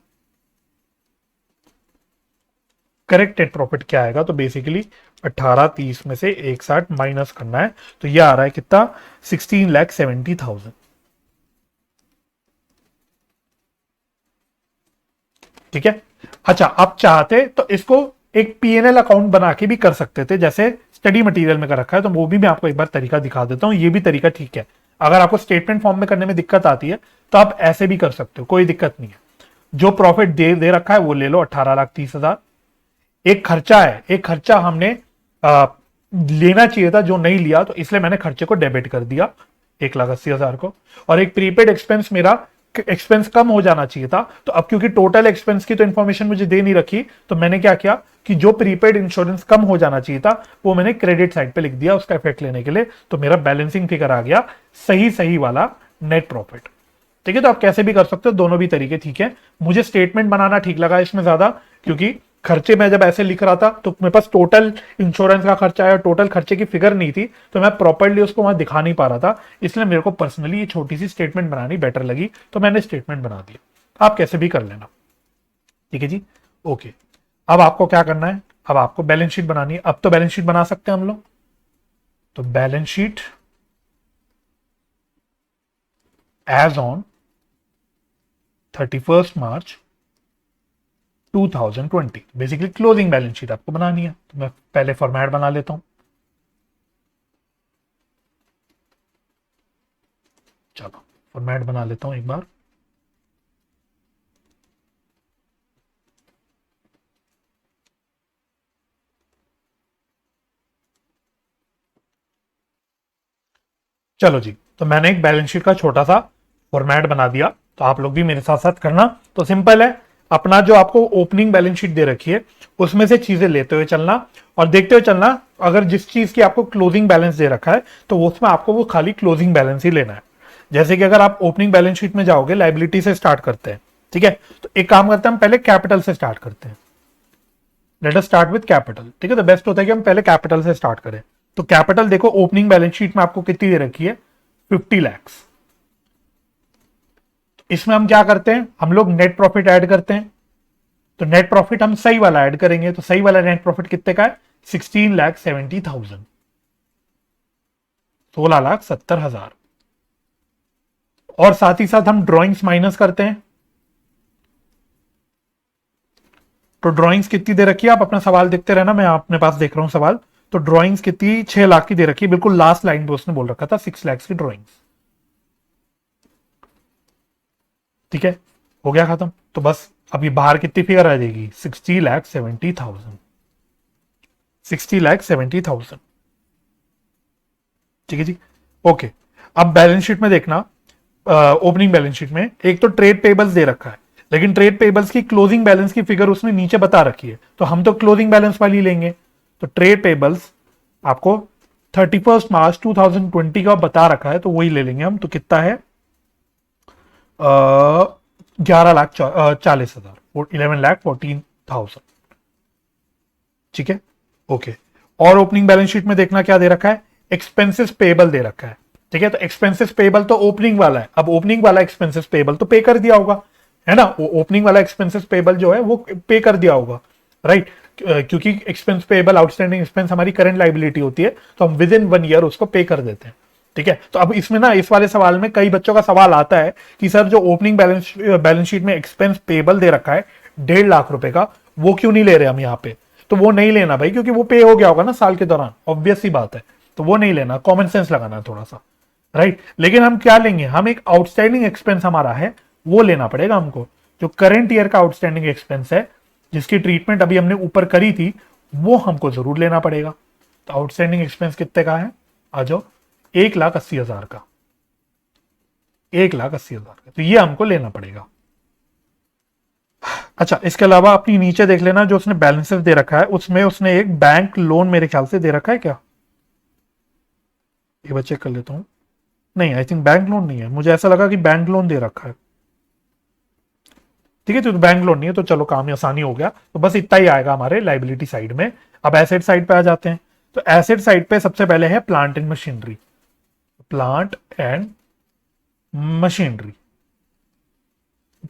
S1: करेक्ट नेट प्रॉफिट क्या आएगा। तो बेसिकली 18,30 में से 1,60 माइनस करना है, तो ये आ रहा है कितना, 16,70,000। ठीक है, अच्छा आप चाहते तो इसको एक पीएनएल अकाउंट बना के भी कर सकते थे, जैसे स्टडी मटेरियल में कर रखा है। तो वो भी मैं आपको एक बार तरीका दिखा देता हूं, ये भी तरीका ठीक है। अगर आपको स्टेटमेंट फॉर्म में करने में दिक्कत आती है तो आप ऐसे भी कर सकते हो, कोई दिक्कत नहीं है। जो प्रॉफिट दे रखा है वो ले लो, 18,30,000। एक खर्चा है, एक खर्चा हमने आ, लेना चाहिए था जो नहीं लिया, तो इसलिए मैंने खर्चे को डेबिट कर दिया, 1,80,000 को। और एक प्रीपेड एक्सपेंस, मेरा एक्सपेंस कम हो जाना चाहिए था, तो अब क्योंकि टोटल एक्सपेंस की तो इंफॉर्मेशन मुझे दे नहीं रखी, तो मैंने क्या किया कि जो प्रीपेड इंश्योरेंस कम हो जाना चाहिए था वो मैंने क्रेडिट साइड पे लिख दिया उसका इफेक्ट लेने के लिए। तो मेरा बैलेंसिंग फिगर आ गया सही सही वाला नेट प्रॉफिट। ठीक है, तो आप कैसे भी कर सकते हो, दोनों भी तरीके ठीक है। मुझे स्टेटमेंट बनाना ठीक लगा इसमें ज्यादा, क्योंकि खर्चे मैं जब ऐसे लिख रहा था तो मेरे पास टोटल इंश्योरेंस का खर्चा है, टोटल खर्चे की फिगर नहीं थी, तो मैं प्रॉपरली उसको वहां दिखा नहीं पा रहा था। इसलिए मेरे को पर्सनली ये छोटी सी स्टेटमेंट बनानी बेटर लगी, तो मैंने स्टेटमेंट बना दिया। आप कैसे भी कर लेना, ठीक है जी, ओके। अब आपको क्या करना है, अब आपको बैलेंस शीट बनानी है। अब तो बैलेंस शीट बना सकते हैं हम लोग। तो balance sheet as on 31 March 2020, basically closing balance sheet आपको बनानी है। तो मैं पहले फॉर्मेट बना लेता हूं। चलो फॉर्मेट बना लेता हूं एक बार। चलो जी, तो मैंने एक बैलेंस शीट का छोटा सा फॉर्मेट बना दिया, तो आप लोग भी मेरे साथ साथ करना। तो सिंपल है, अपना जो आपको ओपनिंग बैलेंस शीट दे रखी है उसमें से चीजें लेते हुए चलना और देखते हुए चलना। अगर जिस चीज की आपको क्लोजिंग बैलेंस दे रखा है तो उसमें आपको वो खाली क्लोजिंग बैलेंस ही लेना है। जैसे कि अगर आप ओपनिंग बैलेंस शीट में जाओगे, लाइबिलिटी से स्टार्ट करते हैं, ठीक है। तो एक काम करते हैं, हम पहले कैपिटल से स्टार्ट करते हैं। Let us start with capital, ठीक है। तो बेस्ट होता है कि हम पहले कैपिटल से स्टार्ट करें। तो कैपिटल देखो, ओपनिंग बैलेंस शीट में आपको कितनी दे रखी है, 50 lakhs। इसमें हम क्या करते हैं, हम लोग नेट प्रॉफिट ऐड करते हैं। तो नेट प्रॉफिट हम सही वाला ऐड करेंगे, तो सही वाला नेट प्रॉफिट कितने का है, 16,70,000, 16,70,000। और साथ ही साथ हम ड्रॉइंग्स माइनस करते हैं। तो ड्रॉइंग्स कितनी दे रखी है, आप अपना सवाल देखते रहना, मैं अपने पास देख रहा हूं सवाल। तो ड्रॉइंग्स कितनी, 6 लाख की दे रखी है, बिल्कुल लास्ट लाइन पे उसने बोल रखा था 6 lakhs की ड्रॉइंग्स। ठीक है, हो गया खत्म। तो बस अभी बाहर कितनी फिगर आ जाएगी, 60,70,000, 60,70,000। ठीक है जी, ओके। अब बैलेंस शीट में देखना, ओपनिंग बैलेंस शीट में एक तो ट्रेड पेबल्स दे रखा है, लेकिन ट्रेड पेबल्स की क्लोजिंग बैलेंस की फिगर उसने नीचे बता रखी है, तो हम तो क्लोजिंग बैलेंस वाली लेंगे। तो ट्रेड पेबल्स आपको 31 मार्च 2020 का बता रखा है, तो वही ले लेंगे हम। तो कितना है, 11,40,000, 11,14,000। ठीक है, ओके। और ओपनिंग बैलेंस शीट में देखना क्या दे रखा है, एक्सपेंसेस पेबल दे रखा है। ठीक है, तो एक्सपेंसेस पेबल तो ओपनिंग वाला है, अब ओपनिंग वाला एक्सपेंसेस पेबल तो पे कर दिया होगा, है ना। वो ओपनिंग वाला एक्सपेंसेस पेबल जो है वो पे कर दिया होगा, राइट। क्योंकि एक्सपेंस पेबल, आउटस्टैंडिंग एक्सपेंस हमारी करंट लाइबिलिटी होती है, तो हम विद इन 1 ईयर उसको पे कर देते हैं। ठीक है, तो अब इसमें ना, इस वाले सवाल में कई बच्चों का सवाल आता है कि सर जो ओपनिंग बैलेंस शीट में एक्सपेंस पेबल दे रखा है 1.5 लाख रुपए का, वो क्यों नहीं ले रहे हम यहाँ पे। तो वो नहीं लेना भाई, क्योंकि वो पे हो गया होगा ना साल के दौरान, ऑब्वियस सी बात है। तो वो नहीं लेना, कॉमन सेंस लगाना है थोड़ा सा, राइट। लेकिन हम क्या लेंगे, हम एक आउटस्टैंडिंग एक्सपेंस हमारा है वो लेना पड़ेगा हमको, जो करंट ईयर का आउटस्टैंडिंग एक्सपेंस है, जिसकी ट्रीटमेंट अभी हमने ऊपर करी थी, वो हमको जरूर लेना पड़ेगा। तो आउटस्टैंडिंग एक्सपेंस कितने का है, आ जाओ, 1,80,000 का, 1,80,000 का, तो ये हमको लेना पड़ेगा। अच्छा, इसके अलावा अपनी नीचे देख लेना, जो उसने बैलेंसेस दे रखा है उसमें उसने एक बैंक लोन मेरे ख्याल से दे रखा है क्या, एक बार चेक कर लेता हूँ। नहीं, आई थिंक बैंक लोन नहीं है, मुझे ऐसा लगा कि बैंक लोन दे रखा है। ठीक है, तो बैंक लोन नहीं है, तो चलो काम आसानी हो गया। तो बस इतना ही आएगा हमारे लाइबिलिटी साइड में। अब एसेट साइड पे आ जाते हैं। तो एसेट साइड पे सबसे पहले है plant and machinery, plant and machinery.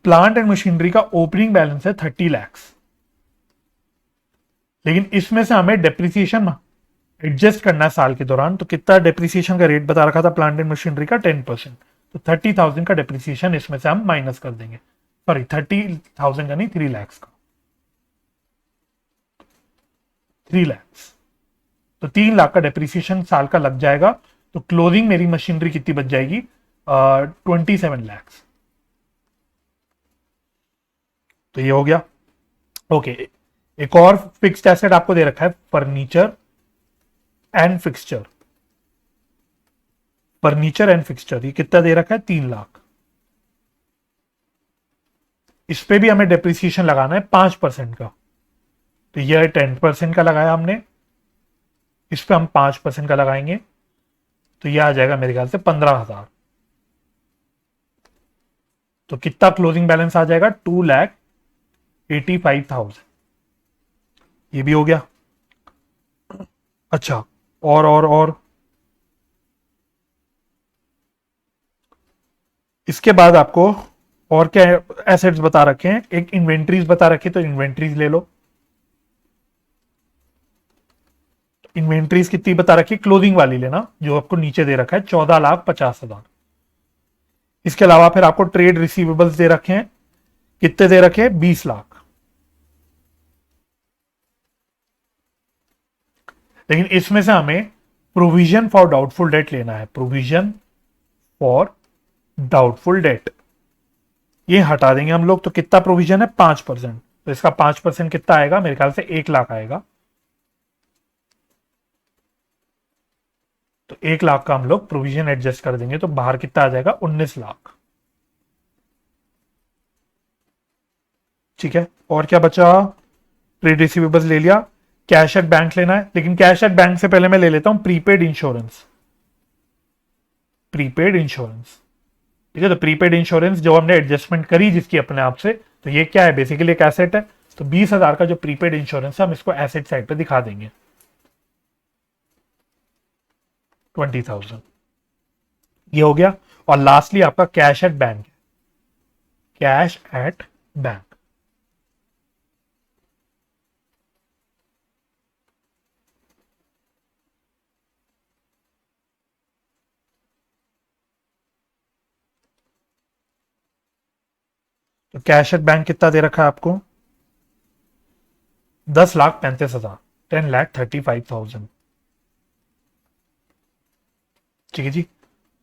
S1: Plant and machinery का ओपनिंग बैलेंस है 30 lakhs, लेकिन इसमें से हमें डेप्रिसिएशन एडजस्ट करना है साल के दौरान। तो कितना डेप्रिसिएशन का रेट बता रखा था प्लांट एंड मशीनरी का, 10%। तो 30,000 का डेप्रिसिएशन इसमें से हम माइनस कर देंगे, सॉरी 30,000 का नहीं, 3 lakhs का, 3 lakhs। तो 3 लाख का डेप्रिसिएशन साल का लग जाएगा। तो क्लोजिंग मेरी मशीनरी कितनी बच जाएगी, 27 lakhs। तो ये हो गया, ओके। एक और फिक्स्ड एसेट आपको दे रखा है, furniture and fixture, furniture and fixture, ये कितना दे रखा है, 3 लाख। इस पे भी हमें डेप्रिसिएशन लगाना है 5% का। तो यह 10% का लगाया हमने, इस पे हम 5% का लगाएंगे, तो यह आ जाएगा मेरे ख्याल से 15,000। तो कितना क्लोजिंग बैलेंस आ जाएगा, 2,85,000। ये भी हो गया। अच्छा, और इसके बाद आपको और क्या एसेट्स बता रखे हैं, एक इन्वेंट्रीज बता रखी है, तो इन्वेंट्रीज ले लो। इन्वेंट्रीज कितनी बता रखी है, क्लोजिंग वाली लेना, जो आपको नीचे दे रखा है 14,50,000। इसके अलावा फिर आपको ट्रेड रिसीवेबल्स दे रखे हैं, कितने दे रखे हैं, 20 लाख। लेकिन इसमें से हमें प्रोविजन फॉर डाउटफुल डेट लेना है, प्रोविजन फॉर डाउटफुल डेट, ये हटा देंगे हम लोग। तो कितना प्रोविजन है, 5%। तो इसका 5% कितना आएगा, मेरे ख्याल से 1 लाख आएगा। तो 1 लाख का हम लोग प्रोविजन एडजस्ट कर देंगे तो बाहर कितना आ जाएगा 19 लाख। ठीक है, और क्या बचा, ट्रेड रिसीवेबल्स ले लिया, कैश एट बैंक लेना है, लेकिन कैश एट बैंक से पहले मैं ले लेता हूं प्रीपेड इंश्योरेंस। प्रीपेड इंश्योरेंस, ठीक है, तो प्रीपेड इंश्योरेंस जो हमने एडजस्टमेंट करी जिसकी अपने आप से, तो ये क्या है, बेसिकली एक एसेट है। तो 20,000 का जो प्रीपेड इंश्योरेंस है हम इसको एसेट साइड पे दिखा देंगे, 20,000 ये हो गया। और लास्टली आपका cash at bank, cash at bank, तो कैश एट बैंक कितना दे रखा है आपको, 10,35,000, 10,35,000। ठीक है जी,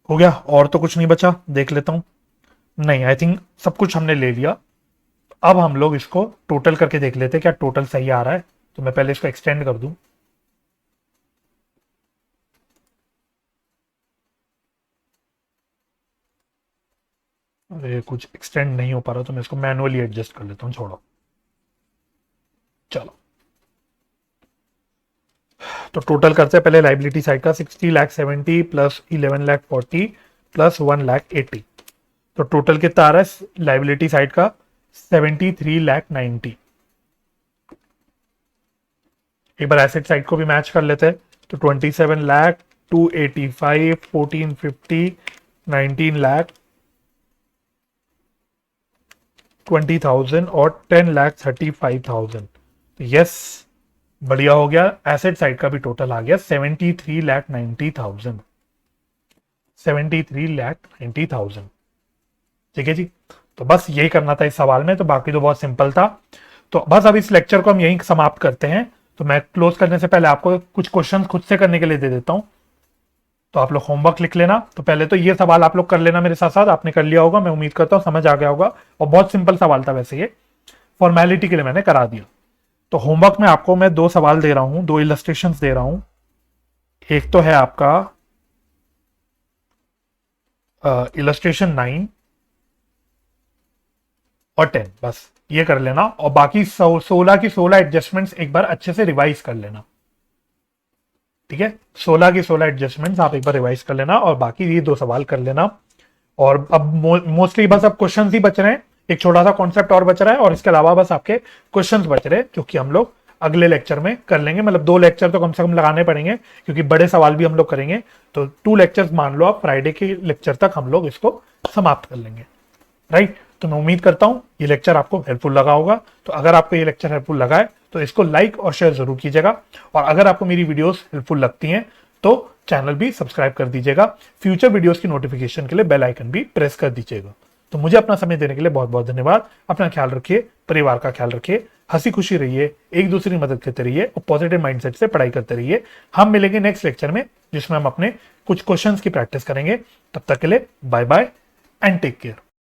S1: हो गया, और तो कुछ नहीं बचा, देख लेता हूं। नहीं, आई थिंक सब कुछ हमने ले लिया। अब हम लोग इसको टोटल करके देख लेते हैं क्या टोटल सही आ रहा है। तो मैं पहले इसको एक्सटेंड कर दूं, अरे कुछ एक्सटेंड नहीं हो पा रहा तो मैं इसको मैनुअली एडजस्ट कर लेता हूं, छोड़ो। चलो, तो टोटल करते हैं पहले लाइबिलिटी साइड का, 60,70,000 प्लस 11,40,000 प्लस 1,80,000। तो टोटल कितना आ रहा है लाइबिलिटी साइड का, 73,90,000। एक बार एसेट साइड को भी मैच कर लेते हैं, तो 27,00,000, 285, 1450, 19,00,000, 20,000 और 10,35,000। तो यस, बढ़िया हो गया, एसेट साइड का भी टोटल आ गया 73,90,000, 73,90,000। ठीक है जी, तो बस यही करना था इस सवाल में, तो बाकी तो बहुत सिंपल था। तो बस अब इस लेक्चर को हम यहीं समाप्त करते हैं। तो मैं क्लोज करने से पहले आपको कुछ क्वेश्चन खुद से करने के लिए दे देता हूं, तो आप लोग होमवर्क लिख लेना। तो पहले तो ये सवाल आप लोग कर लेना मेरे साथ साथ, आपने कर लिया होगा, मैं उम्मीद करता हूं समझ आ गया होगा, और बहुत सिंपल सवाल था वैसे, ये फॉर्मेलिटी के लिए मैंने करा दिया। तो होमवर्क में आपको मैं 2 सवाल दे रहा हूं, 2 इलस्ट्रेशंस दे रहा हूं। एक तो है आपका इलस्ट्रेशन 9 और 10, बस ये कर लेना, और बाकी 16 की 16 एडजस्टमेंट्स एक बार अच्छे से रिवाइज कर लेना। ठीक है, 16 की 16 एडजस्टमेंट्स आप एक बार रिवाइज कर लेना, और बाकी ये 2 सवाल कर लेना। और अब मोस्टली बस अब क्वेश्चंस ही बच रहे हैं, एक छोटा सा कॉन्सेप्ट और बच रहा है, और इसके अलावा बस आपके क्वेश्चंस बच रहे हैं, जो कि हम लोग अगले लेक्चर में कर लेंगे। मतलब 2 लेक्चर तो कम से कम लगाने पड़ेंगे, क्योंकि बड़े सवाल भी हम लोग करेंगे। तो 2 लेक्चर्स मान लो आप, फ्राइडे के लेक्चर तक हम लोग इसको समाप्त कर लेंगे, राइट। तो मैं उम्मीद करता हूं ये लेक्चर आपको हेल्पफुल लगा होगा। तो अगर आपको ये लेक्चर हेल्पफुल लगा है तो इसको लाइक और शेयर जरूर कीजिएगा, और अगर आपको मेरी वीडियोस हेल्पफुल लगती हैं तो चैनल भी सब्सक्राइब कर दीजिएगा। फ्यूचर वीडियोस की नोटिफिकेशन के लिए बेल आइकन भी प्रेस कर दीजिएगा। तो मुझे अपना समय देने के लिए बहुत बहुत धन्यवाद। अपना ख्याल रखिए, परिवार का ख्याल रखिए, हंसी खुशी रहिए, एक दूसरे की मदद करते रहिए, और पॉजिटिव माइंडसेट से पढ़ाई करते रहिए। हम मिलेंगे नेक्स्ट लेक्चर में, जिसमें हम अपने कुछ क्वेश्चंस की प्रैक्टिस करेंगे। तब तक के लिए bye bye and take care.